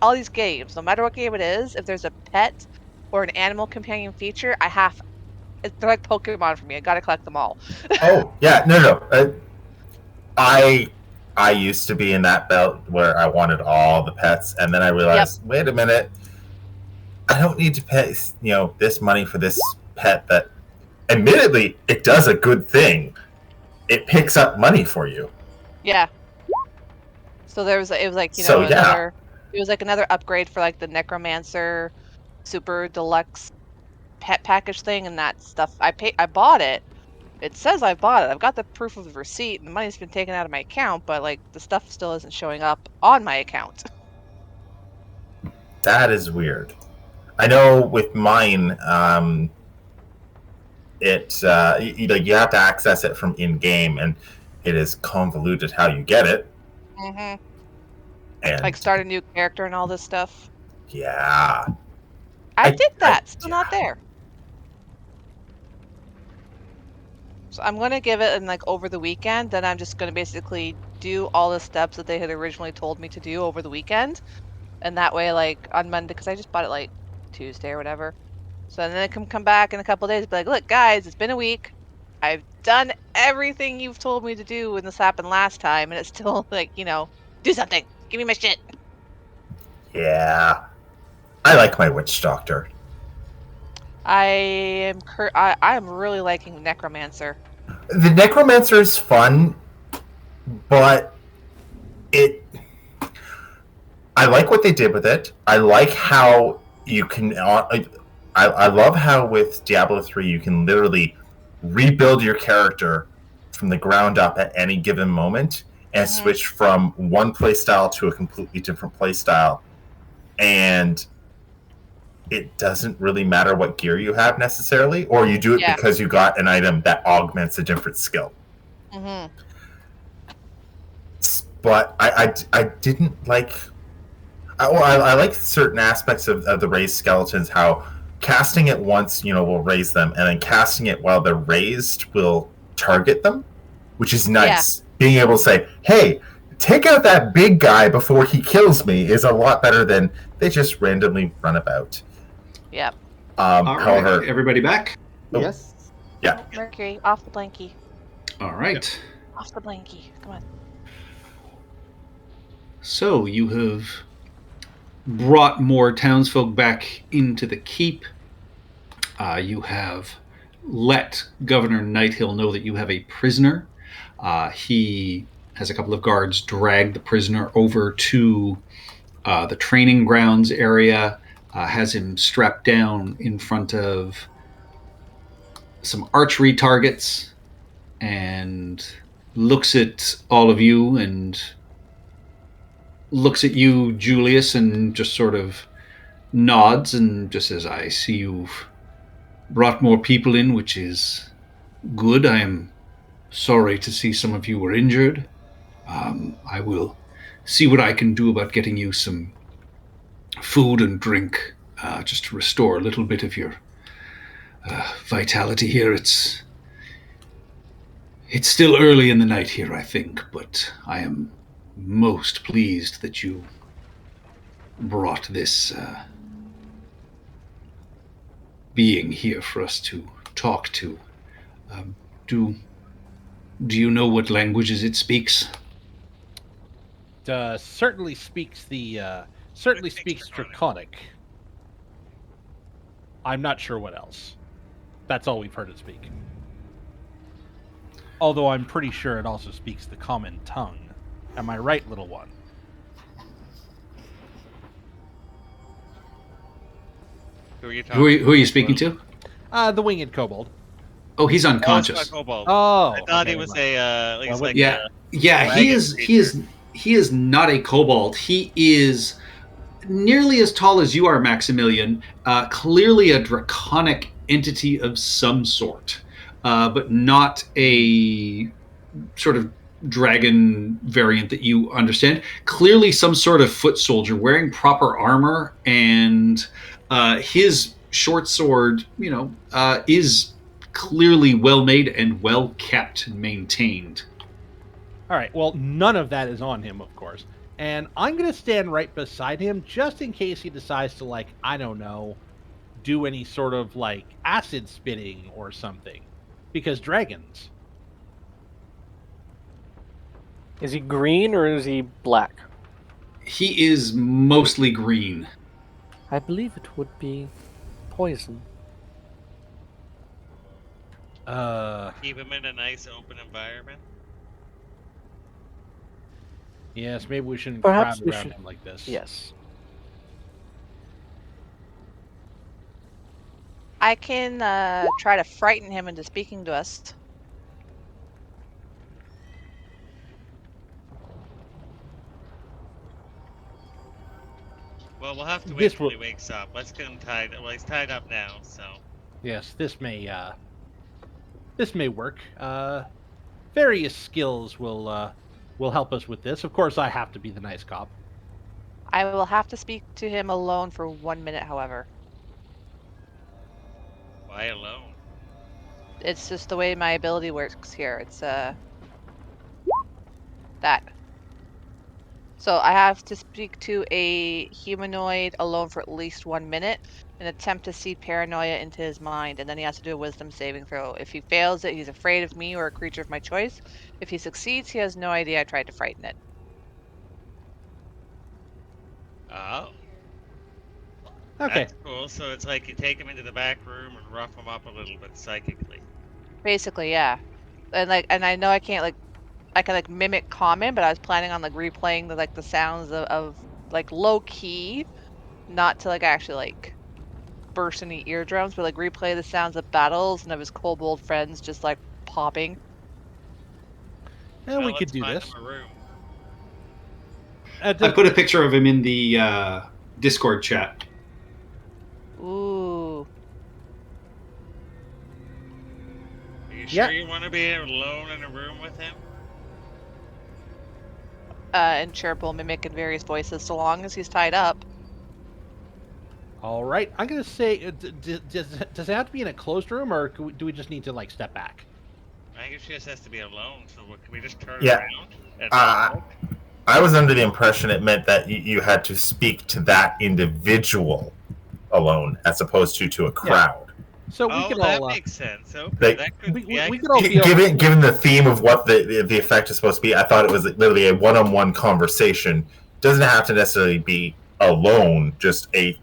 all these games. No matter what game it is, if there's a pet or an animal companion feature, they're like Pokemon for me. I gotta collect them all. Oh, yeah, no. I used to be in that belt where I wanted all the pets, and then I realized, wait a minute, I don't need to pay, this money for this pet that, admittedly, it does a good thing. It picks up money for you. Yeah. So it was like it was like another upgrade for like the Necromancer Super Deluxe pet package thing and that stuff. I bought it. It says I bought it. I've got the proof of the receipt, and the money's been taken out of my account, but like the stuff still isn't showing up on my account. That is weird. I know with mine, you have to access it from in game, and it is convoluted how you get it. Mm-hmm. And like start a new character and all this stuff. Yeah. I did that. Still not there. So I'm going to give it like over the weekend. Then I'm just going to basically do all the steps that they had originally told me to do over the weekend. And that way, like on Monday, because I just bought it like Tuesday or whatever. So then I can come back in a couple of days and be like, look, guys, it's been a week. I've done everything you've told me to do when this happened last time, and it's still like, do something. Give me my shit. Yeah. I like my witch doctor. I am really liking Necromancer. The necromancer is fun, but I like what they did with it. I like how you can. I love how with Diablo 3 you can literally rebuild your character from the ground up at any given moment and switch from one playstyle to a completely different playstyle. And it doesn't really matter what gear you have necessarily, or you do it because you got an item that augments a different skill. Mm-hmm. But I didn't like. I like certain aspects of the raised skeletons. How casting it once, will raise them, and then casting it while they're raised will target them, which is nice. Yeah. Being able to say, "Hey, take out that big guy before he kills me," is a lot better than they just randomly run about. Yep. However, right. Everybody back? Yes. Yeah. Mercury, off the blankie. All right. Off the blankie. Come on. So you have brought more townsfolk back into the keep. You have let Governor Nighthill know that you have a prisoner. He has a couple of guards drag the prisoner over to the training grounds area, has him strapped down in front of some archery targets, and looks at all of you and looks at you, Julius, and just sort of nods and just says, "I see you've brought more people in, which is good. I am sorry to see some of you were injured. I will see what I can do about getting you some food and drink, just to restore a little bit of your vitality here. It's still early in the night here, I think, but I am most pleased that you brought this being here for us to talk to. Do you know what languages it speaks?" Certainly speaks Draconic. I'm not sure what else. That's all we've heard it speak. Although I'm pretty sure it also speaks the common tongue. Am I right, little one? Who are you speaking to? The winged kobold. Oh, he's unconscious. Oh, I thought he was He is not a kobold. He is nearly as tall as you are, Maximilian. Clearly a draconic entity of some sort, but not a sort of dragon variant that you understand. Clearly some sort of foot soldier wearing proper armor, and his short sword, is clearly well made and well kept and maintained. All right, well, none of that is on him, of course. And I'm going to stand right beside him just in case he decides to, I don't know, do any sort of, acid spitting or something. Because dragons. Is he green or is he black? He is mostly green. I believe it would be poison. Keep him in a nice open environment. Yes, maybe we shouldn't Perhaps crowd we around should. him like this. Yes. I can try to frighten him into speaking to us. Well, we'll have to wait till he wakes up. Let's get him tied. Well, he's tied up now, so. Yes, this may work. Various skills will help us with this. Of course, I have to be the nice cop. I will have to speak to him alone for 1 minute, however. Why alone? It's just the way my ability works here. It's that. So I have to speak to a humanoid alone for at least 1 minute. and attempt to seed paranoia into his mind, and then he has to do a wisdom saving throw. If he fails it, he's afraid of me or a creature of my choice. If he succeeds, he has no idea I tried to frighten it. Oh. Okay. That's cool. So it's like you take him into the back room and rough him up a little bit psychically. Basically, yeah. And I know I can't I can mimic common, but I was planning on replaying the sounds of low key, not to actually burst any eardrums, but replay the sounds of battles and of his kobold friends just popping. And we Well, could let's do find this. him a room. I put a picture of him in the Discord chat. Ooh. Are you Yeah. sure you want to be alone in a room with him? And Chirp will mimic in various voices so long as he's tied up. All right. I'm gonna say, does it have to be in a closed room, or do we just need to step back? I think she just has to be alone. So can we just turn Yeah. around? And I was under the impression it meant that you had to speak to that individual alone, as opposed to a crowd. So we could that all makes sense. Okay, They- that could we I could can all see- be over. Given the theme of what the effect is supposed to be, I thought it was literally a one-on-one conversation. Doesn't have to necessarily be alone, just a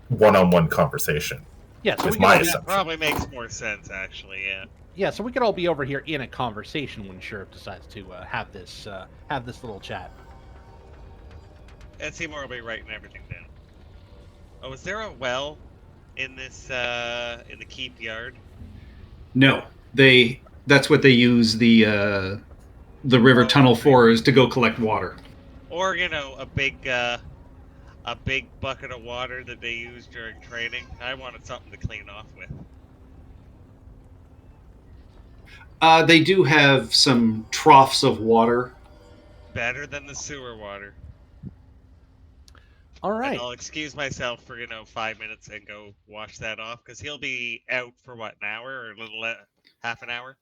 one-on-one conversation. Yeah. So It's we could my all that assumption. probably makes more sense, actually. Yeah. Yeah, so we could all be over here in a conversation when Sheriff decides to have this little chat. And Seymour will be writing everything down. Oh, is there a well in this in the keep yard? No, that's what they use the river tunnel for, is to go collect water. Or a big bucket of water that they use during training. I wanted something to clean off with. They do have some troughs of water. Better than the sewer water. All And right. I'll excuse myself for 5 minutes and go wash that off because he'll be out for an hour or half an hour.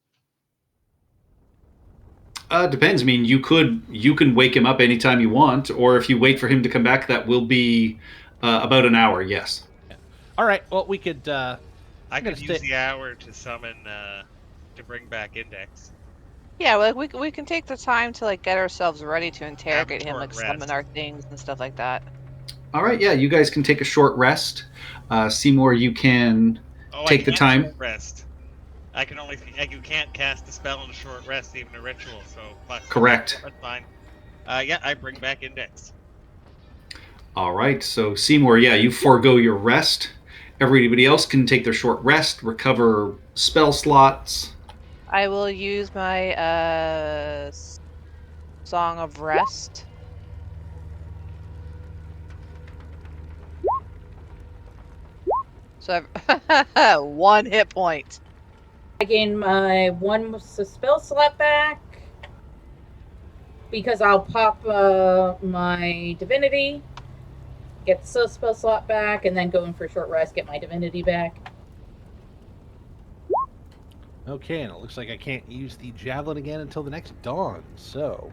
Depends. I mean, you can wake him up anytime you want, or if you wait for him to come back, that will be about an hour. Yes. All right. Well, we could. I gonna could use stay- the hour to summon to bring back Index. Yeah, well, we can take the time to get ourselves ready to interrogate him, short summon rest. our things and stuff like that. All right. Yeah, you guys can take a short rest. Seymour, you can Oh, take I the can't time. short rest. I can only you can't cast a spell in a short rest, even a ritual. So fuck. Correct. That's fine. Yeah, I bring back Index. All right. So Seymour, yeah, you forego your rest. Everybody else can take their short rest, recover spell slots. I will use my Song of Rest. So I've 1 hit point. I gain my 1 spell slot back because I'll pop my divinity, get the spell slot back, and then go in for a short rest, get my divinity back. Okay, and it looks like I can't use the javelin again until the next dawn. So.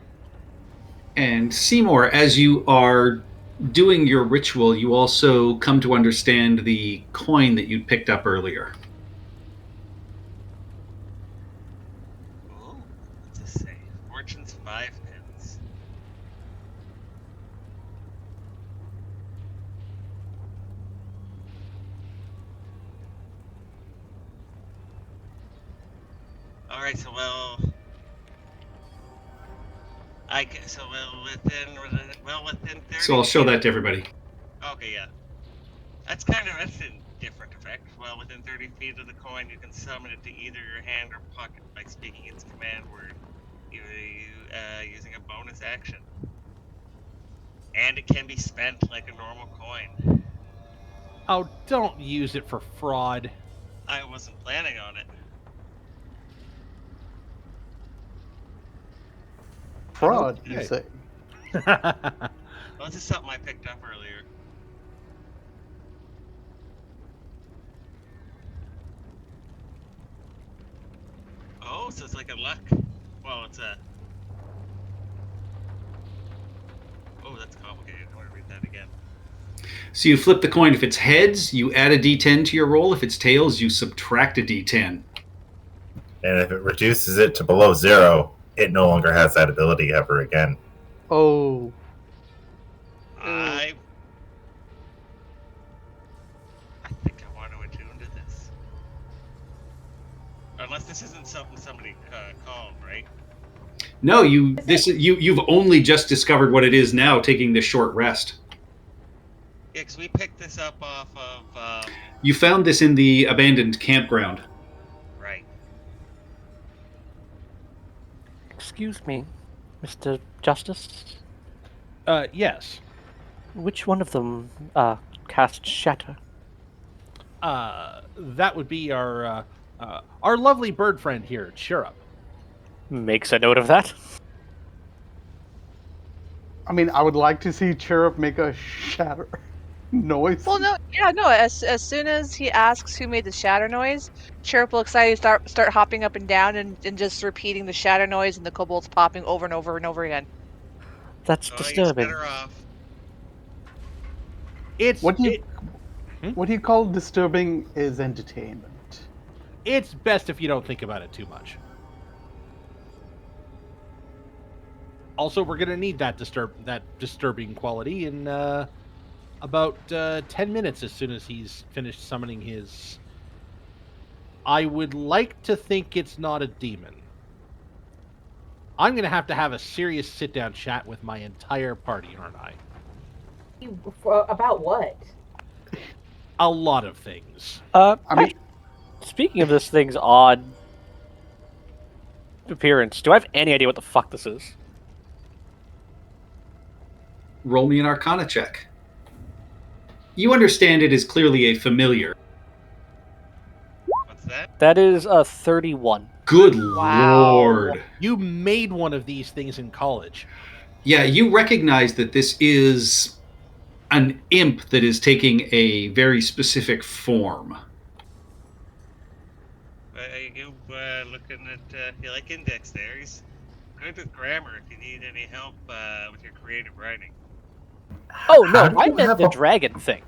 And Seymour, as you are doing your ritual, you also come to understand the coin that you picked up earlier. Ooh, what's this say? Fortune's 5 pence. All right, so within 30. So I'll show that to everybody. Okay, yeah. That's a different effect. Well, within 30 feet of the coin, you can summon it to either your hand or pocket by speaking its command word, using a bonus action. And it can be spent like a normal coin. Oh, don't use it for fraud. I wasn't planning on it. Fraud, you Okay. say? Well, this is something I picked up earlier. Oh, so it's like a luck. Well, it's a. Oh, that's complicated. I want to read that again. So you flip the coin. If it's heads, you add a d10 to your roll. If it's tails, you subtract a d10. And if it reduces it to below 0, it no longer has that ability ever again. Oh, I think I want to attune to this. Unless this isn't something somebody called, right? No, you've only just discovered what it is now, taking this short rest. Yeah, because we picked this up off of... You found this in the abandoned campground. Right. Excuse me, Mr. Justice. Yes. Which one of them cast Shatter? That would be our lovely bird friend here, Chirrup. Makes a note of that. I mean, I would like to see Chirrup make a shatter noise. Well, no, yeah, no. As soon as he asks who made the shatter noise, Chirrup will excitedly start hopping up and down and just repeating the shatter noise and the kobolds popping over and over and over again. That's So he's disturbing. better off. What do you call disturbing is entertainment. It's best if you don't think about it too much. Also, we're gonna need that disturbing quality in about 10 minutes as soon as he's finished summoning his... I would like to think it's not a demon. I'm gonna have to have a serious sit-down chat with my entire party, aren't I? About what? A lot of things. I mean, Speaking of this thing's odd appearance, do I have any idea what the fuck this is? Roll me an Arcana check. You understand it is clearly a familiar. What's that? That is a 31. Good Wow. lord. You made one of these things in college. Yeah, you recognize that this is an imp that is taking a very specific form. You looking at you like Index there? He's good with grammar. If you need any help with your creative writing. Oh How no, do I you meant have the a- dragon thing.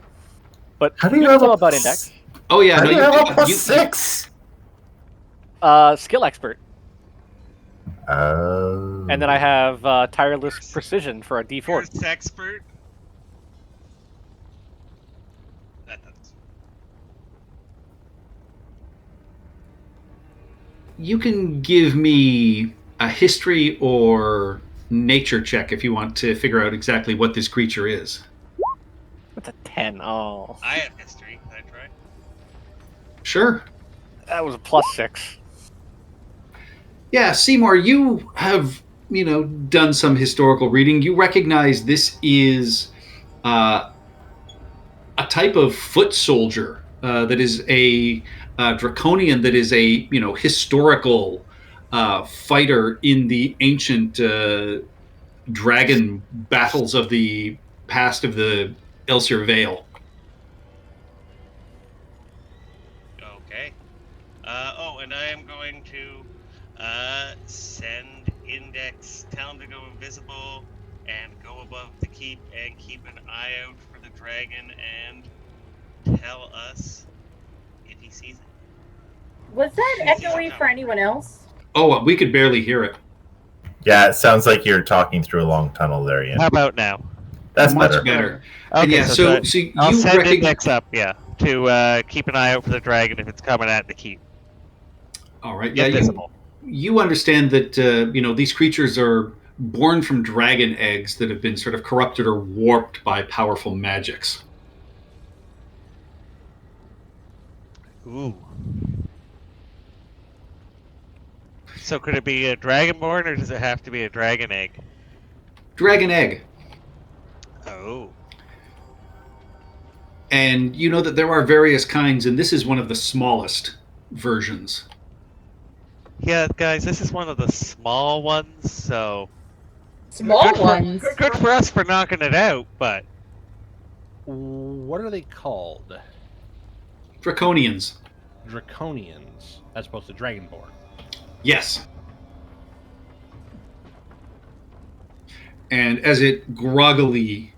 But How do you you have know a about plus- Index? Oh yeah, How no, do you have a plus you- 6? Skill expert. Oh. And then I have tireless precision for a D4. You're a expert. That does. You can give me a history or nature check if you want to figure out exactly what this creature is. What's a 10? Oh, I have history. Can I try? Sure. that was a +6. Yeah, Seymour, you have, done some historical reading. You recognize this is a type of foot soldier that is a draconian, that is a, historical fighter in the ancient dragon battles of the past of the Elsir Vale. Okay. And I am going to send Index, tell him to go invisible, and go above the keep and keep an eye out for the dragon and tell us if he sees it. Was that echoey for anyone else? Oh, we could barely hear it. Yeah, it sounds like you're talking through a long tunnel there, Ian. How about now? That's Much better. better. Okay, And yeah, so I'll you send recognize. Index up, to keep an eye out for the dragon if it's coming at the keep. All right. Yeah, Invisible. you understand that these creatures are born from dragon eggs that have been sort of corrupted or warped by powerful magics. Ooh. So could it be a dragonborn, or does it have to be a dragon egg? Dragon egg. Oh. And you know that there are various kinds, and this is one of the smallest versions. Yeah, guys, this is one of the small ones, so... Small good ones. Good for us for knocking it out, but... What are they called? Draconians. Draconians, as opposed to Dragonborn. Yes. And as it groggily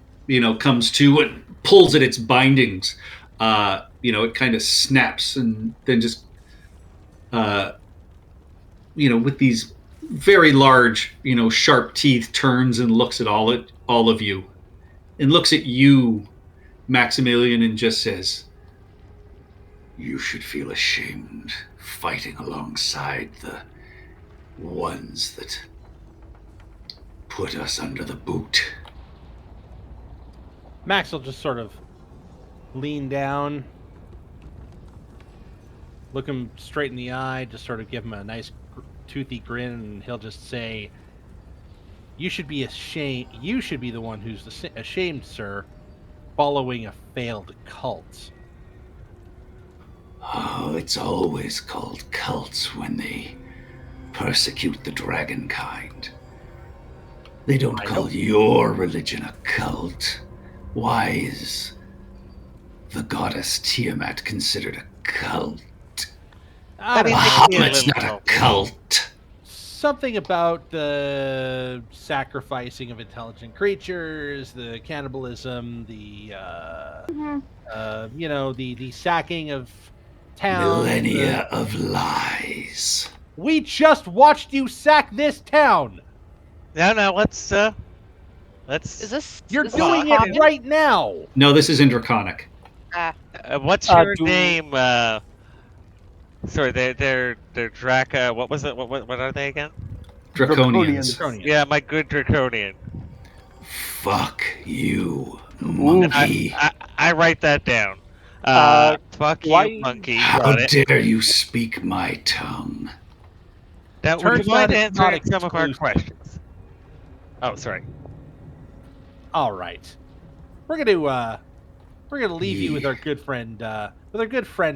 comes to and pulls at its bindings. It kind of snaps and then just, with these very large, sharp teeth, turns and looks at all of you, and looks at you, Maximilian, and just says, "You should feel ashamed fighting alongside the ones that put us under the boot." Max will just sort of lean down, look him straight in the eye, just sort of give him a nice toothy grin, and he'll just say, "You should be ashamed. You should be the one who's ashamed, sir, following a failed cult." Oh, it's always called cults when they persecute the dragon kind. They don't call your religion a cult. Why is the goddess Tiamat considered a cult? Bahamut's not a cult. Something about the sacrificing of intelligent creatures, the cannibalism, the the sacking of towns. Millennia of lies. We just watched you sack this town. No, let's. Is this? You're is this doing common? it right now. No, this is Indraconic. What's your do- name? Sorry, they're Draca. What was it? What are they again? Draconians. Draconian. Yeah, my good Draconian. Fuck you, Ooh. monkey. I write that down. Fuck why- you, monkey. How Got it. dare you speak my tongue? That would Turns you mind out it's not answering some of our exclusive. questions? Oh, sorry. All right, we're gonna leave you with our good friend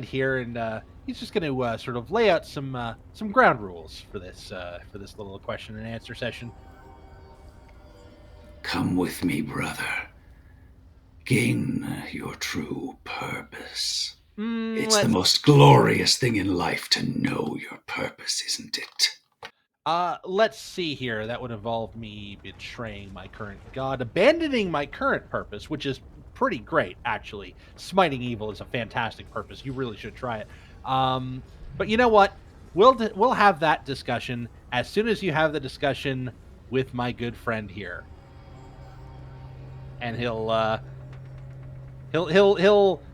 here, and he's just gonna sort of lay out some ground rules for this little question and answer session. Come with me, brother. Gain your true purpose. It's the most glorious thing in life to know your purpose, isn't it? Let's see here. That would involve me betraying my current god, abandoning my current purpose, which is pretty great, actually. Smiting evil is a fantastic purpose. You really should try it. But you know what? We'll have that discussion as soon as you have the discussion with my good friend here, and he'll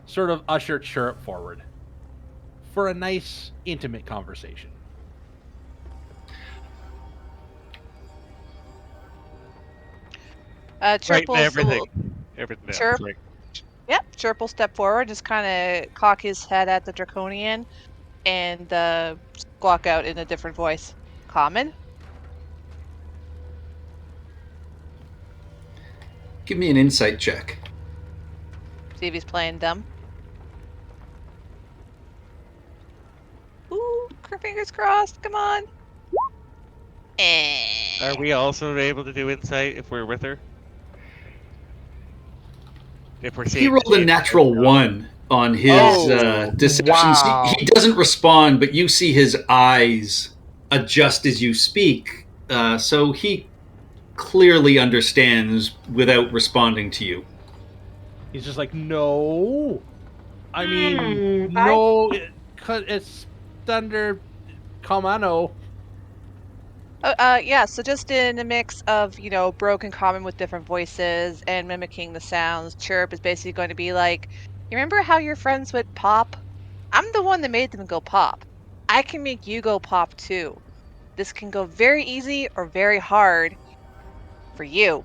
sort of usher Chirrup forward for a nice, intimate conversation. Right, Chirp will, everything. Everything. else, Chirp. like- Yep, Chirp will step forward, just kind of cock his head at the Draconian, and squawk out in a different voice. Common? Give me an insight check. See if he's playing dumb. Ooh, fingers crossed, come on. Are we also able to do insight if we're with her? If we're seeing He rolled a natural 1 on his deception. wow. He doesn't respond, but you see his eyes adjust as you speak. So he clearly understands without responding to you. He's just like, no. I mean, Hmm, no. It's Thunder Kamano. Yeah, so just in a mix of, broken common with different voices and mimicking the sounds, Chirp is basically going to be like, you remember how your friends would pop? I'm the one that made them go pop. I can make you go pop too. This can go very easy or very hard for you.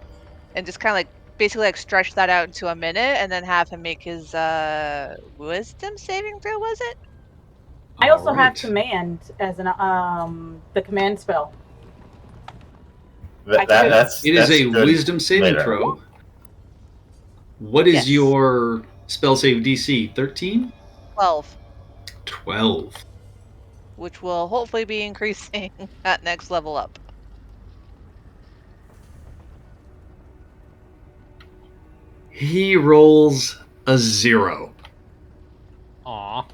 And just kind of basically stretch that out into a minute and then have him make his wisdom saving throw, was it? I also have Alright. command as an the command spell. That's It is that's a good. wisdom saving later. throw. What is Yes. your spell save DC? 13? 12, 12. which will hopefully be increasing at next level up. He rolls a 0. Aw.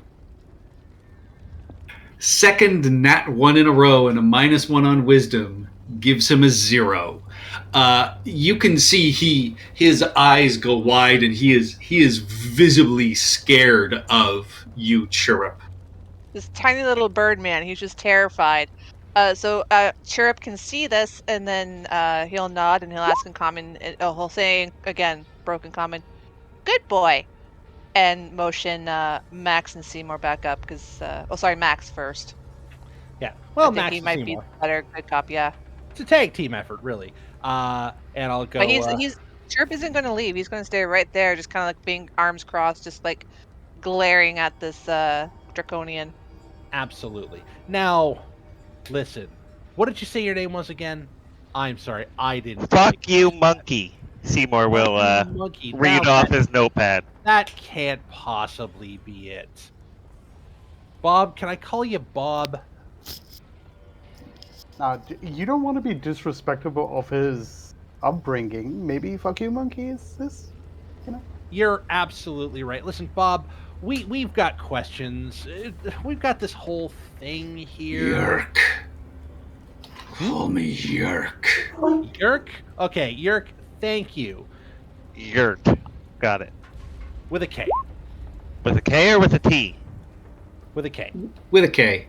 Second nat 1 in a row and a -1 on wisdom gives him a 0. you can see his eyes go wide, and he is visibly scared of you, Chirrup. This tiny little bird man, he's just terrified. So Chirrup can see this, and then he'll nod and he'll ask in common. He'll say again, broken common, "Good boy," and motion Max and Seymour back up because. Max first. Yeah. Well, I think Max he and might Seymour. be better good cop. Yeah. It's a tag team effort, really. And I'll go. But he's Chirp isn't going to leave. He's going to stay right there, just kind of like being arms crossed, just like glaring at this draconian. Absolutely. Now, listen. What did you say your name was again? I'm sorry, I didn't. Fuck you, monkey. Seymour will Monkey. read Now off his notepad. That can't possibly be it. Bob, can I call you Bob? You don't want to be disrespectful of his upbringing. Maybe fuck you, monkey is this? You're absolutely right. Listen, Bob, we've got questions. We've got this whole thing here. Yerk. Call me Yerk. Yerk? Okay, Yerk, thank you. Yurt. Got it. With a K. With a K or with a T? With a K. With a K.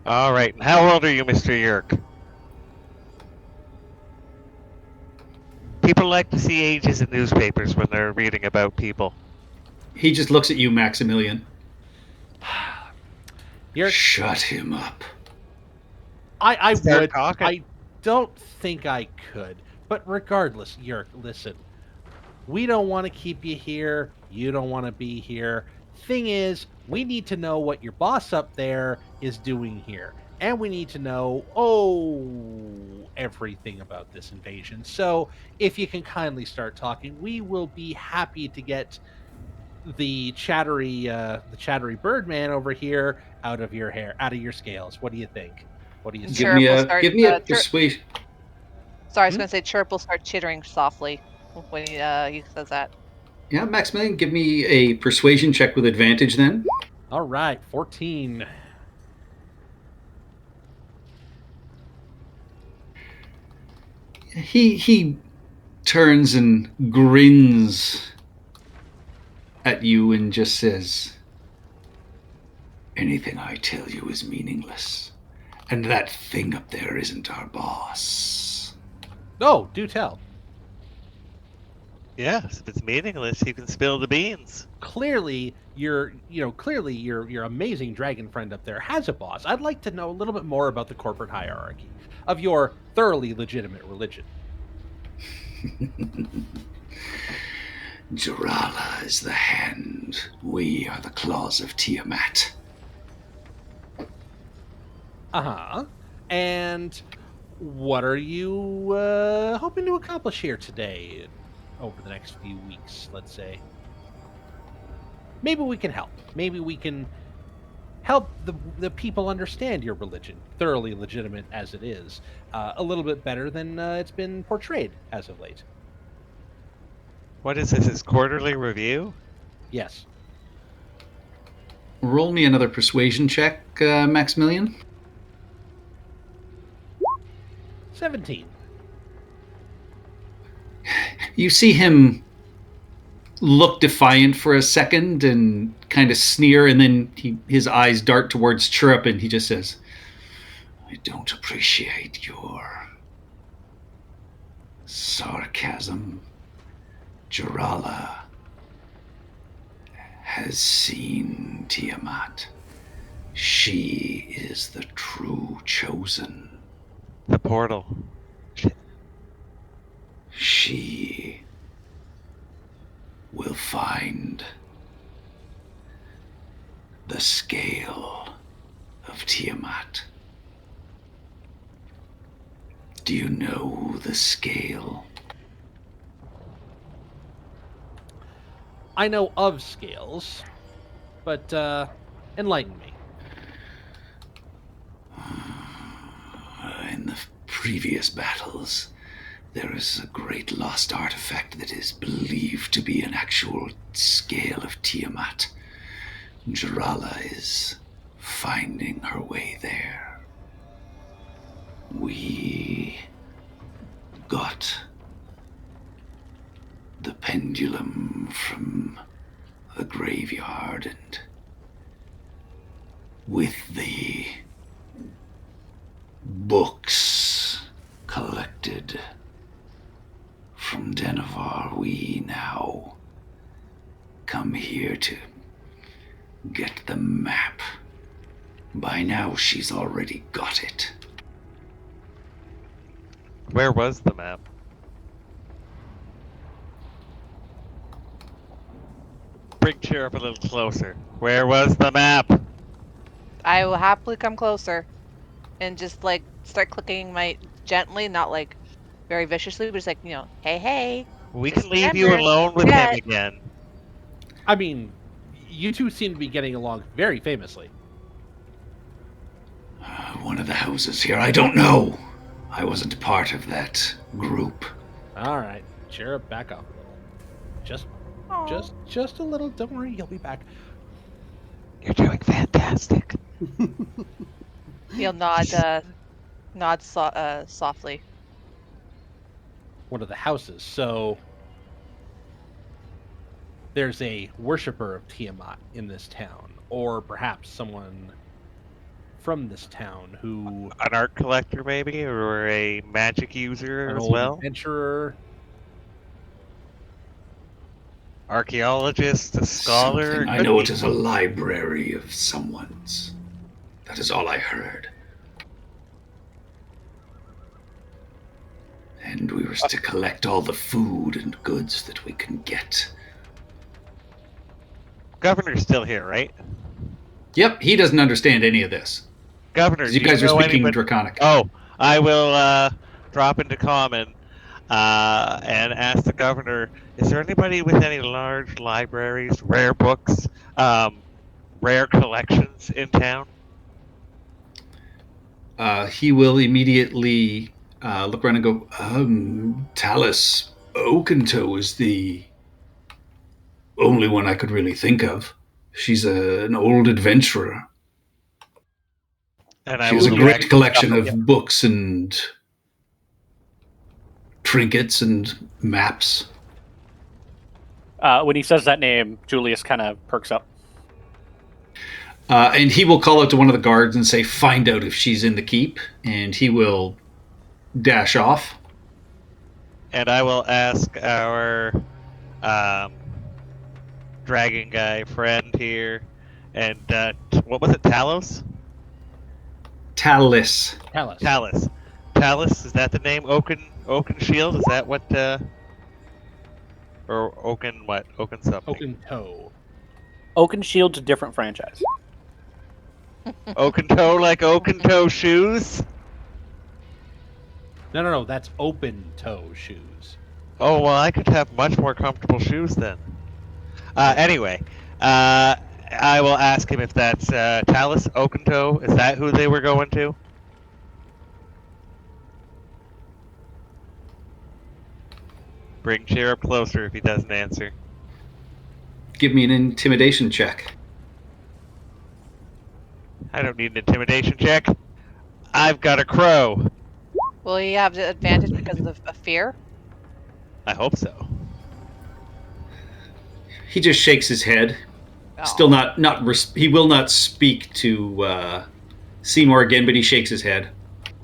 All right. And how old are you, Mr. Yerk? People like to see ages in newspapers when they're reading about people. He just looks at you, Maximilian. Yerk, shut him up. I Start would. talking. I don't think I could. But regardless, Yerk, listen. We don't want to keep you here. You don't want to be here. Thing is, we need to know what your boss up there is doing here. And we need to know, everything about this invasion. So, if you can kindly start talking, we will be happy to get the chattery Birdman over here out of your hair, out of your scales. What do you think? What do you say? Give me Chirp will give me a start, persuasion. Sorry, I was going to say Chirp will start chittering softly when he says that. Yeah, Maximilian, give me a persuasion check with advantage then. All right, 14. He turns and grins at you and just says, "Anything I tell you is meaningless. And that thing up there isn't our boss." Oh, do tell. Yes, if it's meaningless, you can spill the beans. Clearly, your amazing dragon friend up there has a boss. I'd like to know a little bit more about the corporate hierarchy of your thoroughly legitimate religion. Jarala is the hand. We are the claws of Tiamat. Uh-huh. And what are you hoping to accomplish here today, over the next few weeks, let's say? Maybe we can help. Maybe we can help the people understand your religion, thoroughly legitimate as it is, a little bit better than it's been portrayed as of late. What is this? His quarterly review? Yes. Roll me another persuasion check, Maximilian. 17. You see him look defiant for a second and kind of sneer, and then his eyes dart towards Chirrup, and he just says, "I don't appreciate your sarcasm. Jarala has seen Tiamat. She is the true chosen. The portal. She will find the scale of Tiamat. Do you know the scale?" I know of scales, but enlighten me. In the previous battles, there is a great lost artifact that is believed to be an actual scale of Tiamat. Jarala is finding her way there. We got pendulum from the graveyard, and with the books collected from Denevar, we now come here to get the map. By now, she's already got it. Where was the map? Bring chair up a little closer. Where was the map? I will happily come closer and just like start clicking my gently, not like very viciously, but just like, hey, hey. We Just can leave you remember, alone with yeah. him again. I mean, you two seem to be getting along very famously. One of the houses here, I don't know. I wasn't part of that group. All right, Cherub, back up a little. Just a little. Don't worry, you'll be back. You're doing fantastic. He'll nod softly. One of the houses. So there's a worshiper of Tiamat in this town, or perhaps someone from this town who An art collector, maybe, or a magic user an as old well. adventurer. Archaeologist, a scholar. Something I could know be. it is a library of someone's. That is all I heard. And we were to collect all the food and goods that we can get. Governor's still here, right? Yep, he doesn't understand any of this. Governor, 'Cause do you guys are know speaking anybody- Draconic. Oh, I will drop into common and ask the governor, is there anybody with any large libraries, rare books, rare collections in town? He will immediately look around and go, Talus Oakentoe is the only one I could really think of. She's an old adventurer. And I She has a will great direct- collection of books and trinkets and maps. When he says that name, Julius kind of perks up. And he will call out to one of the guards and say, find out if she's in the keep. And he will dash off. And I will ask our dragon guy friend here, and what was it, Talos? Talus. Tell us. Talus. Talus, is that the name? Oaken Shield? Is that what? Or Oaken what? Oaken something. Oaken Toe. Oaken Shield's a different franchise. Oaken Toe, like Oaken Toe shoes? No. That's open toe shoes. Oh, well, I could have much more comfortable shoes then. Anyway, I will ask him if that's Talus Oaken Toe. Is that who they were going to? Bring chair up closer if he doesn't answer. Give me an intimidation check. I don't need an intimidation check. I've got a crow. Will he have the advantage because of fear? I hope so. He just shakes his head. Oh. Still he will not speak to Seymour again, but he shakes his head.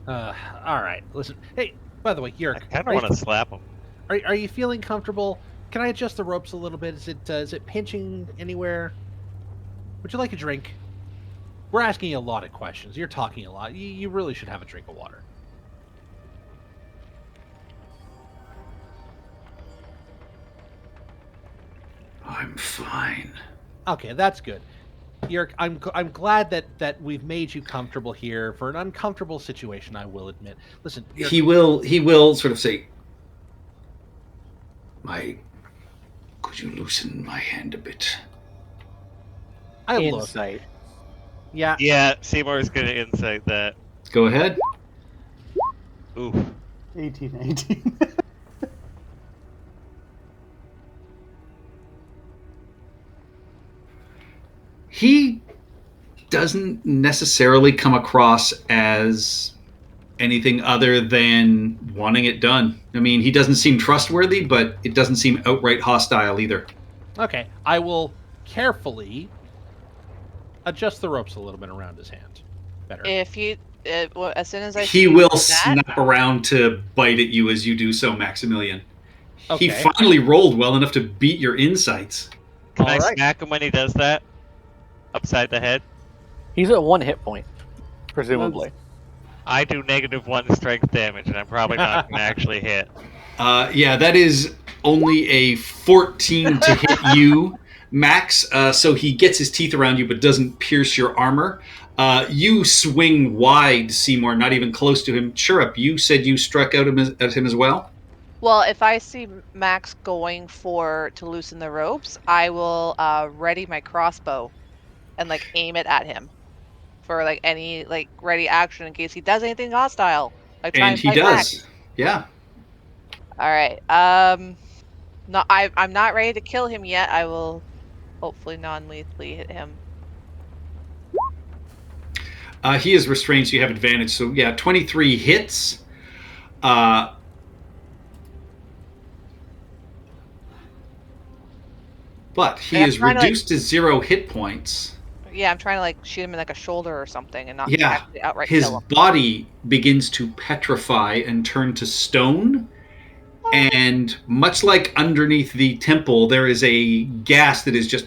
All right. Listen. Hey, by the way, I Yerk, kind of want to slap him. are you feeling comfortable? Can I adjust the ropes a little bit? Is it pinching anywhere? Would you like a drink? We're asking you a lot of questions. You're talking a lot. You really should have a drink of water. I'm fine. Okay, that's good. Yerk, I'm glad that we've made you comfortable here for an uncomfortable situation. I will admit. Listen, Yerk, He will sort of say, could you loosen my hand a bit? I look. Insight. Yeah. Yeah, Seymour's gonna insight that. Go ahead. Oof. 18. He doesn't necessarily come across as anything other than wanting it done. I mean, he doesn't seem trustworthy, but it doesn't seem outright hostile either. Okay, I will carefully adjust the ropes a little bit around his hand. Better. If you, as soon as I He see will that, snap around to bite at you as you do so, Maximilian. He Okay. finally rolled well enough to beat your insights. Can I All right. smack him when he does that? Upside the head? He's at 1 hit point, presumably. I do -1 strength damage, and I'm probably not going to actually hit. Yeah, that is only a 14 to hit you, Max. So he gets his teeth around you but doesn't pierce your armor. You swing wide, Seymour, not even close to him. Chirrup, you said you struck out at him as well? well, if I see Max going to loosen the ropes, I will ready my crossbow and like aim it at him for like any like ready action in case he does anything hostile. Like try And he fight back. does. Yeah. All right. No, I'm not ready to kill him yet. I will hopefully non-lethally hit him. He is restrained, so you have advantage. So, yeah, 23 hits. But he I'm is trying to, like- reduced to 0 hit points. Yeah, I'm trying to like shoot him in like a shoulder or something and not Yeah, actually outright his kill him. body begins to petrify and turn to stone. And much like underneath the temple, there is a gas that is just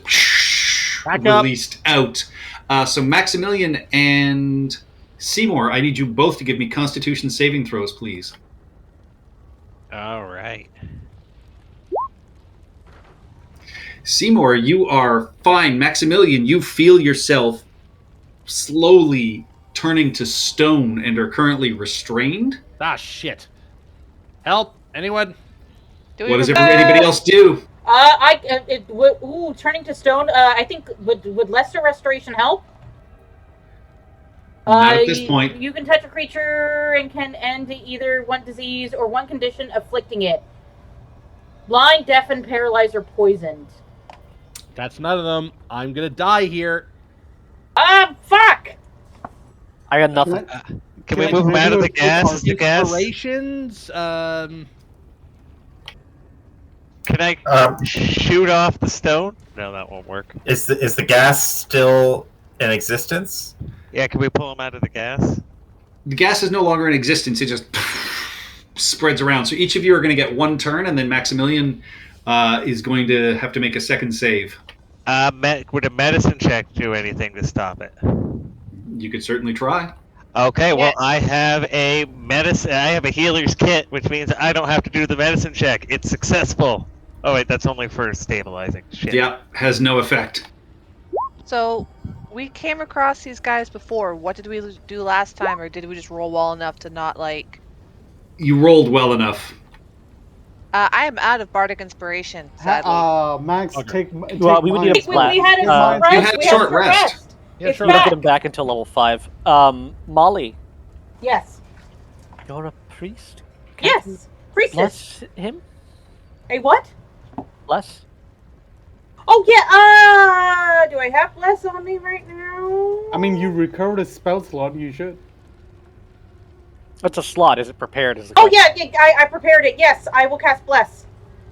Back up. released out. So Maximilian and Seymour, I need you both to give me Constitution saving throws, please. All right. Seymour, you are fine. Maximilian, you feel yourself slowly turning to stone and are currently restrained. Ah, shit. Help! Anyone? What does anybody else do? Turning to stone. I think would lesser restoration help? Not at this point. You can touch a creature and can end either one disease or one condition afflicting it. Blind, deafened, paralyzed, or poisoned. That's none of them. I'm gonna die here. Fuck! I got nothing. Can we move him out of the gas? Is the gas? Inspirations? Can I shoot off the stone? No, that won't work. Is the gas still in existence? Yeah, can we pull him out of the gas? The gas is no longer in existence. It just spreads around. So each of you are going to get one turn, and then Maximilian is going to have to make a second save. Would a medicine check do anything to stop it? You could certainly try. Okay, well, I have a medicine. I have a healer's kit, which means I don't have to do the medicine check. It's successful. Oh wait, that's only for stabilizing. Shit. Yeah, has no effect. So we came across these guys before. What did we do last time, or did we just roll well enough to not like? You rolled well enough. I am out of bardic inspiration. Sadly. Max, Okay. take Well, we would need a We splat. had a Uh, short rest. You had we short rest. Yeah, It's sure. We're not back. getting back until level 5. Molly, Yes. you're a priest? Yes. Priestess. Bless him? A what? Bless? Oh yeah. Do I have bless on me right now? I mean, you recovered a spell slot. You should. It's a slot. Is it prepared? Is the Oh question. yeah, I prepared it. Yes, I will cast bless.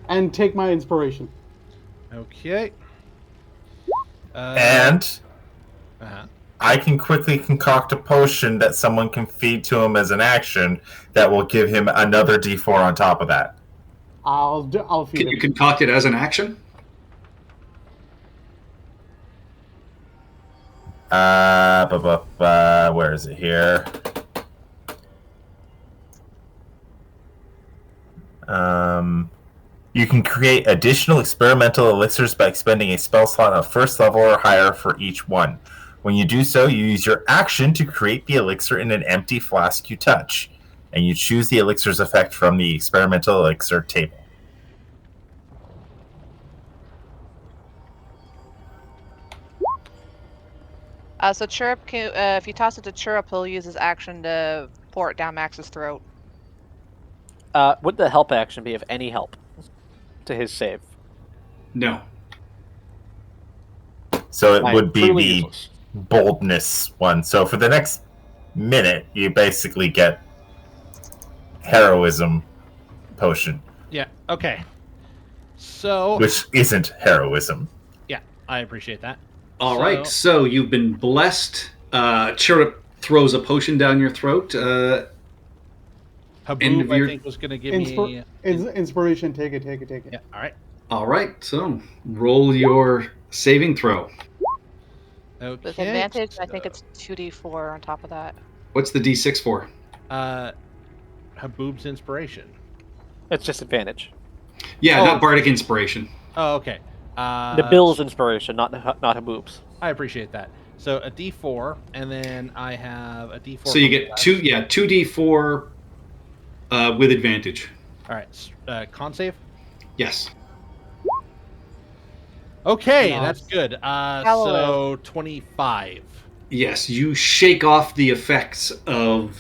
And take my inspiration. Okay. And Uh-huh. I can quickly concoct a potion that someone can feed to him as an action that will give him another D4 on top of that. I'll feed Can him. you concoct it as an action? Where is it here? You can create additional experimental elixirs by expending a spell slot of first level or higher for each one. When you do so, you use your action to create the elixir in an empty flask you touch, and you choose the elixir's effect from the experimental elixir table. So Chirrup, if you toss it to Chirrup, he'll use his action to pour it down Max's throat. Would the help action be of any help to his save? No. So it Fine, would be truly the useless. boldness one. So for the next minute, you basically get heroism potion, Yeah. Okay. So which isn't heroism. yeah, I appreciate that. All right, so you've been blessed. Chirrup throws a potion down your throat. End Haboob, of your- I think, was going to give me. Inspiration. Take it. Yeah. All right. All right, so roll your saving throw. Okay. With advantage, I think so, it's 2d4 on top of that. What's the D6 for? Haboob's inspiration. It's just advantage. Yeah, Oh. not bardic inspiration. Oh, okay. Nabill's inspiration, not Haboob's. I appreciate that. So a D4, and then I have a D4. So you from get Bless. two D4 with advantage. All right. Con save. Yes. Okay, Nice. that's good. So Hallelujah. 25. Yes, you shake off the effects of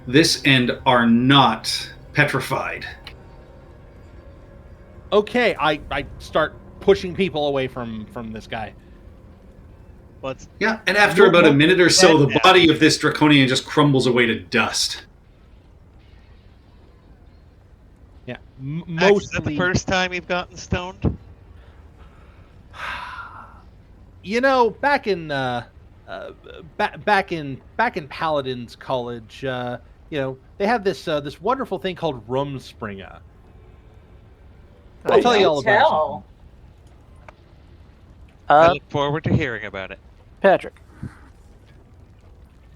this and are not petrified. Okay, I start pushing people away from this guy. What's Yeah, and after about a minute or so, the Yeah. body of this draconian just crumbles away to dust. Yeah, Is that mostly. the first time you've gotten stoned? You know, back in back in Paladin's College, you know, they have this this wonderful thing called Rumspringa. I'll tell you all about it. Tell. I look forward to hearing about it. Patrick,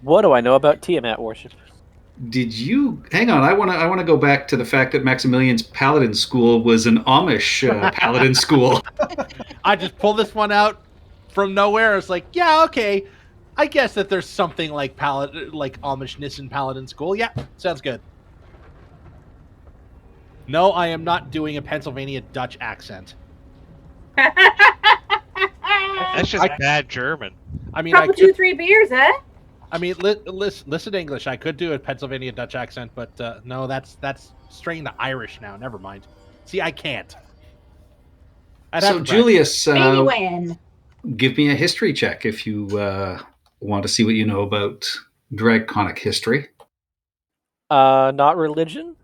what do I know about Tiamat worship? Did you hang on? I want to go back to the fact that Maximilian's paladin school was an Amish paladin school. I just pulled this one out from nowhere. It's like, yeah, okay. I guess that there's something like Amishness in Paladin School. Yeah, sounds good. No, I am not doing a Pennsylvania Dutch accent. That's just bad German. I mean, I Couple could, 2-3 beers, eh? I mean, listen to English. I could do a Pennsylvania Dutch accent, but no, that's straying to Irish now. Never mind. See, I can't. I'd have So to Julius, Anyway, give me a history check if you want to see what you know about Draconic history. Not religion?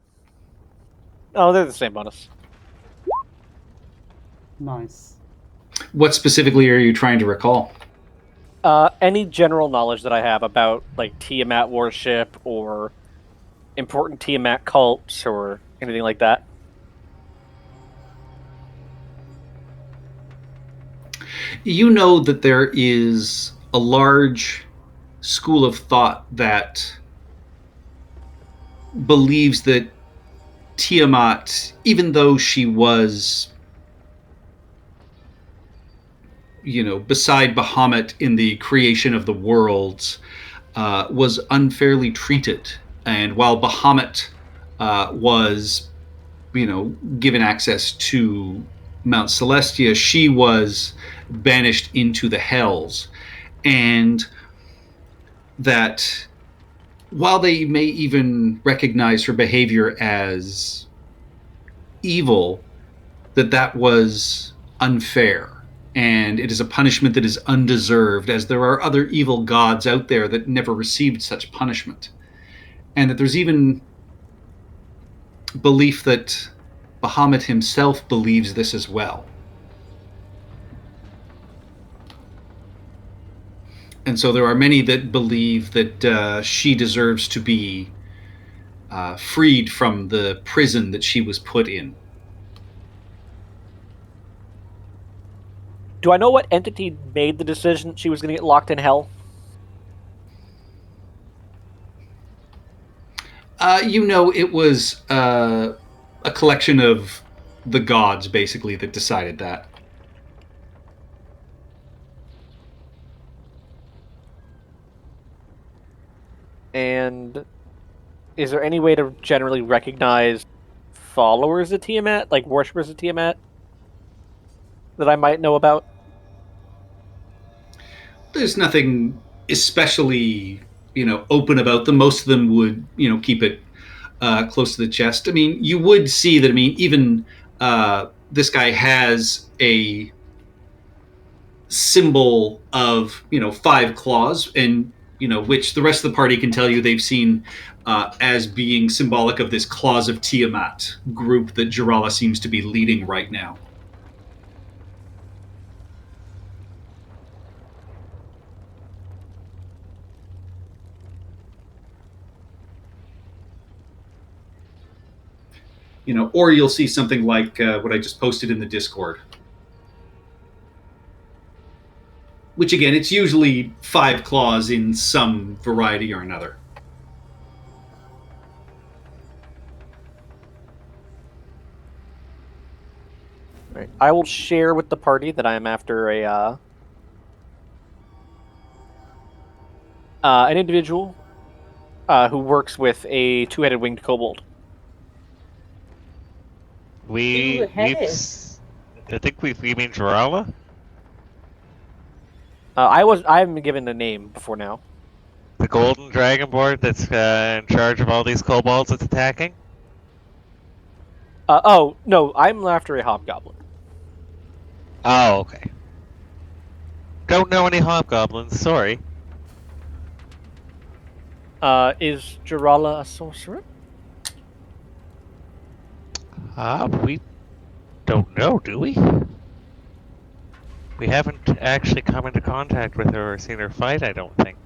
Oh, they're the same bonus. Nice. What specifically are you trying to recall? Any general knowledge that I have about like Tiamat worship or important Tiamat cults or anything like that. You know that there is a large school of thought that believes that Tiamat, even though she was, beside Bahamut in the creation of the worlds, was unfairly treated. And while Bahamut was, given access to Mount Celestia, she was banished into the hells. And that while they may even recognize her behavior as evil, that was unfair. And it is a punishment that is undeserved, as there are other evil gods out there that never received such punishment. And that there's even belief that Bahamut himself believes this as well. And so there are many that believe that she deserves to be freed from the prison that she was put in. Do I know what entity made the decision that she was going to get locked in hell? It was a collection of the gods, basically, that decided that. And is there any way to generally recognize followers of Tiamat, like worshippers of Tiamat, that I might know about? There's nothing especially, open about them. Most of them would, keep it close to the chest. I mean, you would see that, even this guy has a symbol of, 5 claws, and, which the rest of the party can tell you they've seen as being symbolic of this Claws of Tiamat group that Jirala seems to be leading right now. Or you'll see something like what I just posted in the Discord. Which, again, it's usually 5 claws in some variety or another. Right. I will share with the party that I am after an individual who works with a 2-headed winged kobold. I think we mean Jirala? I haven't been given a name before now. The golden dragonborn that's in charge of all these kobolds that's attacking? Oh, no, I'm after a hobgoblin. Oh, okay. Don't know any hobgoblins, sorry. Is Jirala a sorcerer? We don't know, do we? We haven't actually come into contact with her or seen her fight, I don't think.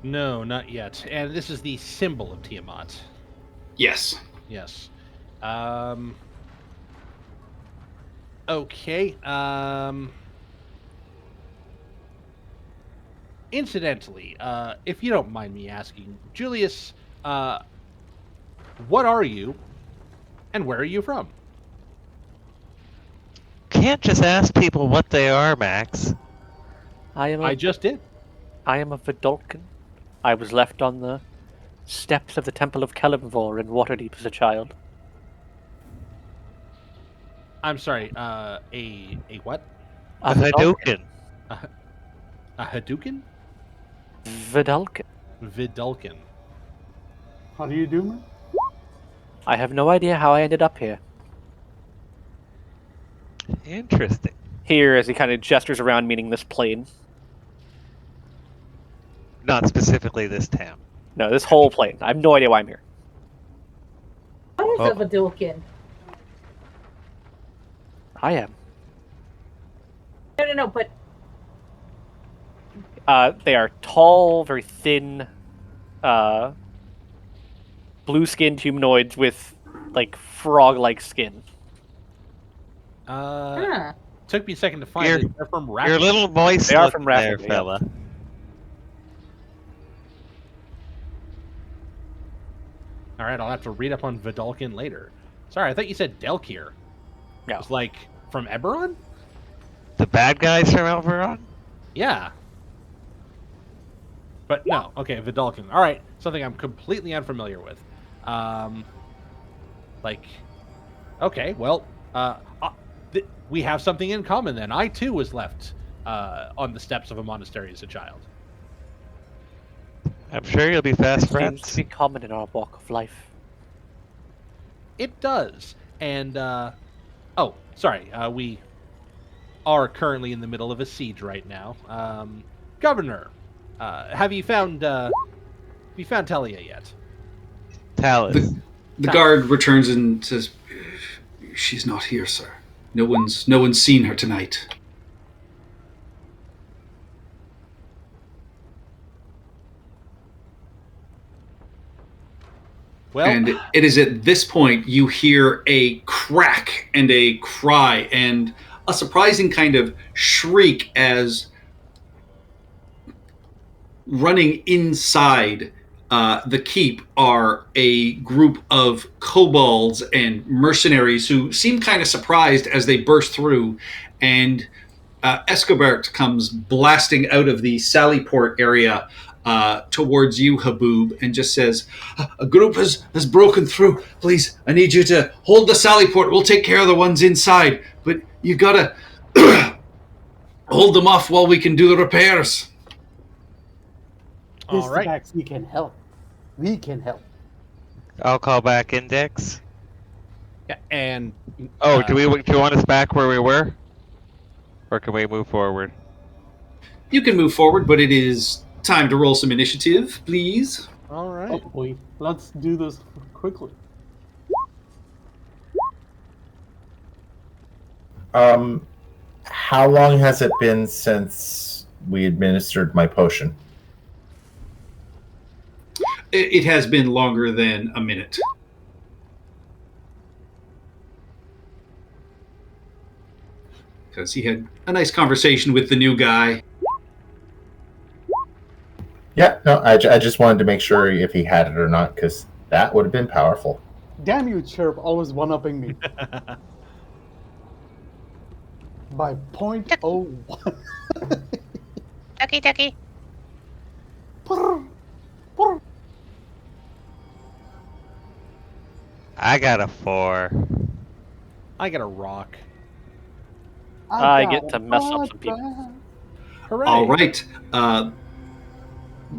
No, not yet. And this is the symbol of Tiamat. Yes. Yes. Okay. Incidentally, if you don't mind me asking, Julius, what are you, and where are you from? Can't just ask people what they are, Max. I just did. I am a Vidalcan. I was left on the steps of the Temple of Kelimvor in Waterdeep as a child. I'm sorry, a what? A Hadouken. A Hadouken? Vidalcan. Vidalcan. How do you do, man? I have no idea how I ended up here. Interesting. Here, as he kind of gestures around, meaning this plane. Not specifically this town. No, this whole plane. I have no idea why I'm here. What is a Vidalcan? I am. No, but They are tall, very thin, blue-skinned humanoids with, like, frog-like skin. Took me a second to find it. They're from Rackham. You're a little moist They are from there, Rackham, fella. All right, I'll have to read up on Vidalcan later. Sorry, I thought you said Delkir. No. It's like from Eberron? The bad guys from Elveron? Yeah. But no, okay, Vidalcan. All right, something I'm completely unfamiliar with. Okay, well, we have something in common then. I too was left on the steps of a monastery as a child. I'm sure you'll be fast Seems friends. to be common in our walk of life. It does. And, we are currently in the middle of a siege right now. Governor, have you found Talia yet? Talus. The guard returns and says, "She's not here, sir. No one's seen her tonight." Well, And it is at this point you hear a crack and a cry and a surprising kind of shriek as running inside the keep are a group of kobolds and mercenaries who seem kind of surprised as they burst through, and Escobert comes blasting out of the Sallyport area towards you, Haboob, and just says, "A group has broken through. Please, I need you to hold the Sallyport. We'll take care of the ones inside, but you gotta hold them off while we can do the repairs." all right. Max, we can help. We can help. I'll call back Index. Yeah, and Oh, do you want us back where we were? Or can we move forward? You can move forward, but it is time to roll some initiative, please. All Oh right. boy, let's do this quickly. How long has it been since we administered my potion? It has been longer than a minute. Because he had a nice conversation with the new guy. Yeah, no, I just wanted to make sure if he had it or not, because that would have been powerful. Damn you, Chirp, always one-upping me by 0.01. Ducky, ducky. Brr, brr. I got a 4. I got a rock. I got get to a mess up some bad people. bad. Hooray! All right.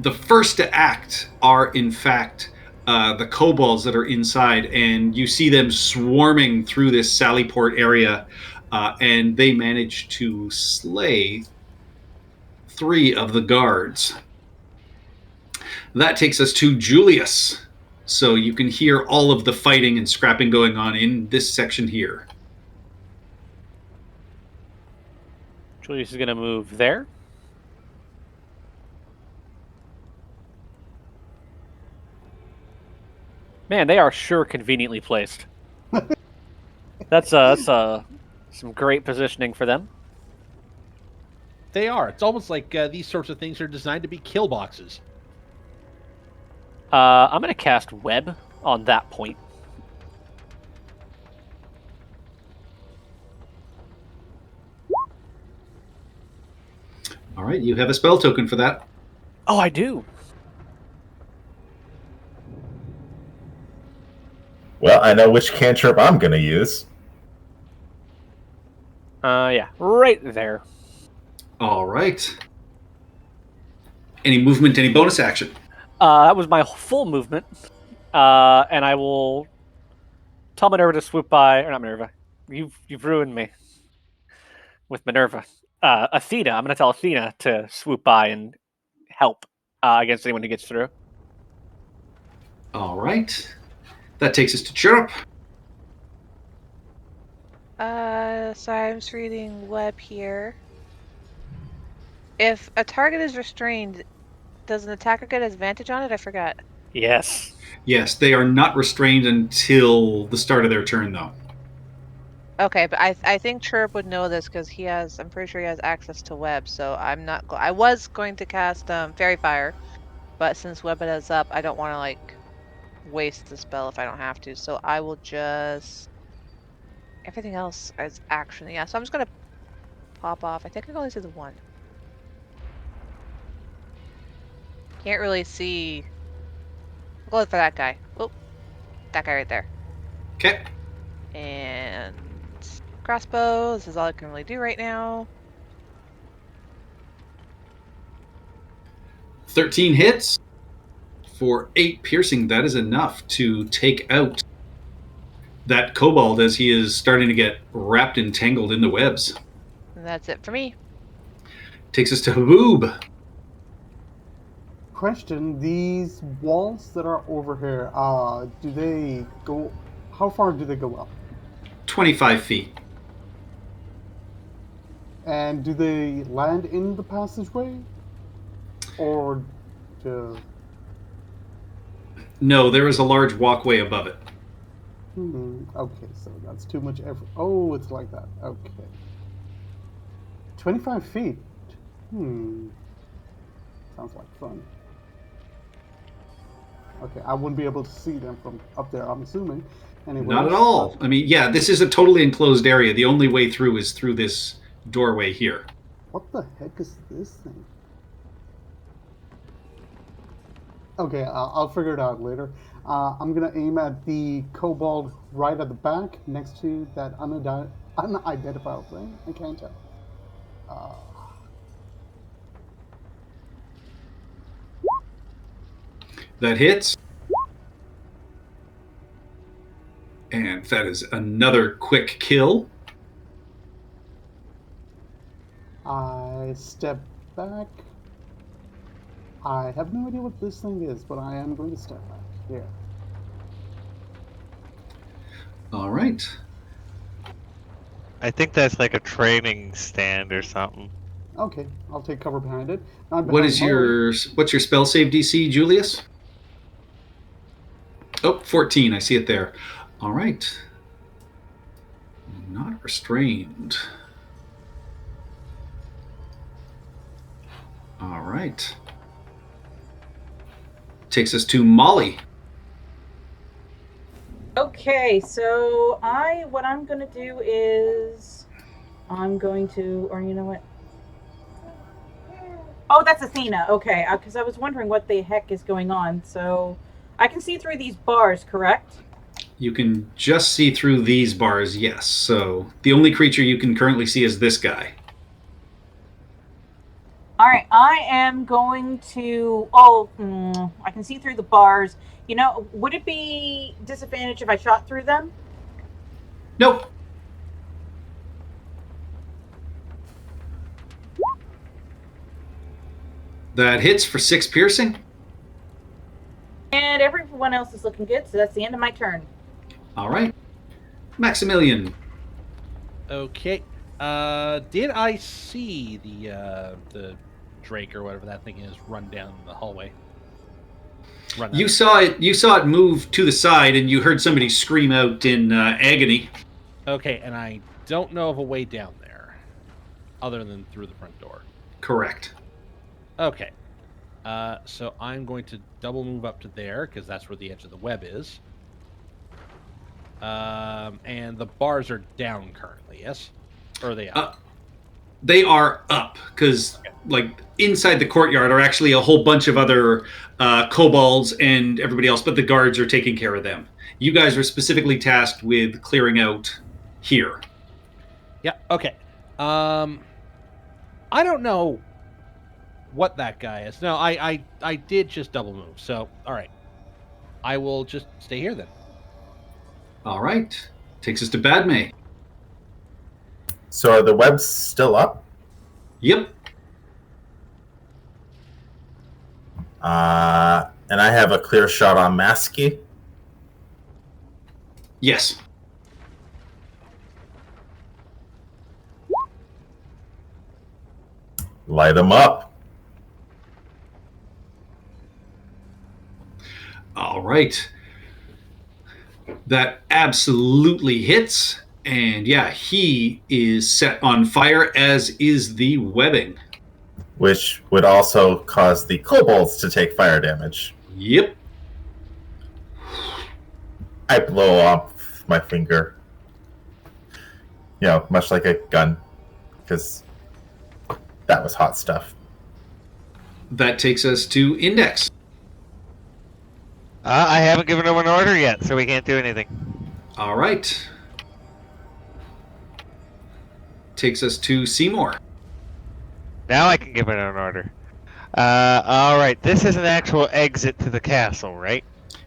The first to act are, in fact, the kobolds that are inside, and you see them swarming through this Sallyport area, and they manage to slay 3 of the guards. That takes us to Julius. So you can hear all of the fighting and scrapping going on in this section here. Julius is going to move there. Man, they are sure conveniently placed. That's some great positioning for them. They are. It's almost like these sorts of things are designed to be kill boxes. I'm going to cast Web on that point. All right, you have a spell token for that. Oh, I do. Well, I know which cantrip I'm going to use. Yeah, right there. All right. Any movement, any bonus action? That was my full movement. And I will tell Minerva to swoop by, or not Minerva. You've ruined me with Minerva. Athena, I'm going to tell Athena to swoop by and help against anyone who gets through. All right. That takes us to Chirrup. So I'm just reading web here. If a target is restrained, does an attacker get advantage on it? I forgot. Yes. Yes, they are not restrained until the start of their turn, though. Okay, but I think Chirp would know this because I'm pretty sure he has access to web. So I'm not. I was going to cast Fairy Fire, but since web is up, I don't want to waste the spell if I don't have to. So I will just. Everything else is action. Yeah, so I'm just gonna pop off. I think I can only see the one. Can't really see. I'll go for that guy. Oh, that guy right there. Okay. And crossbow. This is all I can really do right now. 13 hits for 8 piercing. That is enough to take out that kobold as he is starting to get wrapped and tangled in the webs. And that's it for me. Takes us to Haboob. Question: these walls that are over here, do they go? How far do they go up? 25 feet. And do they land in the passageway, or do? No, there is a large walkway above it. Okay, so that's too much effort. Oh, it's like that. Okay. 25 feet. Sounds like fun. Okay, I wouldn't be able to see them from up there, I'm assuming. Anyway, Not at all. I mean, yeah, this is a totally enclosed area. The only way through is through this doorway here. What the heck is this thing? Okay, I'll figure it out later. I'm gonna aim at the kobold right at the back, next to that unidentified thing. I can't tell. That hits. And that is another quick kill. I step back. I have no idea what this thing is, but I am going to step back here. All right. I think that's like a training stand or something. Okay, I'll take cover behind it. I'm What behind is Molly. what's your spell save DC, Julius? Oh, 14. I see it there. All right. Not restrained. All right. Takes us to Molly. Okay, so what I'm gonna do is I'm going to, or you know what? Oh, that's Athena. Okay, because I was wondering what the heck is going on. So I can see through these bars, correct? You can just see through these bars, yes. So the only creature you can currently see is this guy. All right, I am going to. I can see through the bars. You know, would it be disadvantage if I shot through them? Nope. That hits for 6 piercing. And everyone else is looking good, so that's the end of my turn. All right. Maximilian. Okay. Did I see the Drake or whatever that thing is run down the hallway? You saw it move to the side, and you heard somebody scream out in agony. Okay, and I don't know of a way down there, other than through the front door. Correct. Okay. So I'm going to double move up to there, because that's where the edge of the web is. And the bars are down currently, yes? Or are they up? They are up, because like inside the courtyard are actually a whole bunch of other kobolds and everybody else, but the guards are taking care of them. You guys are specifically tasked with clearing out here. Yeah, okay. I don't know what that guy is. No, I did just double move, so all right. I will just stay here then. All right. Takes us to Badme. So are the webs still up? Yep. And I have a clear shot on Masky. Yes. Light them up. All right. That absolutely hits. And yeah, he is set on fire, as is the webbing. Which would also cause the kobolds to take fire damage. Yep. I blow off my finger. You know, much like a gun. Because that was hot stuff. That takes us to Index. I haven't given him an order yet, so we can't do anything. All right. Takes us to Seymour. Now I can give it an order. All right, this is an actual exit to the castle, right?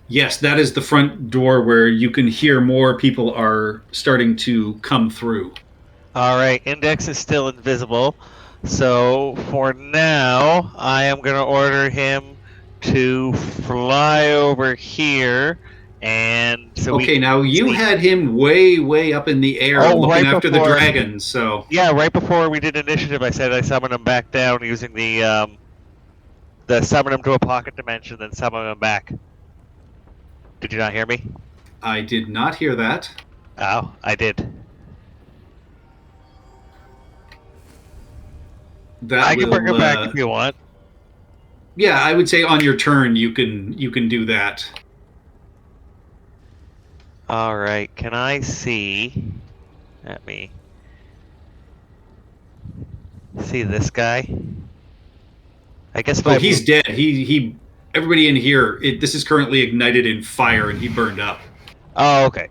Yes, that is the front door where you can hear more people are starting to come through. All right, Index is still invisible. So for now, I am going to order him to fly over here. And so Okay, now you had him way up in the air looking right after the before- dragon, so... Yeah, right before we did initiative, I said I summoned him back down using the summon him to a pocket dimension, then summon him back. Did you not hear me? I did not hear that. Oh, I did. That I can bring him will, back if you want. Yeah, I would say on your turn you can do that. All right, can I see? Let me see this guy. I guess Oh, he's dead. He everybody in here, this is currently ignited in fire and he burned up. Oh, okay.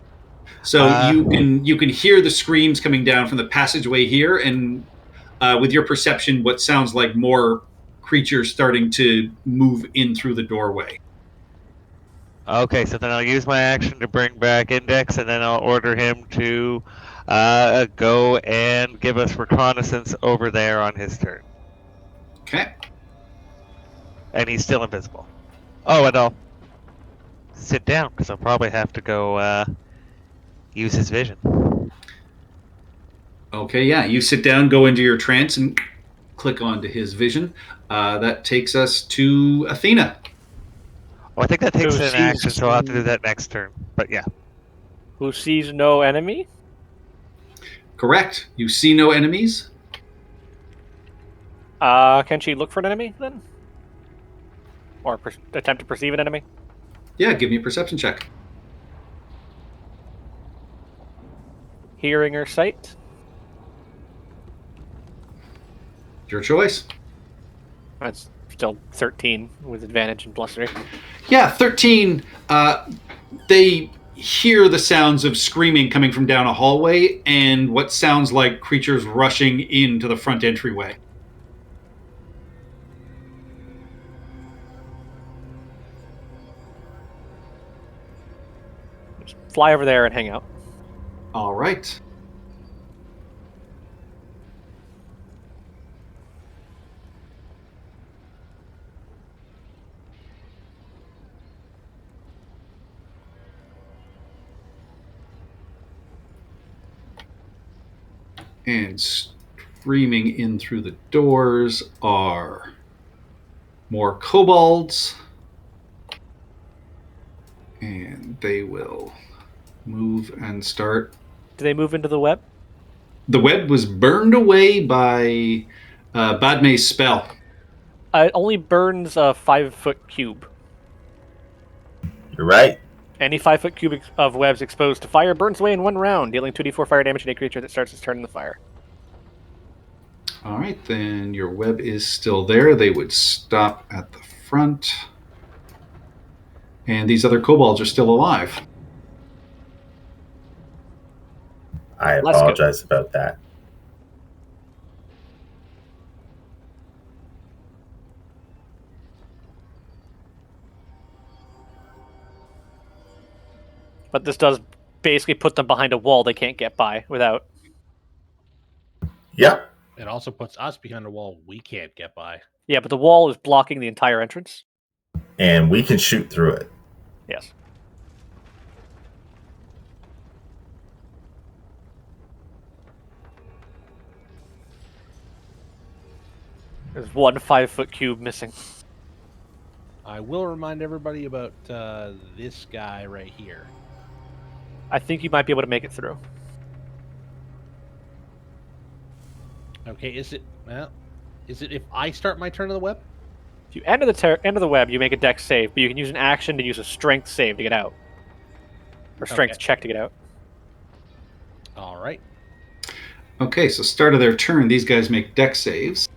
So you can hear the screams coming down from the passageway here, and with your perception, what sounds like more creatures starting to move in through the doorway. Okay, so then I'll use my action to bring back Index, and then I'll order him to go and give us reconnaissance over there on his turn. Okay. And he's still invisible. Oh, and I'll sit down because I'll probably have to go use his vision. Okay, yeah. You sit down, go into your trance, and click onto his vision. That takes us to Athena. Well, I think that takes Who an action, sees- so I'll have to do that next turn. But yeah. Who sees no enemy? Correct. You see no enemies. Can she look for an enemy then? Or attempt to perceive an enemy? Yeah, give me a perception check. Hearing or sight? Your choice. That's still 13 with advantage and +3. Yeah, 13. They hear the sounds of screaming coming from down a hallway and what sounds like creatures rushing into the front entryway. Just fly over there and hang out. All right. And streaming in through the doors are more kobolds. And they will move and start. Do they move into the web? The web was burned away by Badme's spell. It only burns a 5-foot cube. You're right. Any 5-foot cube of webs exposed to fire burns away in 1 round, dealing 2d4 fire damage to any creature that starts its turn in the fire. All right, then your web is still there. They would stop at the front. And these other kobolds are still alive. I Let's go. apologize about that. But this does basically put them behind a wall they can't get by without. Yep. It also puts us behind a wall we can't get by. Yeah, but the wall is blocking the entire entrance. And we can shoot through it. Yes. There's 1 5-foot cube missing. I will remind everybody about this guy right here. I think you might be able to make it through. Okay, is it if I start my turn on the web? If you enter the web, you make a dex save, but you can use an action to use a strength save to get out. Or strength Okay. check to get out. All right. Okay, so start of their turn, these guys make dex saves.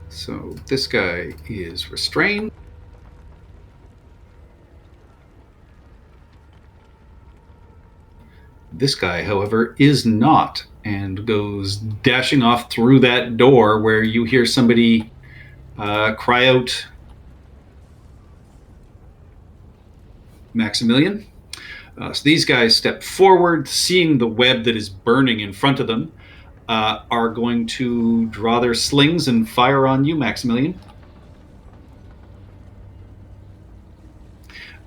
So this guy is restrained. This guy, however, is not, and goes dashing off through that door where you hear somebody cry out, Maximilian. So these guys step forward, seeing the web that is burning in front of them, are going to draw their slings and fire on you, Maximilian.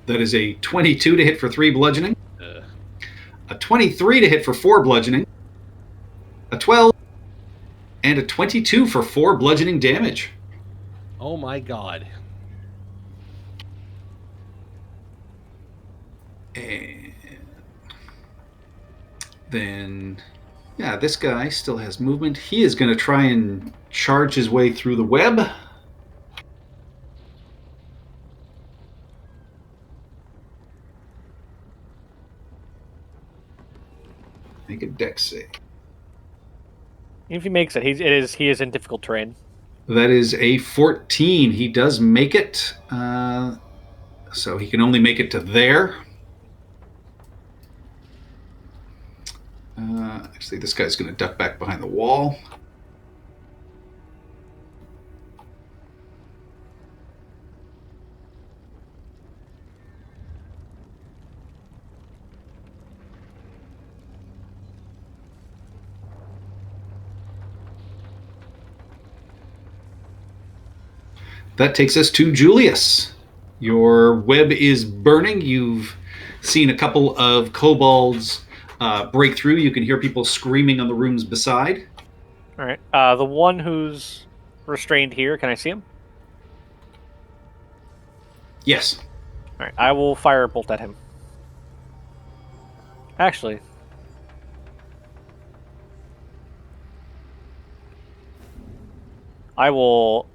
That is a 22 to hit for 3 bludgeoning, a 23 to hit for 4 bludgeoning, a 12, and a 22 for 4 bludgeoning damage. Oh my god. And then, yeah, this guy still has movement. He is going to try and charge his way through the web. Make a dex save. If he makes it, he is in difficult terrain. That is a 14. He does make it. So he can only make it to there. Actually, this guy's going to duck back behind the wall. That takes us to Julius. Your web is burning. You've seen a couple of kobolds break through. You can hear people screaming on the rooms beside. All right. The one who's restrained here, can I see him? Yes. All right. I will fire a bolt at him. Actually, I will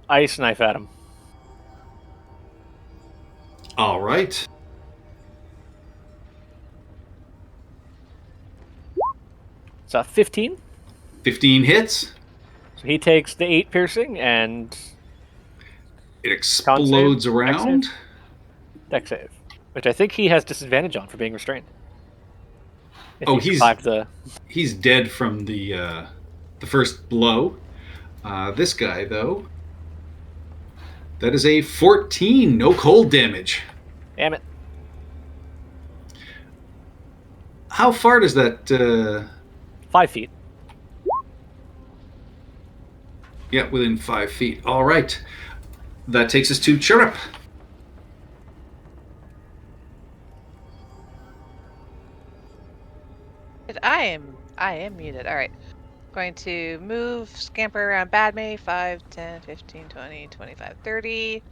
ice knife at him. All right. It's a 15. 15 hits. So he takes the 8 piercing and It explodes save? around. dex save, which I think he has disadvantage on for being restrained. If Oh, he survived the. He's dead from the first blow. This guy, though, that is a 14. No cold damage. Damn it. How far does that... 5 feet. Yeah, within 5 feet. All right. That takes us to Chirrup. I am muted. All right. Going to move, scamper around Badme. 5, 10, 15, 20, 25, 30.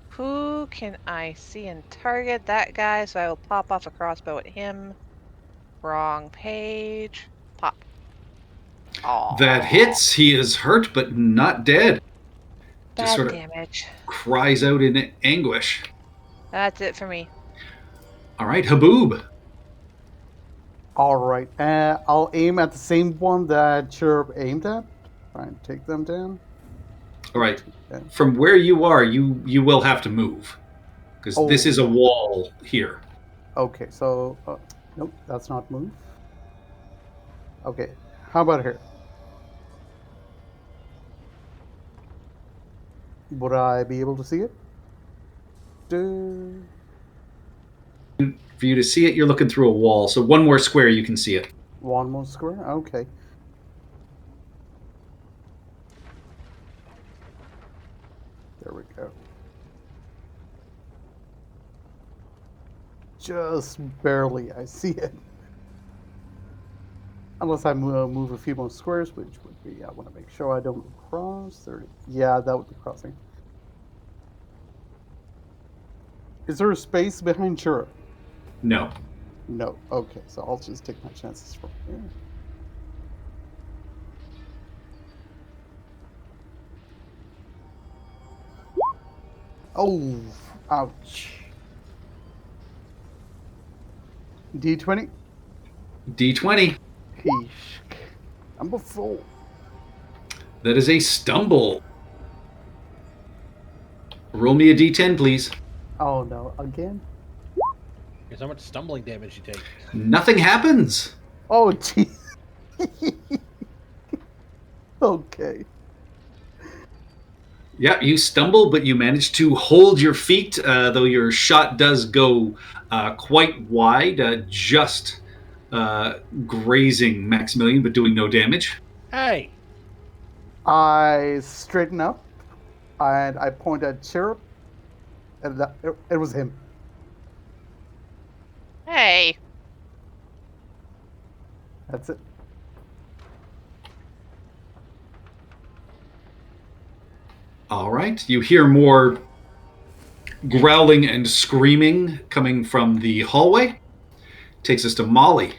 Who can I see and target? That guy, so I will pop off a crossbow at him. Wrong page. Pop. Aww. That hits. He is hurt, but not dead. Just Bad sort of damage. cries out in anguish. That's it for me. All right, Haboob. All right. I'll aim at the same one that Chirp aimed at. Try and take them down. All right. Yeah. From where you are, you will have to move. Because this is a wall here. Okay, so... nope, that's not move. Okay, how about here? Would I be able to see it? For you to see it, you're looking through a wall. So one more square, you can see it. One more square? Okay. There we go. Just barely, I see it. Unless I move a few more squares, which would be, I want to make sure I don't cross. 30. Yeah, that would be crossing. Is there a space behind Chirrup? No. No. Okay, so I'll just take my chances from here. Oh, ouch. D20. D20. Heesh. Number 4. That is a stumble. Roll me a D10, please. Oh no, again? Here's how much stumbling damage you take. Nothing happens. Oh, gee. Okay. Yeah, you stumble, but you manage to hold your feet, though your shot does go quite wide, just grazing Maximilian, but doing no damage. Hey! I straighten up and I point at Chirrup, and it was him. Hey. That's it. All right. You hear more growling and screaming coming from the hallway. Takes us to Molly.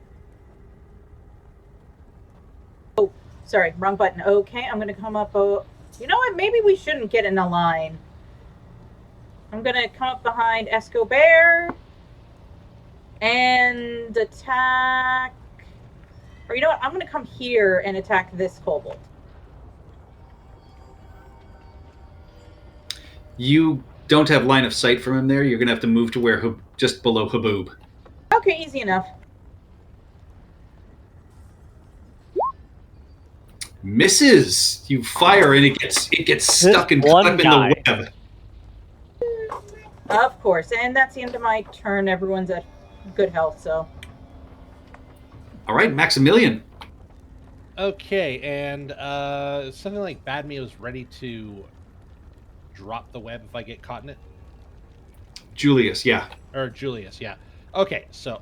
Oh, sorry, wrong button. Okay, I'm going to come up. You know what? Maybe we shouldn't get in a line. I'm going to come up behind Escobar and attack. Or you know what? I'm going to come here and attack this kobold. You don't have line of sight from him there. You're going to have to move to where just below Haboob. Okay, easy enough. Misses. You fire and it gets stuck and caught up in the web. Of course, and that's the end of my turn. Everyone's at good health, so. All right, Maximilian. Okay, and something like Badme was ready to drop the web if I get caught in it. Julius, yeah. Or Julius, yeah. Okay, so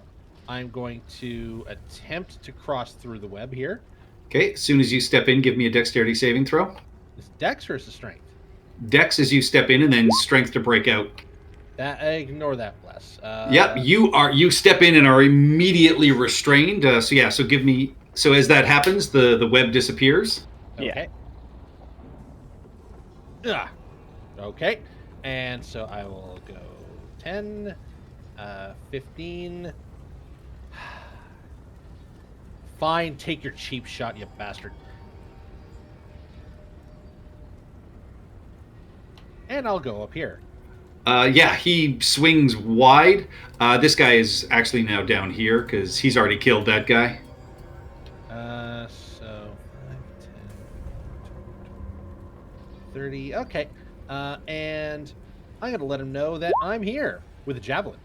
I'm going to attempt to cross through the web here. Okay, as soon as you step in, give me a dexterity saving throw. Is Dex or is it strength? Dex as you step in, and then strength to break out. Ignore that, bless. Yep, you step in and are immediately restrained. So give me. So as that happens, the web disappears. Okay. Yeah. Okay. And so I will go 10, 15. Fine, take your cheap shot, you bastard. And I'll go up here. Yeah, he swings wide. This guy is actually now down here because he's already killed that guy. So 5, 10, 30. Okay. And I'm going to let him know that I'm here with a javelin.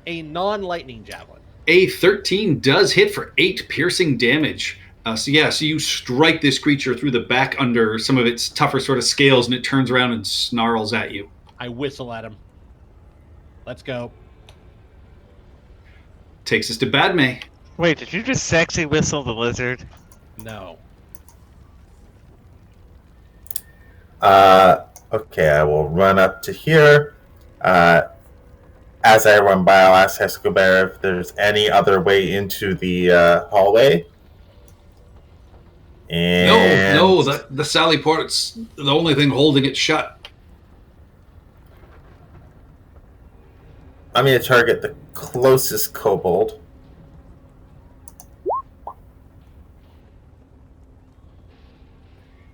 A non-lightning javelin. A 13 does hit for 8 piercing damage. So you strike this creature through the back under some of its tougher sort of scales, and it turns around and snarls at you. I whistle at him. Let's go. Takes us to Badme. Wait, did you just sexy whistle the lizard? No. Okay, I will run up to here. As I run by, I'll ask Escobar if there's any other way into the hallway. And No, the sally port's the only thing holding it shut. I'm going to target the closest kobold.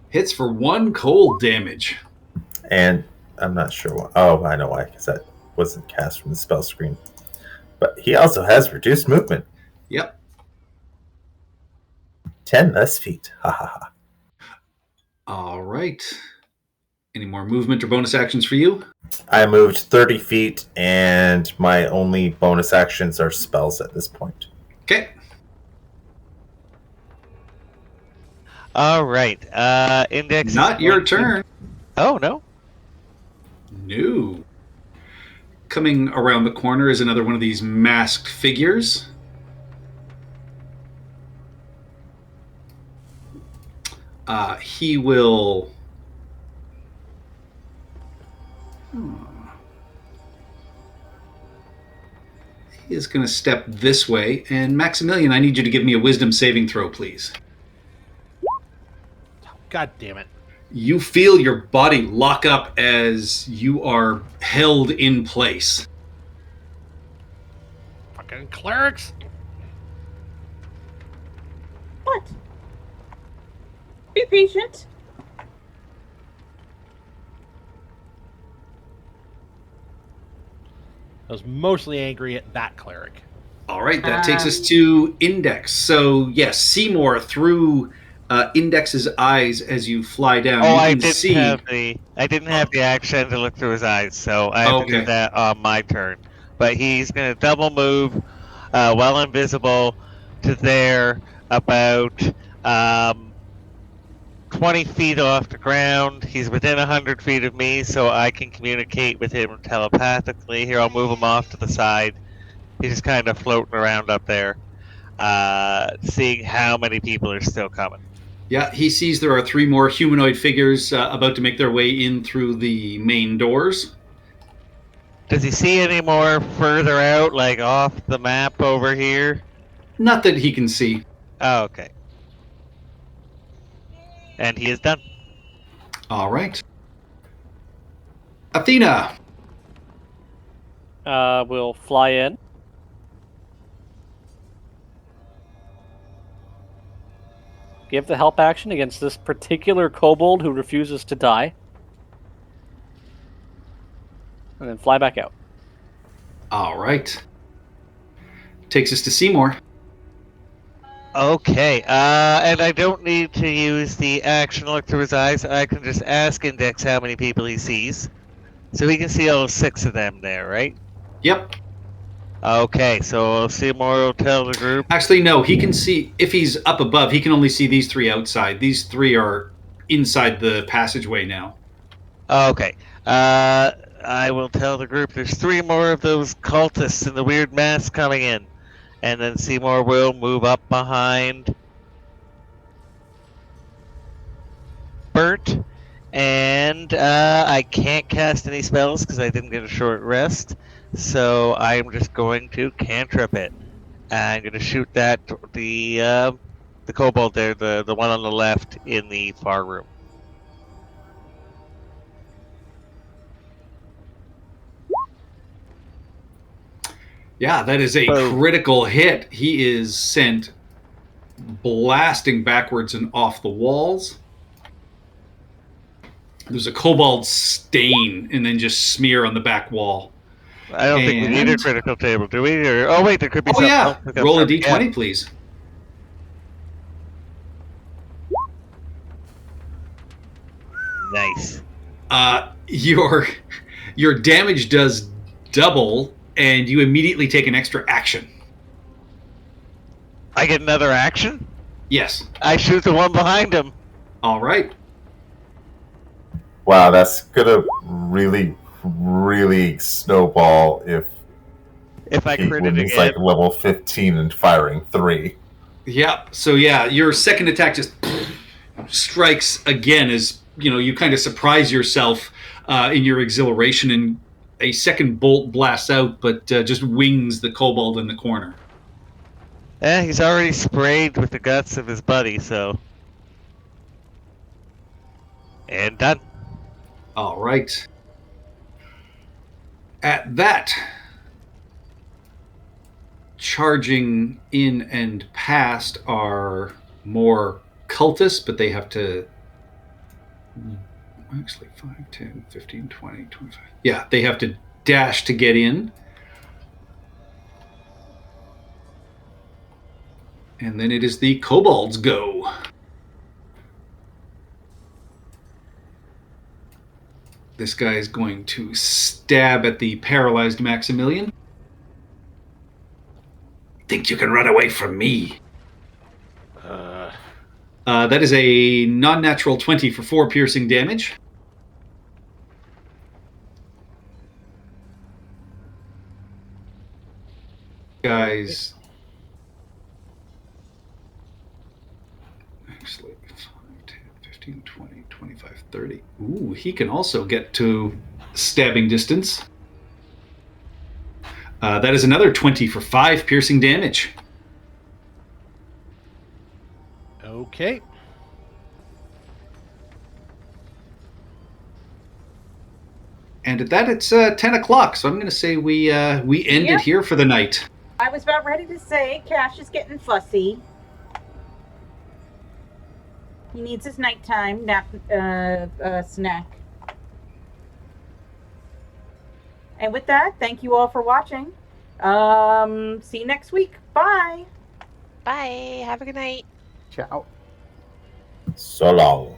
Hits for 1 cold damage. And I'm not sure why. Oh, I know why, because that wasn't cast from the spell screen. But he also has reduced movement. Yep. 10 less feet. Ha ha ha. All right. Any more movement or bonus actions for you? I moved 30 feet, and my only bonus actions are spells at this point. Okay. All right. Index. Not your turn. Oh, no. No. Coming around the corner is another one of these masked figures. He will... He is going to step this way. And Maximilian, I need you to give me a wisdom saving throw, please. God damn it. You feel your body lock up as you are held in place. Fucking clerics. What? Be patient. I was mostly angry at that cleric. All right, that takes us to Index. So, yes, Seymour, through Index's eyes as you fly down. Oh, you I can didn't see... have the action to look through his eyes, so I have to do that on my turn. But he's going to double move, while invisible, to there, about 20 feet off the ground. He's within 100 feet of me, so I can communicate with him telepathically. Here, I'll move him off to the side. He's just kind of floating around up there, seeing how many people are still coming. Yeah, he sees there are 3 more humanoid figures about to make their way in through the main doors. Does he see any more further out, like off the map over here? Not that he can see. Oh, okay. And he is done. All right. Athena. We'll fly in. Give the help action against this particular kobold who refuses to die. And then fly back out. All right. Takes us to Seymour. Okay, and I don't need to use the action look through his eyes. I can just ask Index how many people he sees. So he can see all 6 of them there, right? Yep. Okay, so Seymour will tell the group. Actually, no. He can see if he's up above. He can only see these three outside. These three are inside the passageway now. Okay. I will tell the group there's 3 more of those cultists in the weird mask coming in. And then Seymour will move up behind Bert. And I can't cast any spells because I didn't get a short rest. So I'm just going to cantrip it. I'm going to shoot that the kobold there, the one on the left in the far room. Yeah, that is a Boom. critical hit. He is sent blasting backwards and off the walls. There's a kobold stain and then just smear on the back wall. I don't think we need a And- critical table, do we? Or, oh wait, there could be Oh something yeah, else that comes roll a up. d20, Yeah. please. Nice. Your damage does double, and you immediately take an extra action. I get another action? Yes. I shoot the one behind him. All right. Wow, that's gonna really, really snowball if If I crit when it he's again. like level 15 and firing 3. Yep. So yeah, your second attack just strikes again as you kind of surprise yourself in your exhilaration, and a second bolt blasts out, but just wings the kobold in the corner. He's already sprayed with the guts of his buddy, so. And done. All right. At that, charging in and past are more cultists, but they have to. Actually, 5, 10, 15, 20, 25. Yeah, they have to dash to get in. And then it is the kobolds' go. This guy is going to stab at the paralyzed Maximilian. Think you can run away from me? That is a non-natural 20 for 4 piercing damage. Guys. Actually, 5, 10, 15, 20, 25, 30. Ooh, he can also get to stabbing distance. That is another 20 for 5 piercing damage. Okay. And at that, it's 10 o'clock, so I'm going to say we end Yep. it here for the night. I was about ready to say Cash is getting fussy. He needs his nighttime nap snack. And with that, thank you all for watching. See you next week. Bye. Bye. Have a good night. Ciao. So long.